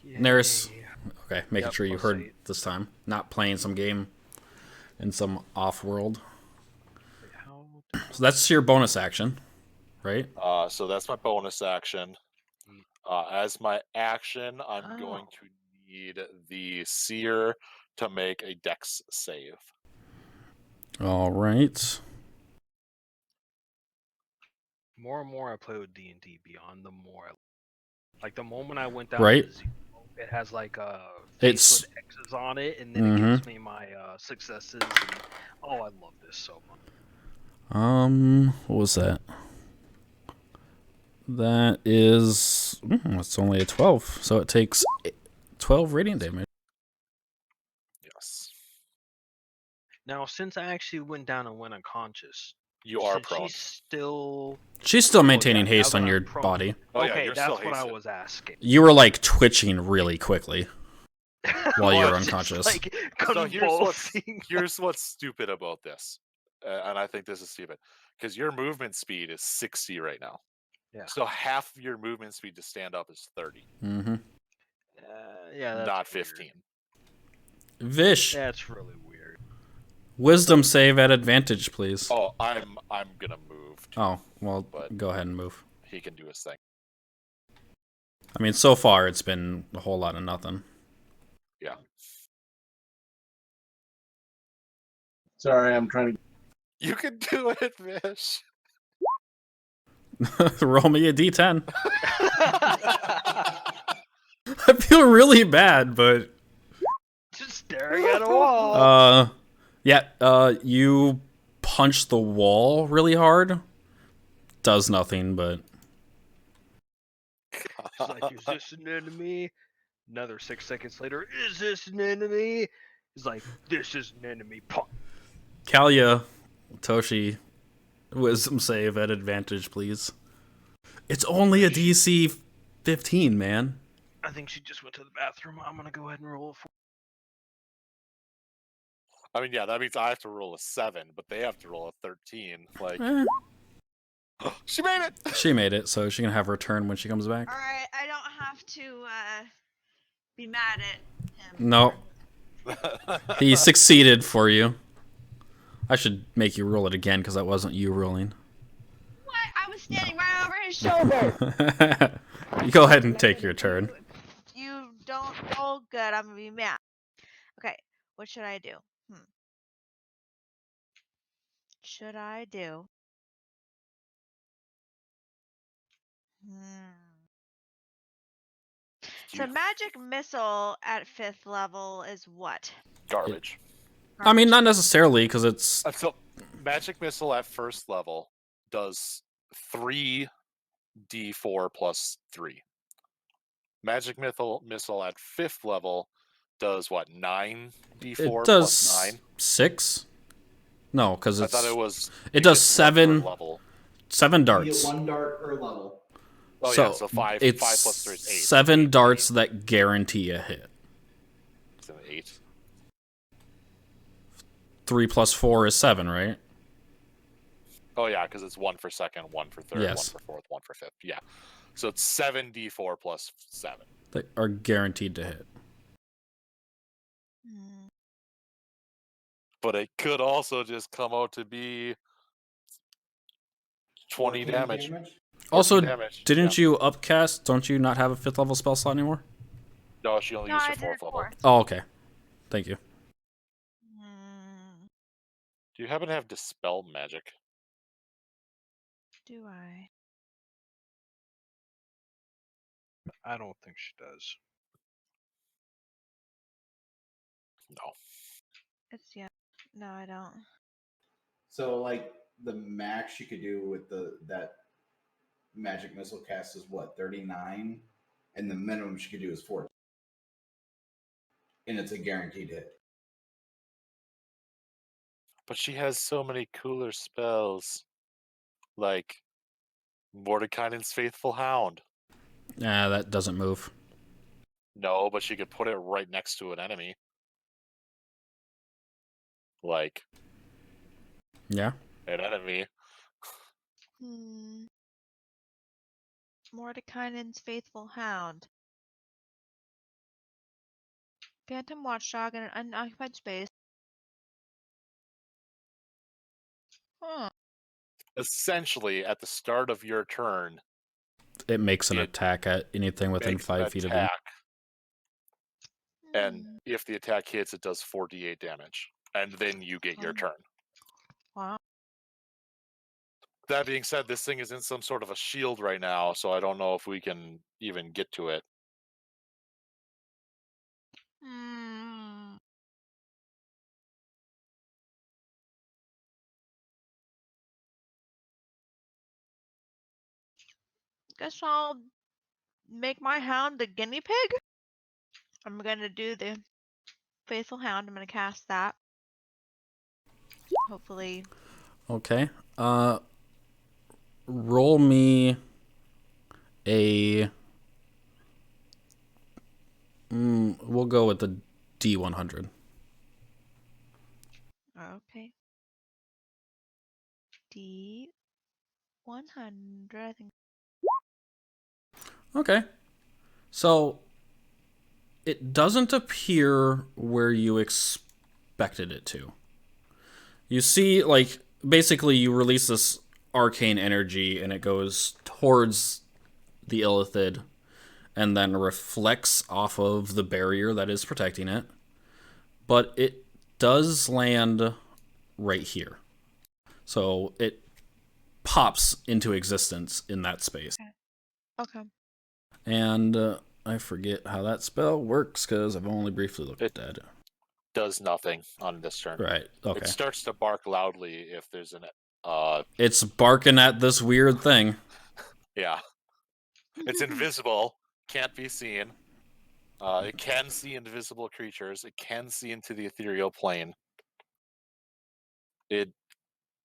Neris. Yay. Okay, making Yep, sure you plus heard 8. this time. Not playing some game in some off-world. Wait, how- So that's your bonus action, right? So that's my bonus action. As my action, I'm going Oh. to need the Seer to make a Dex save. All right. More and more I play with D&D Beyond, the more like the moment I went down Right. to 0, it has like It's- face with X's on it, and then it Mhm. gives me my successes. And, oh, I love this so much. What was that? That is, it's only a 12, so it takes 12 radiant damage. Yes. Now, since I actually went down and went unconscious, You are since prone. she's still She's still yeah, maintaining now haste that on I'm your prone. body. Oh, yeah, okay, you're that's still what I hasted. was asking. You were like twitching really quickly while you Well, were it's Just, unconscious. like So convulsing. here's what's stupid about this, and I think this is stupid, because your movement speed is 60 right now. Yeah. So half of your movement speed to stand up is 30, Mm-hmm. Yeah, that's not weird. 15. Vish, That's really weird. wisdom save at advantage, please. Oh, I'm gonna move. Oh, well, But- go ahead and move. He can do his thing. I mean, so far it's been a whole lot of nothing. Yeah. Sorry, I'm trying to. You can do it, Vish. Roll me a d10. I feel really bad, but Just staring at a wall. you punch the wall really hard. Does nothing, but It's like, is this an enemy? Another 6 seconds later, is this an enemy? He's like, this is an enemy. Punk. Kalia, Toshi, wisdom save at advantage, please. It's only a DC 15, man. I think she just went to the bathroom. I'm gonna go ahead and roll it for. I mean, yeah, that means I have to roll a 7, but they have to roll a 13. Like, Eh, she made it. she made it, so she can have her turn when she comes back. All right, I don't have to be mad at him. No, he succeeded for you. I should make you roll it again because that wasn't you rolling. What? I was standing right over his shoulder. You go ahead and take your turn. You don't roll good, I'm gonna be mad. Okay, what should I do? Should I do? So magic missile at 5th level is what? Garbage. I mean, not necessarily, because it's... So, magic missile at 1st level does 3d4 plus 3. Magic missile at 5th level does what? 9d4 It plus does 9? 6? No, because I it's... thought it was. It does it's one per 7... level. 7 You darts. get 1 dart per level. Oh So, yeah, so 5 it's 5 plus 3 is 8. 7 darts that guarantee a hit. It's an 8. 3 plus 4 is 7, right? Oh yeah, because it's 1 for 2nd, 1 for 3rd, Yes. 1 for 4th, 1 for 5th. Yeah. So it's 7d4 plus 7. They are guaranteed to hit. But it could also just come out to be 20 14 damage. Also, damage. didn't you upcast? Don't you not have a 5th level spell slot anymore? No, she only No, used I her did it 4th level. 4th. Oh, okay. Thank you. Do you happen to have Dispel Magic? Do I? I don't think she does. No. It's yeah. No, I don't. So, like, the max you could do with that magic missile cast is what, 39? And the minimum she could do is 14. And it's a guaranteed hit. But she has so many cooler spells. Like Mordekainen's Faithful Hound. Nah, that doesn't move. No, but she could put it right next to an enemy. Like Yeah. an enemy. Mordekainen's Faithful Hound. Phantom Watchdog in an unoccupied space. Huh. Essentially, at the start of your turn, It makes an It attack at anything within makes an 5 feet of them. attack. And if the attack hits, it does 4d8 damage. And then you get your turn. Wow. That being said, this thing is in some sort of a shield right now, so I don't know if we can even get to it. Guess I'll make my hound the guinea pig. I'm gonna do the Faithful Hound. I'm gonna cast that. Hopefully. Okay. Roll me a... we'll go with the D100. Okay. D100, I think. Okay. So, it doesn't appear where you expected it to. You see, like, basically you release this arcane energy and it goes towards the illithid and then reflects off of the barrier that is protecting it. But it does land right here. So it pops into existence in that space. Okay. And I forget how that spell works because I've only briefly looked at it. Does nothing on this turn. Right, okay. It starts to bark loudly if there's an... It's barking at this weird thing. Yeah. It's invisible. Can't be seen. It can see invisible creatures. It can see into the ethereal plane. It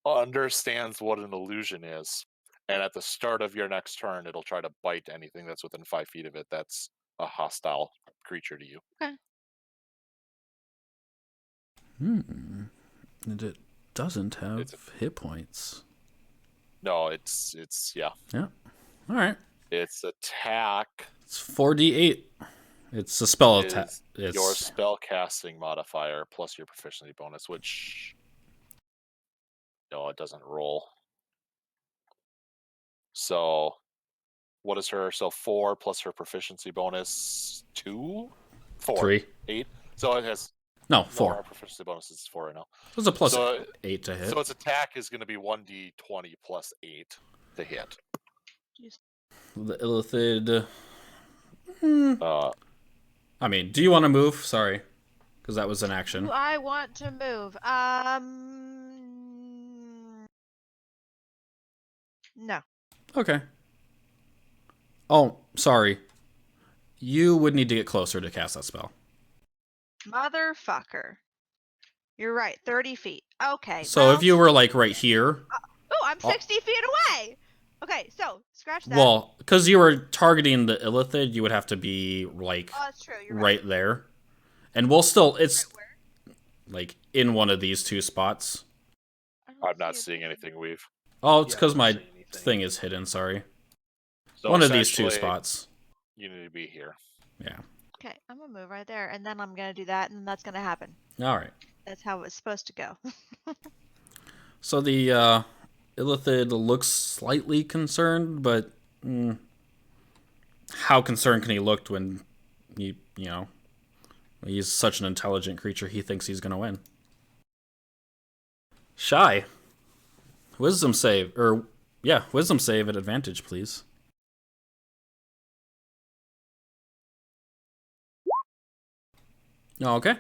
understands what an illusion is. And at the start of your next turn, it'll try to bite anything that's within 5 feet of it that's a hostile creature to you. Okay. And it doesn't have hit points. No, it's yeah. Yeah. All right. Its attack It's 4d8. It's a spell attack. is your spell casting modifier plus your proficiency bonus, which No, it doesn't roll. So, what is her? So 4 plus her proficiency bonus 2? 4. 3. 8. So it has. No, No, 4. our proficiency bonus is 4 right now. There's a plus So, 8 to hit. so its attack is going to be 1d20 plus 8 to hit. The Illithid. I mean, do you want to move? Sorry. Because that was an action. Do I want to move? No. Okay. Oh, sorry. You would need to get closer to cast that spell. Motherfucker. You're right, 30 feet. Okay. So well, if you were like right here. Oh, I'm 60 feet away! Okay, so, scratch that. Well, because you were targeting the Illithid, you would have to be like Oh, that's true. You're right there. And we'll still, it's like in one of these 2 spots. I'm not seeing anything, Weave. Oh, it's Yeah, I because don't my see anything. thing is hidden, sorry. So One of these 2 essentially, spots. You need to be here. Yeah. Okay, I'm gonna move right there, and then I'm gonna do that, and that's gonna happen. Alright. That's how it's supposed to go. So the Illithid looks slightly concerned, but how concerned can he look when you know, he's such an intelligent creature, he thinks he's going to win. Shy. Wisdom save, wisdom save at advantage, please. Okay.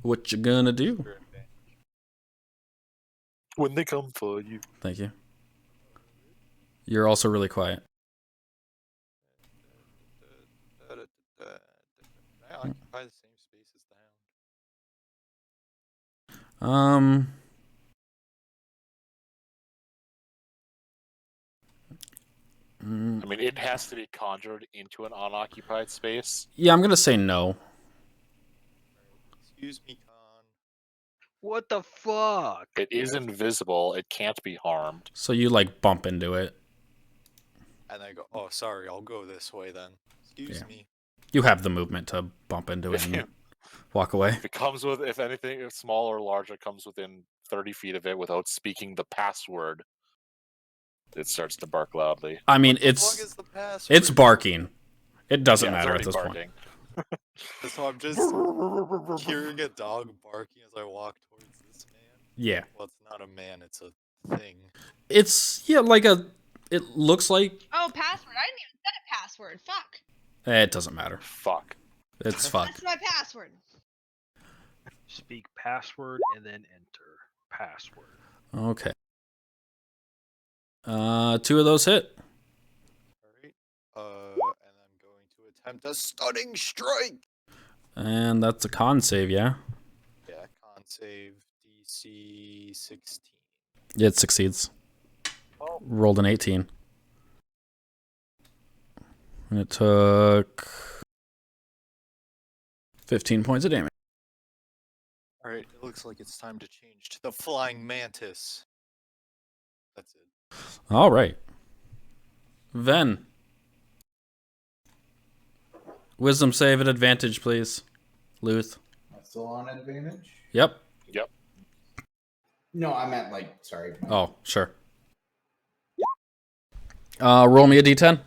What you gonna do? When they come for you. Thank you. You're also really quiet. I occupy the same space as the Um. I mean, it has to be conjured into an unoccupied space. Yeah, I'm gonna say no. Excuse me, Con. What the fuck? It is invisible. It can't be harmed. So you like bump into it. And I go, oh, sorry, I'll go this way then. Excuse me. You have the movement to bump into it and walk away. If it comes with, if anything, if small or large, it comes within 30 feet of it without speaking the password, it starts to bark loudly. I mean, What the fuck is the password? it's barking. It doesn't Yeah, it's matter at already this barking. point. So I'm just hearing a dog barking as I walk towards this man. Yeah. Well, it's not a man, it's a thing. It's it looks like Oh, password. I didn't even set a password. Fuck. it doesn't matter. Fuck. It's fuck. That's my password. Speak password and then enter password. Okay. 2 of those hit. Alright. And I'm going to attempt a stunning strike! And that's a con save, yeah? Yeah, con save DC 16. It succeeds. Rolled an 18. And it took 15 points of damage. Alright, it looks like it's time to change to the Flying Mantis. That's it. All right. Ven. Wisdom save at advantage, please. Luth. Am I still on advantage? Yep. Yep. No, I meant like, sorry. Oh, sure. Roll me a d10.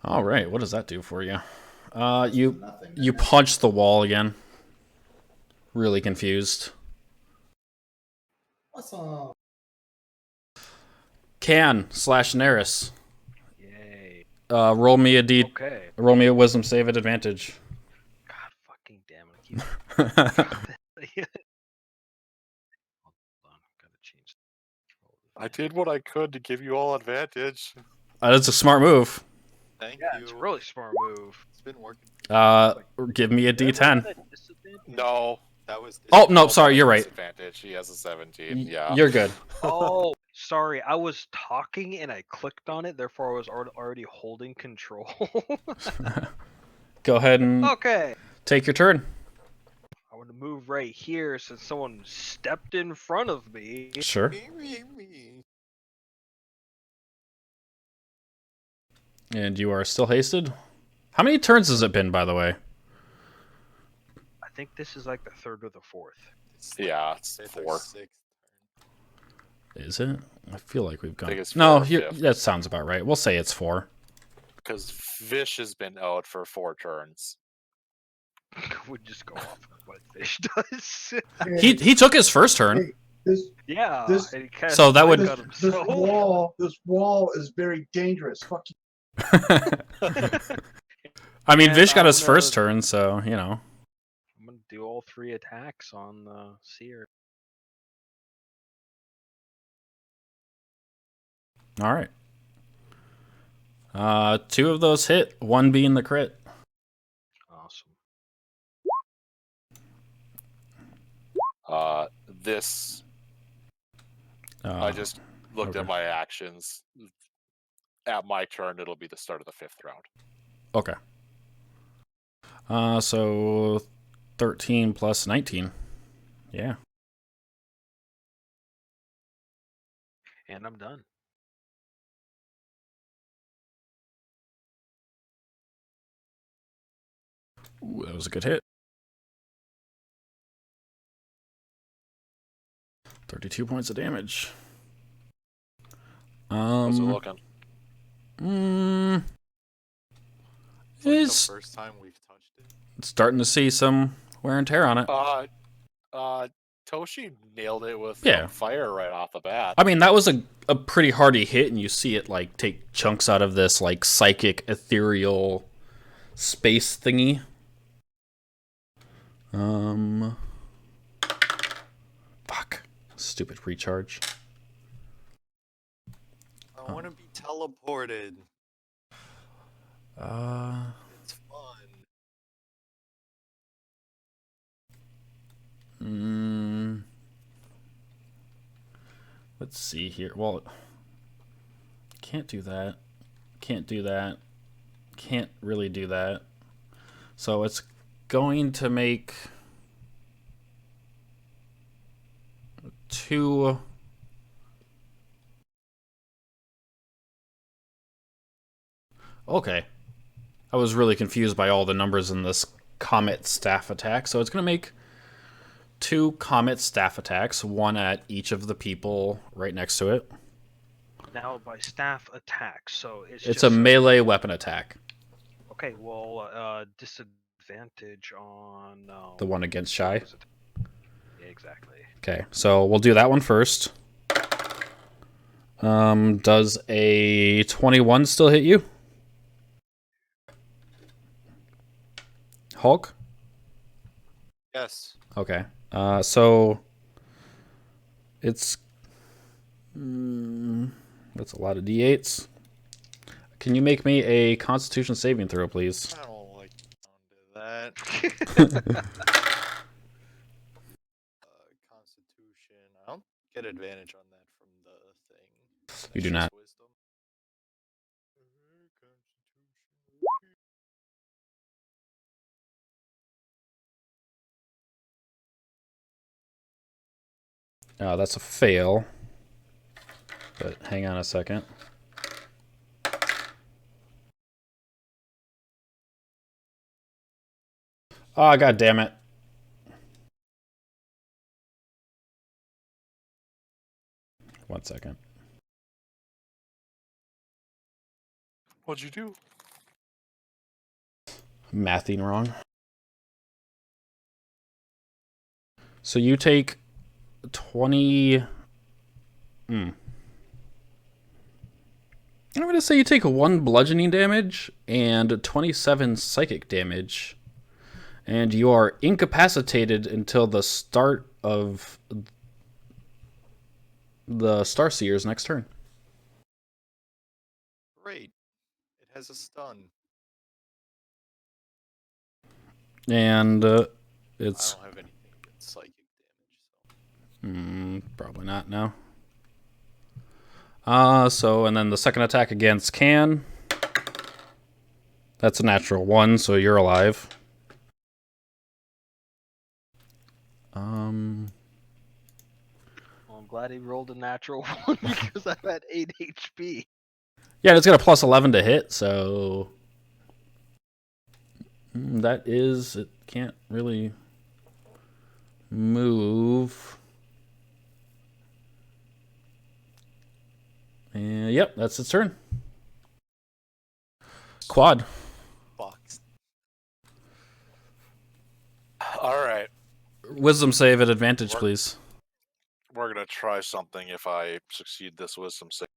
All right, what does that do for you? You Nothing. punch the wall again. Really confused. Awesome. Can/Neris. Yay. Roll me a d. Okay. Roll me a wisdom save at advantage. God fucking damn it. Hold on. Gotta change. I did what I could to give you all advantage. That's a smart move. Thank Yeah, you. it's a really smart move. It's been working. Give me a d10. No. That was. Oh no, sorry, you're right. Disadvantage. He has a 17. Yeah. You're good. Oh, sorry. I was talking and I clicked on it. Therefore, I was already holding control. Go ahead and Okay. take your turn. I want to move right here since someone stepped in front of me. Sure. And you are still hasted? How many turns has it been, by the way? I think this is like the third or the fourth. It's like Yeah, it's fifth or 4. sixth turn. Is it? I feel like we've gone. think it's No, 4 or here, 5th. that sounds about right. We'll say it's 4. Because Vish has been out for 4 turns. Would just go off of what Fish does. He took his first turn. Hey, this yeah. This- and he cast So that would- Mind on this himself. wall is very dangerous. Fuck you. I mean, And Vish got I'm his first gonna- turn, so you know. I'm gonna do all 3 attacks on the Seer. All right. 2 of those hit, 1 being the crit. Awesome. This, Uh, I just looked okay. at my actions. At my turn, it'll be the start of the 5th round. Okay. So 13 plus 19. Yeah. And I'm done. Ooh, that was a good hit. 32 points of damage. How's it looking? It's like Is the first time we've touched it. starting to see some wear and tear on it. Toshi nailed it with Yeah. fire right off the bat. I mean, that was a pretty hardy hit, and you see it like take chunks out of this like psychic ethereal space thingy. Fuck. Stupid recharge. I want to be teleported. It's fun. Let's see here. Well, can't do that. Can't do that. Can't really do that. So it's going to make 2. Okay. I was really confused by all the numbers in this comet staff attack. So it's going to make 2 comet staff attacks, 1 at each of the people right next to it. Now by staff attack, so It's just a melee weapon attack. Okay, well, disadvantage on The one against Shy. Yeah, exactly. Okay, so we'll do that one first. Does a 21 still hit you? Hulk? Yes. Okay. So it's that's a lot of d8s. Can you make me a Constitution saving throw, please? I don't like the sound of that. Constitution. I don't get advantage on that from the thing. That's You do just not. Wisdom. That's a fail. But hang on a second. Oh, god damn it. One second. What'd you do? Mathing wrong. So you take 20. I'm going to say you take 1 bludgeoning damage and 27 psychic damage. And you are incapacitated until the start of the Starseer's next turn. Great. It has a stun. And I it's don't have anything against psychic damage, so. probably not, no. So, and then the second attack against Can. That's a natural 1, so you're alive. Well, I'm glad he rolled a natural 1 because I'm at 8 HP. Yeah, it's got a plus 11 to hit, so that is, it can't really move. And yep, that's its turn. Quad. Box. All right. Wisdom save at advantage, Work. please. We're going to try something if I succeed this wisdom save.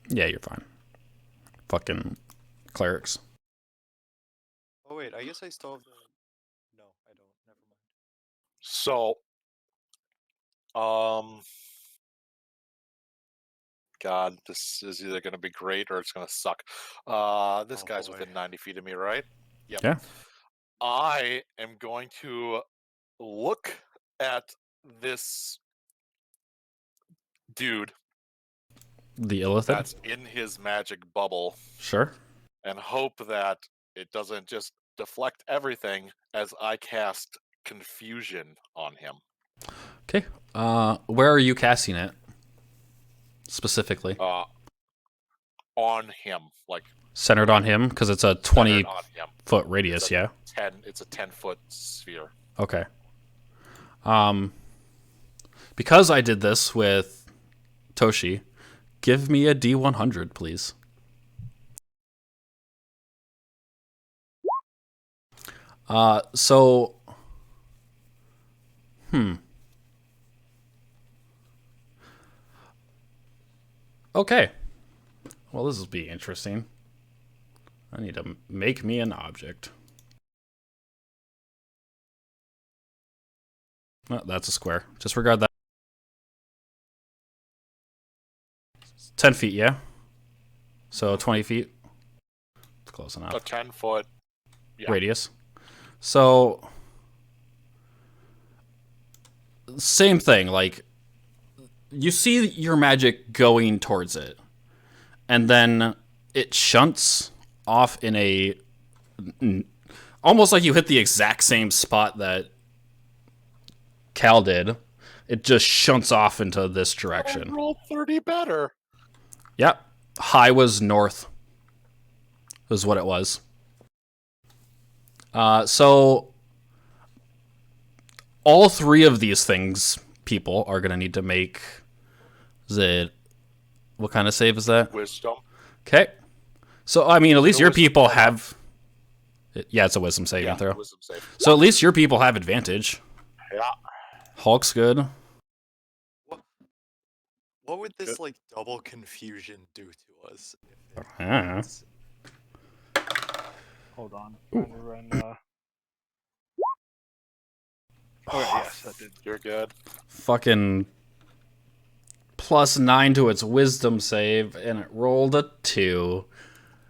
Yeah, you're fine. Fucking clerics. Oh wait, I guess I still have the. No, I don't. Never mind. So, God, this is either going to be great or it's going to suck. This Oh, guy's boy. within 90 feet of me, right? Yep. Yeah. I am going to look at this dude The illithid. that's in his magic bubble Sure. and hope that it doesn't just deflect everything as I cast confusion on him. Okay. Where are you casting it? Specifically. On him, like Centered on him, because it's a 20 centered on him. foot radius, It's a yeah? 10 foot sphere. Okay. Because I did this with Toshi, give me a D100, please. So... Okay. Well, this will be interesting. I need to make me an object. Oh, that's a square. Disregard that. 10 feet, yeah? So 20 feet. It's close enough. A 10-foot Radius. So, same thing. Like, you see your magic going towards it, and then it shunts off in a... Almost like you hit the exact same spot that Cal did. It just shunts off into this direction. I rolled 30 better. Yep. High was north. Was what it was. So all three of these things, people are gonna need to make. Is it? What kind of save is that? Wisdom. Okay. So I mean, at least a your wisdom people save. have. Yeah, it's a wisdom saving Yeah, throw. wisdom save. So at least your people have advantage. Yeah. Hulk's good. What would this Good. like double confusion do to us? Ah. Hold on. Trying to run. Okay, yes, that did. You're good. Fucking +9 to its wisdom save, and it rolled a 2.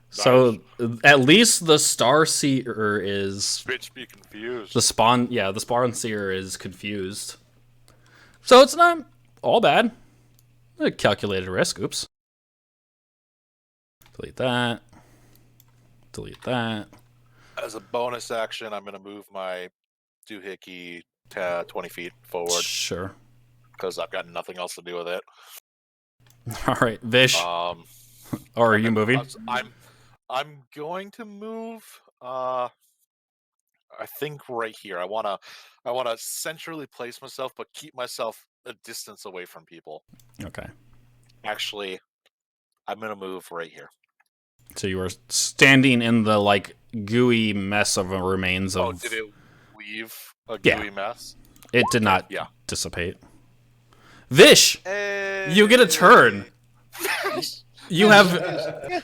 So at least the Star Seer is Bitch be confused. the spawn. Yeah, the Spawn Seer is confused. So it's not all bad. A calculated risk. Oops. Delete that. Delete that. As a bonus action, I'm going to move my doohickey 20 feet forward Sure. because I've got nothing else to do with it. All right, Vish. Or are you moving? I'm going to move. I think right here. I wanna centrally place myself, but keep myself a distance away from people. Okay. Actually, I'm gonna move right here. So you were standing in the like gooey mess of remains of. Oh, did it leave a Yeah. gooey mess? It did not Yeah. dissipate. Vish, you get a turn. You have.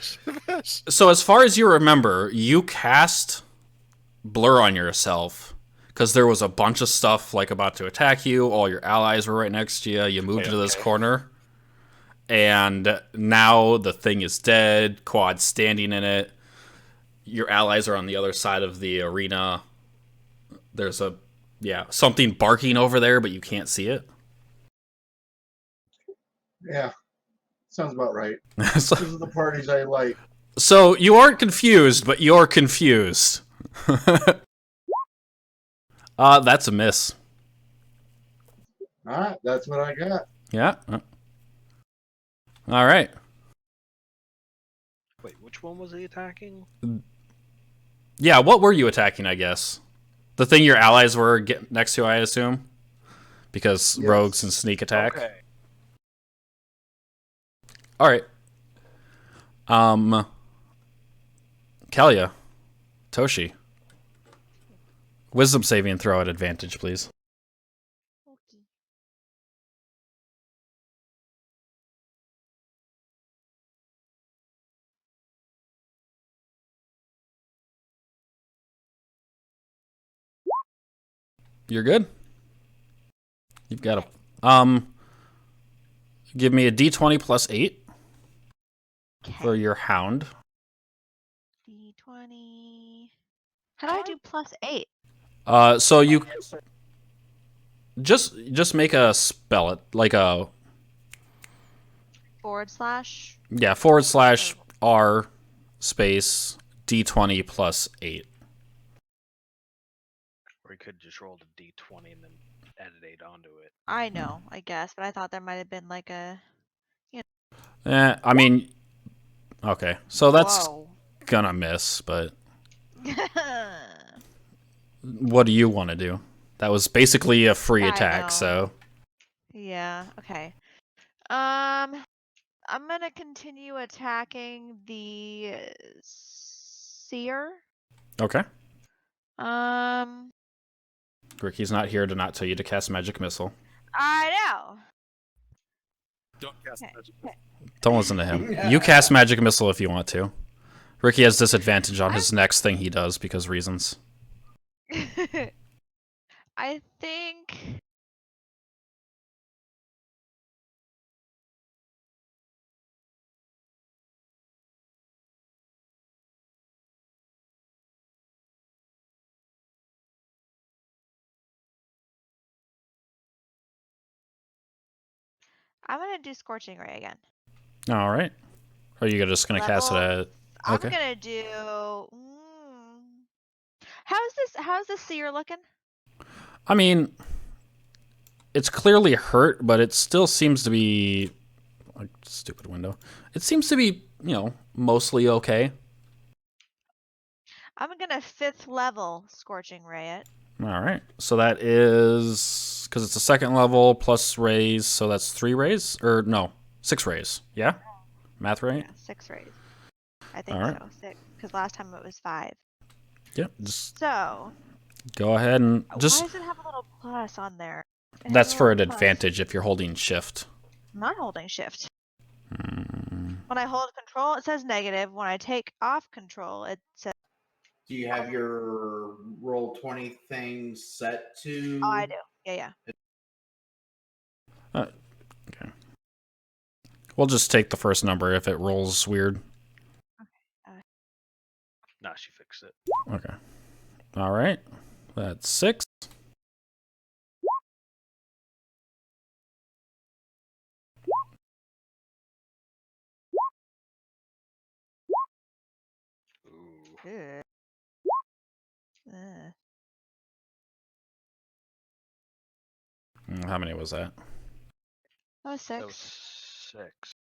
So as far as you remember, you cast blur on yourself because there was a bunch of stuff like about to attack you. All your allies were right next to you. You moved to this corner, and now the thing is dead. Quad's standing in it. Your allies are on the other side of the arena. There's something barking over there, but you can't see it. Yeah, sounds about right. so, These are the parties I like. so you aren't confused, but you're confused. That's a miss. All right, that's what I got. Yeah. All right. Wait, which one was he attacking? Yeah, what were you attacking, I guess? The thing your allies were next to, I assume? Because Yes. rogues and sneak attack. Okay. Alright. Kalia. Toshi. Wisdom saving throw at advantage, please. Okay. You're good? You've got a... Give me a d20 plus 8 for Okay. your hound. D20. How do I do +8? So you... Just make a spell it, like a... / Yeah, / R space d20 plus 8. Or you could just roll the d20 and then add an 8 onto it. I know, I guess, but I thought there might have been like a... I mean... Okay, so that's Whoa. gonna miss, but... What do you want to do? That was basically a free Yeah, I attack, know. so... Yeah, okay. I'm gonna continue attacking the seer. Okay. Um, Ricky's not here to not tell you to cast Magic Missile. I know. Don't cast Okay. magic. Don't listen to him. You cast Magic Missile if you want to. Ricky has disadvantage on his next thing he does because reasons. I think... I'm gonna do Scorching Ray again. All right. Are you just gonna cast it Level- at? I'm Okay. gonna do... How's this seer looking? I mean, it's clearly hurt, but it still seems to be... Like, stupid window. It seems to be, mostly okay. I'm gonna 5th level Scorching Ray it. All right. So that is... Because it's a 2nd level plus raise, so that's 3 rays? Or, no, 6 rays. Yeah? Math right? Yeah, 6 rays. I think Alright. so. 6. Because last time it was 5. Yep. Just So... go ahead and just... Why does it have a little plus on there? It has That's a for an little plus. advantage if you're holding shift. I'm not holding shift. Hmm. When I hold control, it says negative. When I take off control, it says... Do you have your roll 20 thing set to? Oh, I do. Yeah. Okay. We'll just take the first number if it rolls weird. Nah, she fixed it. Okay. All right. That's 6. Ooh. Good. How many was that? That was 6. That was 6.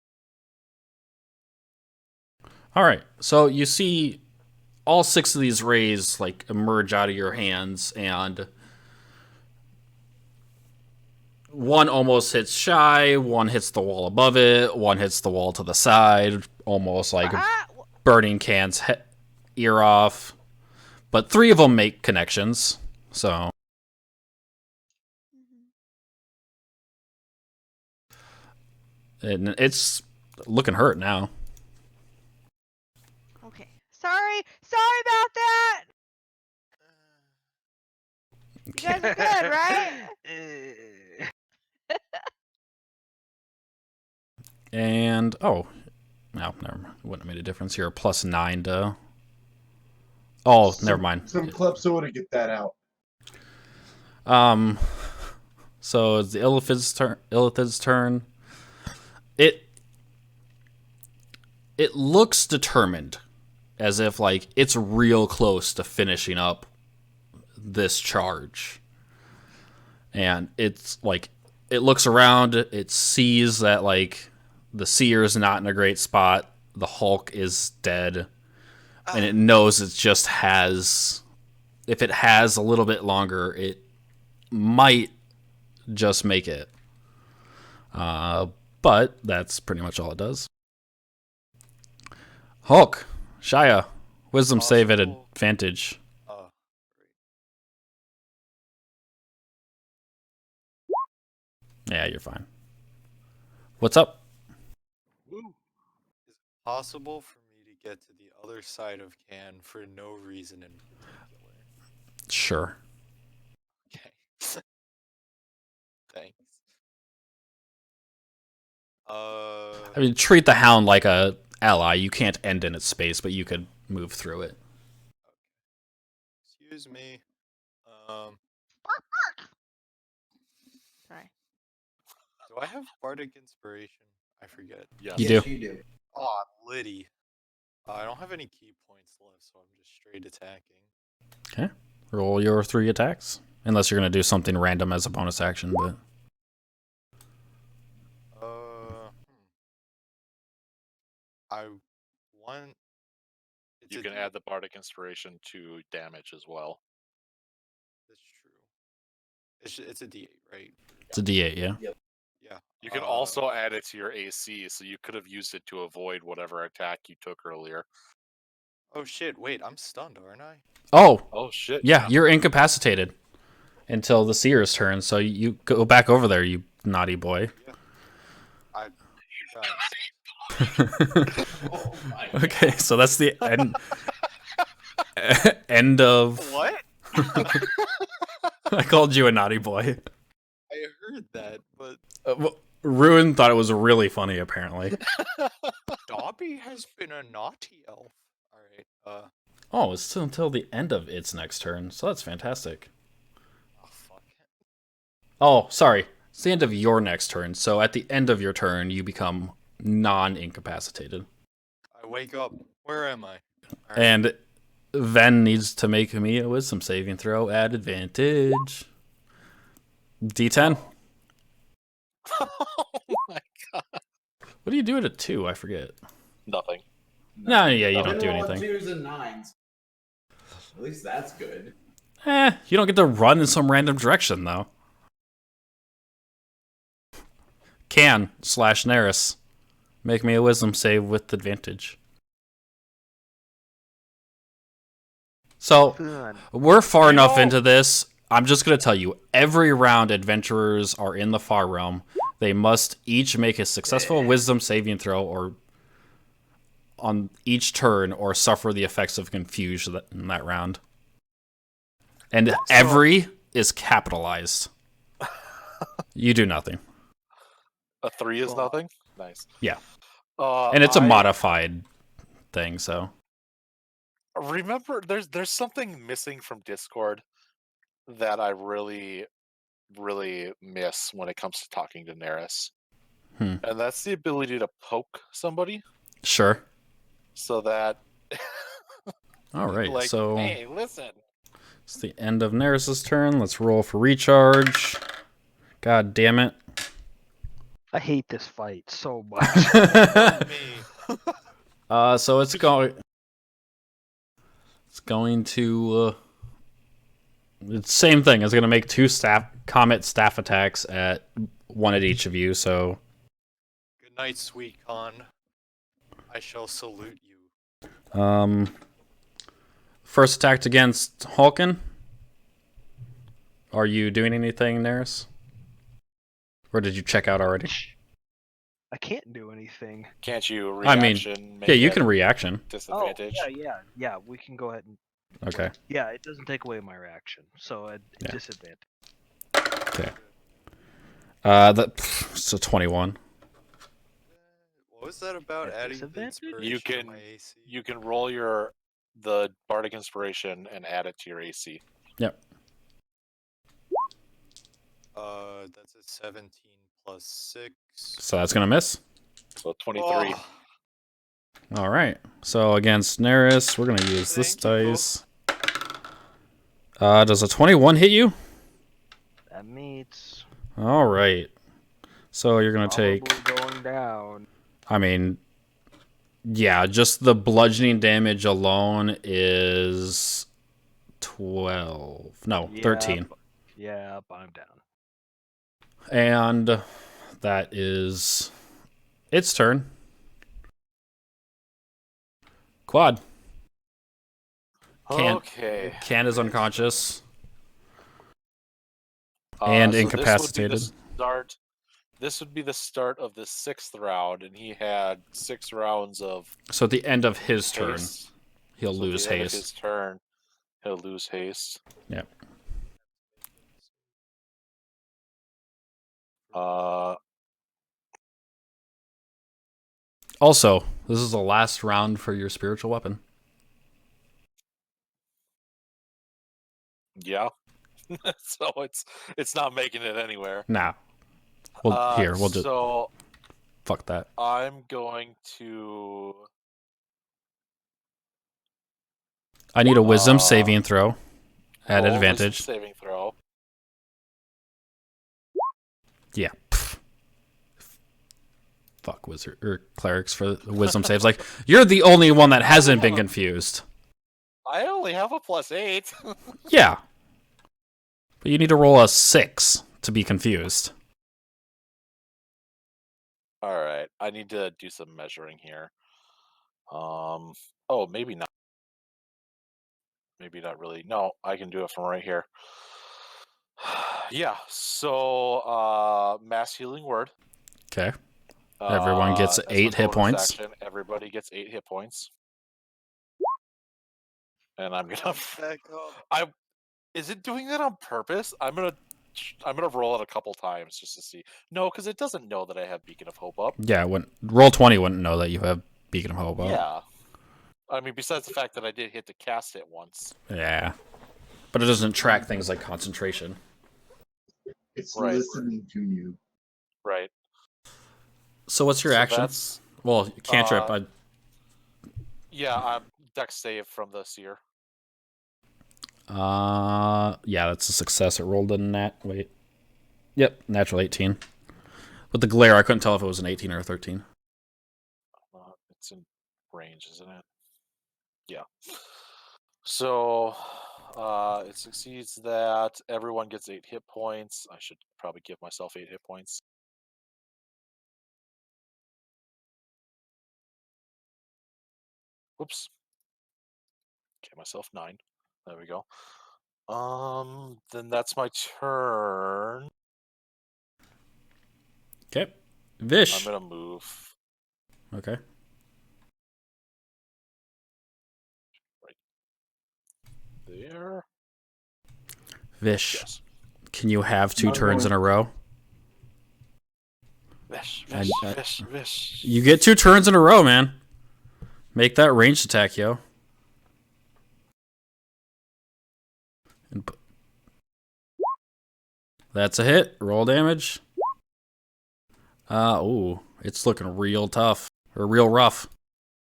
All right. So you see all 6 of these rays like emerge out of your hands, and one almost hits shy, one hits the wall above it, one hits the wall to the side, almost like burning Can's ear off. But 3 of them make connections. So and it's looking hurt now. Okay. Sorry about that. You guys are good, right? And no, never mind. Wouldn't have made a difference here. +9 to. Oh, never mind. Some club soda, get that out. So it's the Illithid's turn. It looks determined, as if like it's real close to finishing up this charge. And it's like it looks around, it sees that like the seer is not in a great spot. The Hulk is dead. and it knows it just has. If it has a little bit longer, it might just make it. But that's pretty much all it does. Hulk, Shia, wisdom save at Possible. advantage. Yeah, you're fine. What's up? Is it possible for me to get to the other side of Can for no reason in particular? Sure. Okay. Thanks. I mean, treat the hound like a ally. You can't end in its space, but you could move through it. Excuse me. Sorry. Do I have Bardic Inspiration? I forget. Yes. You Yes, do. you do. Oh, Liddy. I don't have any key points left, so I'm just straight attacking. Okay. Roll your 3 attacks. Unless you're going to do something random as a bonus action, but... I want. You can add the Bardic Inspiration to damage as well. That's true. It's a D8, right? It's a D8, yeah? Yeah. You can also add it to your AC, so you could have used it to avoid whatever attack you took earlier. Oh shit! Wait, I'm stunned, aren't I? Oh! Oh shit! Yeah, you're incapacitated until the Seer's turn, so you go back over there, you naughty boy. Yeah. I. Oh my Okay, so that's the end. End of. What? I called you a naughty boy. I heard that, but Ruin thought it was really funny, apparently. Dobby has been a naughty elf. All right. Oh, it's still until the end of its next turn, so that's fantastic. Oh fuck. Oh, sorry. It's the end of your next turn, so at the end of your turn, you become non-incapacitated. I wake up. Where am I? All right. And Ven needs to make me a wisdom saving throw at advantage. D10. Oh my god! What do you do at a 2? I forget. Nothing. No, yeah, you No. don't do Roll anything. 2s and 9s. At least that's good. You don't get to run in some random direction, though. Can/Neris. Make me a wisdom save with advantage. So, Fun. we're far enough No. into this. I'm just going to tell you, every round adventurers are in the Far Realm. They must each make a successful wisdom saving throw or on each turn or suffer the effects of confusion in that round. And every is capitalized. You do nothing. A 3 is Fuck. nothing. Nice. Yeah. And it's a I modified thing, so. remember there's something missing from Discord that I really miss when it comes to talking to Neris. Hmm. And that's the ability to poke somebody Sure. so that All right, like, so hey, listen. it's the end of Neris' turn. Let's roll for recharge. God damn it. I hate this fight so much. Me. So it's going to it's same thing. It's going to make 2 comet staff attacks at 1 at each of you, so Good night, sweet Khan. I shall salute you. first attack against Hulkin. Are you doing anything, Neris? Or did you check out already? I can't do anything. Can't you I mean, reaction? Yeah, you it can reaction. disadvantage. Oh, yeah. We can go ahead and. Okay. Yeah, it doesn't take away my reaction, so at Yeah. disadvantage. Okay. That's a 21. What was that about At adding the disadvantage? inspiration You to can- my AC? You can roll the Bardic Inspiration and add it to your AC. Yep. That's a 17 plus 6. So that's going to miss. So 23. Oh, All right. So against Neris, we're going to use this Thank you, dice. Does a 21 hit you? That meets. All right. So you're going to take, Probably going down. I mean, Yeah, just the bludgeoning damage alone is 12. No, 13. Yeah, I'm down. And that is its turn. Quad. Okay. Can is unconscious and So incapacitated. This would be the start of the 6th round, and he had 6 rounds of So at the end of his turn, haste. he'll So lose at the end of haste. his turn, he'll lose haste. Yep. Also, this is the last round for your spiritual weapon. Yeah. So it's not making it anywhere. Nah. Well, here, we'll just So fuck that. I'm going to. I need a wisdom saving throw at roll a advantage. wisdom saving throw. Yeah. Pff. Fuck wizard or clerics for the wisdom saves. Like, you're the only one that hasn't been confused. I only have a +8. Yeah. But you need to roll a 6 to be confused. All right, I need to do some measuring here. Oh, maybe not. Maybe not really. No, I can do it from right here. Yeah. So, mass healing word. Okay. Everyone gets as a 8 hit bonus points. action, everybody gets 8 hit points. And I'm gonna. Is it doing that on purpose? I'm gonna roll it a couple times just to see. No, because it doesn't know that I have Beacon of Hope up. Yeah, roll 20 wouldn't know that you have Beacon of Hope up. Yeah. I mean, besides the fact that I did hit to cast it once. Yeah. But it doesn't track things like concentration. It's Right. listening to you. Right. So what's your action? Well, cantrip. Yeah, I'm dex save from the seer. Yeah, that's a success. It rolled a wait. Yep, natural 18. With the glare, I couldn't tell if it was an 18 or a 13. It's in range, isn't it? Yeah. So, it succeeds that. Everyone gets 8 hit points. I should probably give myself 8 hit points. Whoops. Give myself 9. There we go. Then that's my turn. Okay. Vish. I'm gonna move Okay. there. Vish. Yes. Can you have 2 I'm turns going- in a row? Vish, And, Vish, Vish. You get 2 turns in a row, man. Make that ranged attack, yo. That's a hit. Roll damage. Ooh. It's looking real tough. Or real rough.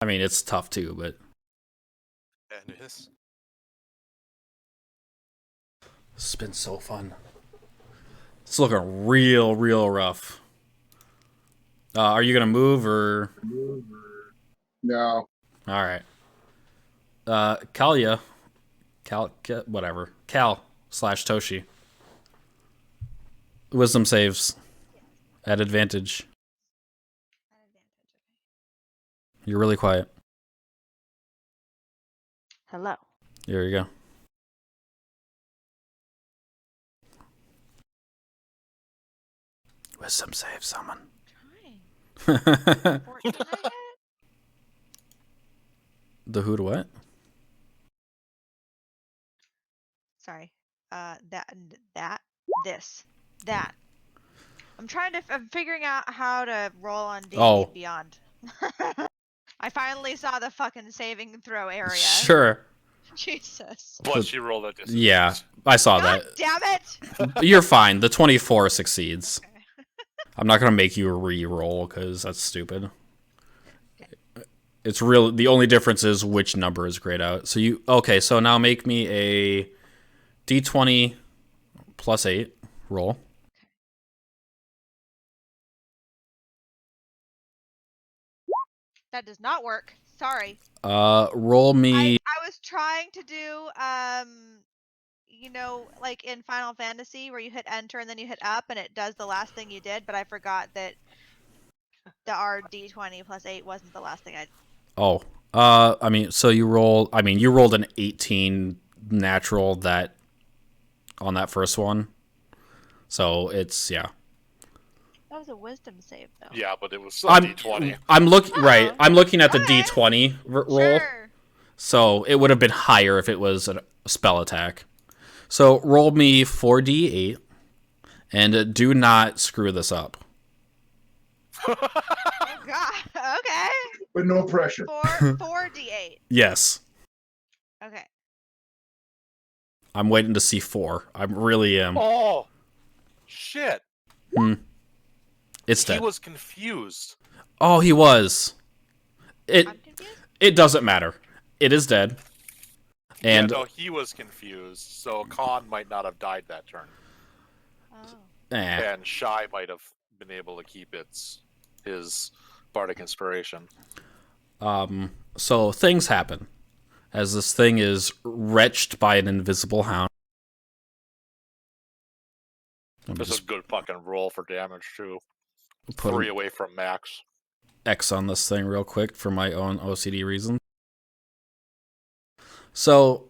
I mean, it's tough too, but... And it is. This has been so fun. It's looking real, real rough. Are you going to move or... No. Alright. Kalia. Whatever. Cal/Toshi. Wisdom saves. At advantage. You're really quiet. Hello. There you go. Wisdom save someone. Trying. 14 I hit? The who to what? Sorry. That. I'm figuring out how to roll on D&D Oh. Beyond. I finally saw the fucking saving throw area. Sure. Jesus. But she rolled at disadvantage. Yeah, I saw God that. damn it! You're fine. The 24 succeeds. Okay. I'm not gonna make you re-roll because that's stupid. It's real. The only difference is which number is grayed out. So okay? So now make me a D20 plus 8 roll. That does not work. Sorry. Roll me. I was trying to do you know, like in Final Fantasy where you hit enter and then you hit up and it does the last thing you did, but I forgot that the RD20 plus 8 wasn't the last thing I. Oh, I mean, so you rolled. I mean, you rolled an 18 natural that on that first one. So it's yeah. That was a wisdom save though. Yeah, but it was a D20. I'm looking right. Oh. I'm looking at the Okay. D20 roll. Sure. So it would have been higher if it was a spell attack. So roll me 4d8, and do not screw this up. Oh God. Okay. But no pressure. 4d8. Yes, Okay. I'm waiting to see 4. I really am. Oh, shit. It's He dead. was confused. Oh, he was. I'm confused. It doesn't matter. It is dead. And Yeah, no, he was confused. So Khan might not have died that turn. Oh. And Shy might have been able to keep his Bardic Inspiration. So things happen as this thing is wretched by an invisible hound. This is a good fucking roll for damage, too. Put 3 an away from max. X on this thing real quick for my own OCD reasons. So,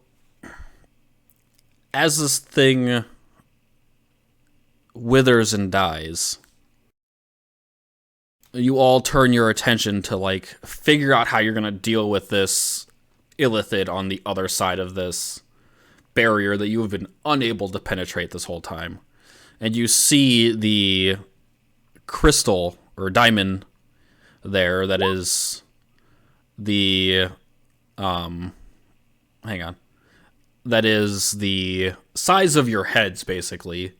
as this thing withers and dies, you all turn your attention to, like, figure out how you're going to deal with this illithid on the other side of this barrier that you have been unable to penetrate this whole time. And you see the crystal or diamond there that is the hang on, that is the size of your heads, basically,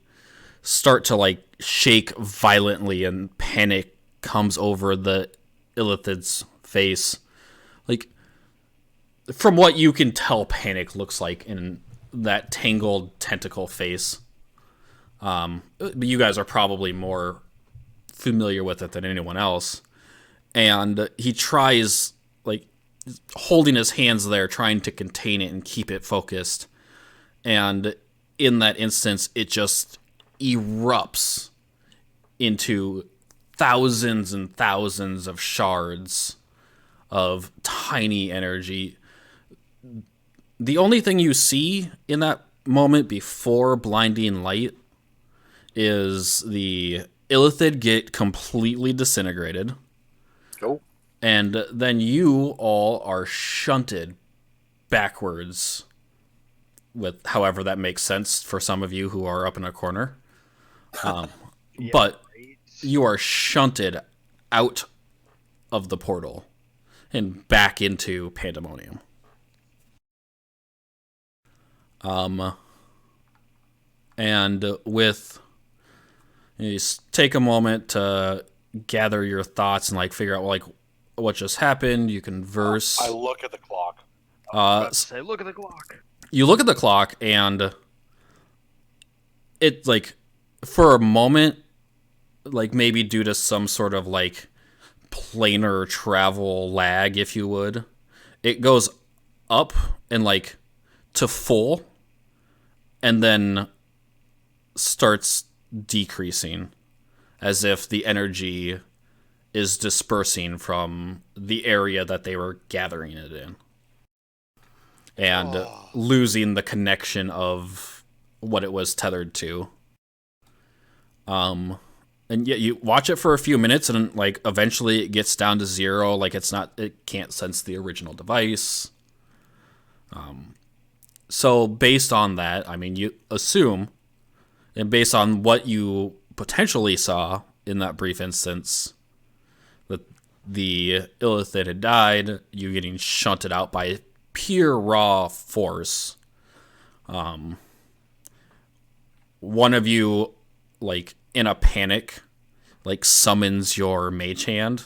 start to like shake violently, and panic comes over the illithid's face. Like, from what you can tell, panic looks like in that tangled tentacle face. But you guys are probably more familiar with it than anyone else. And he tries, like, holding his hands there, trying to contain it and keep it focused. And in that instance, it just erupts into thousands and thousands of shards of tiny energy. The only thing you see in that moment before blinding light is the illithid get completely disintegrated. Oh. And then you all are shunted backwards, with however that makes sense for some of you who are up in a corner. But you are shunted out of the portal and back into Pandemonium. And with, you take a moment to gather your thoughts and like figure out like what just happened. You converse. I look at the clock. Say, look at the clock. You look at the clock, and it, like, for a moment, like maybe due to some sort of like planar travel lag, if you would, it goes up and like to full, and then starts decreasing as if the energy is dispersing from the area that they were gathering it in, and losing the connection of what it was tethered to. And yet you watch it for a few minutes, and like eventually it gets down to 0. Like it can't sense the original device. So based on that, I mean, you assume, and based on what you potentially saw in that brief instance, that the illithid had died, you getting shunted out by pure raw force. One of you, like in a panic, like summons your mage hand,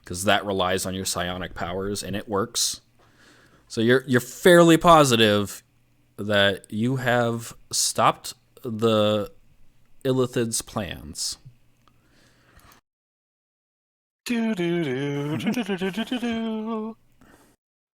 because that relies on your psionic powers, and it works. So you're fairly positive that you have stopped the illithid's plans. Do do do do do do do do do.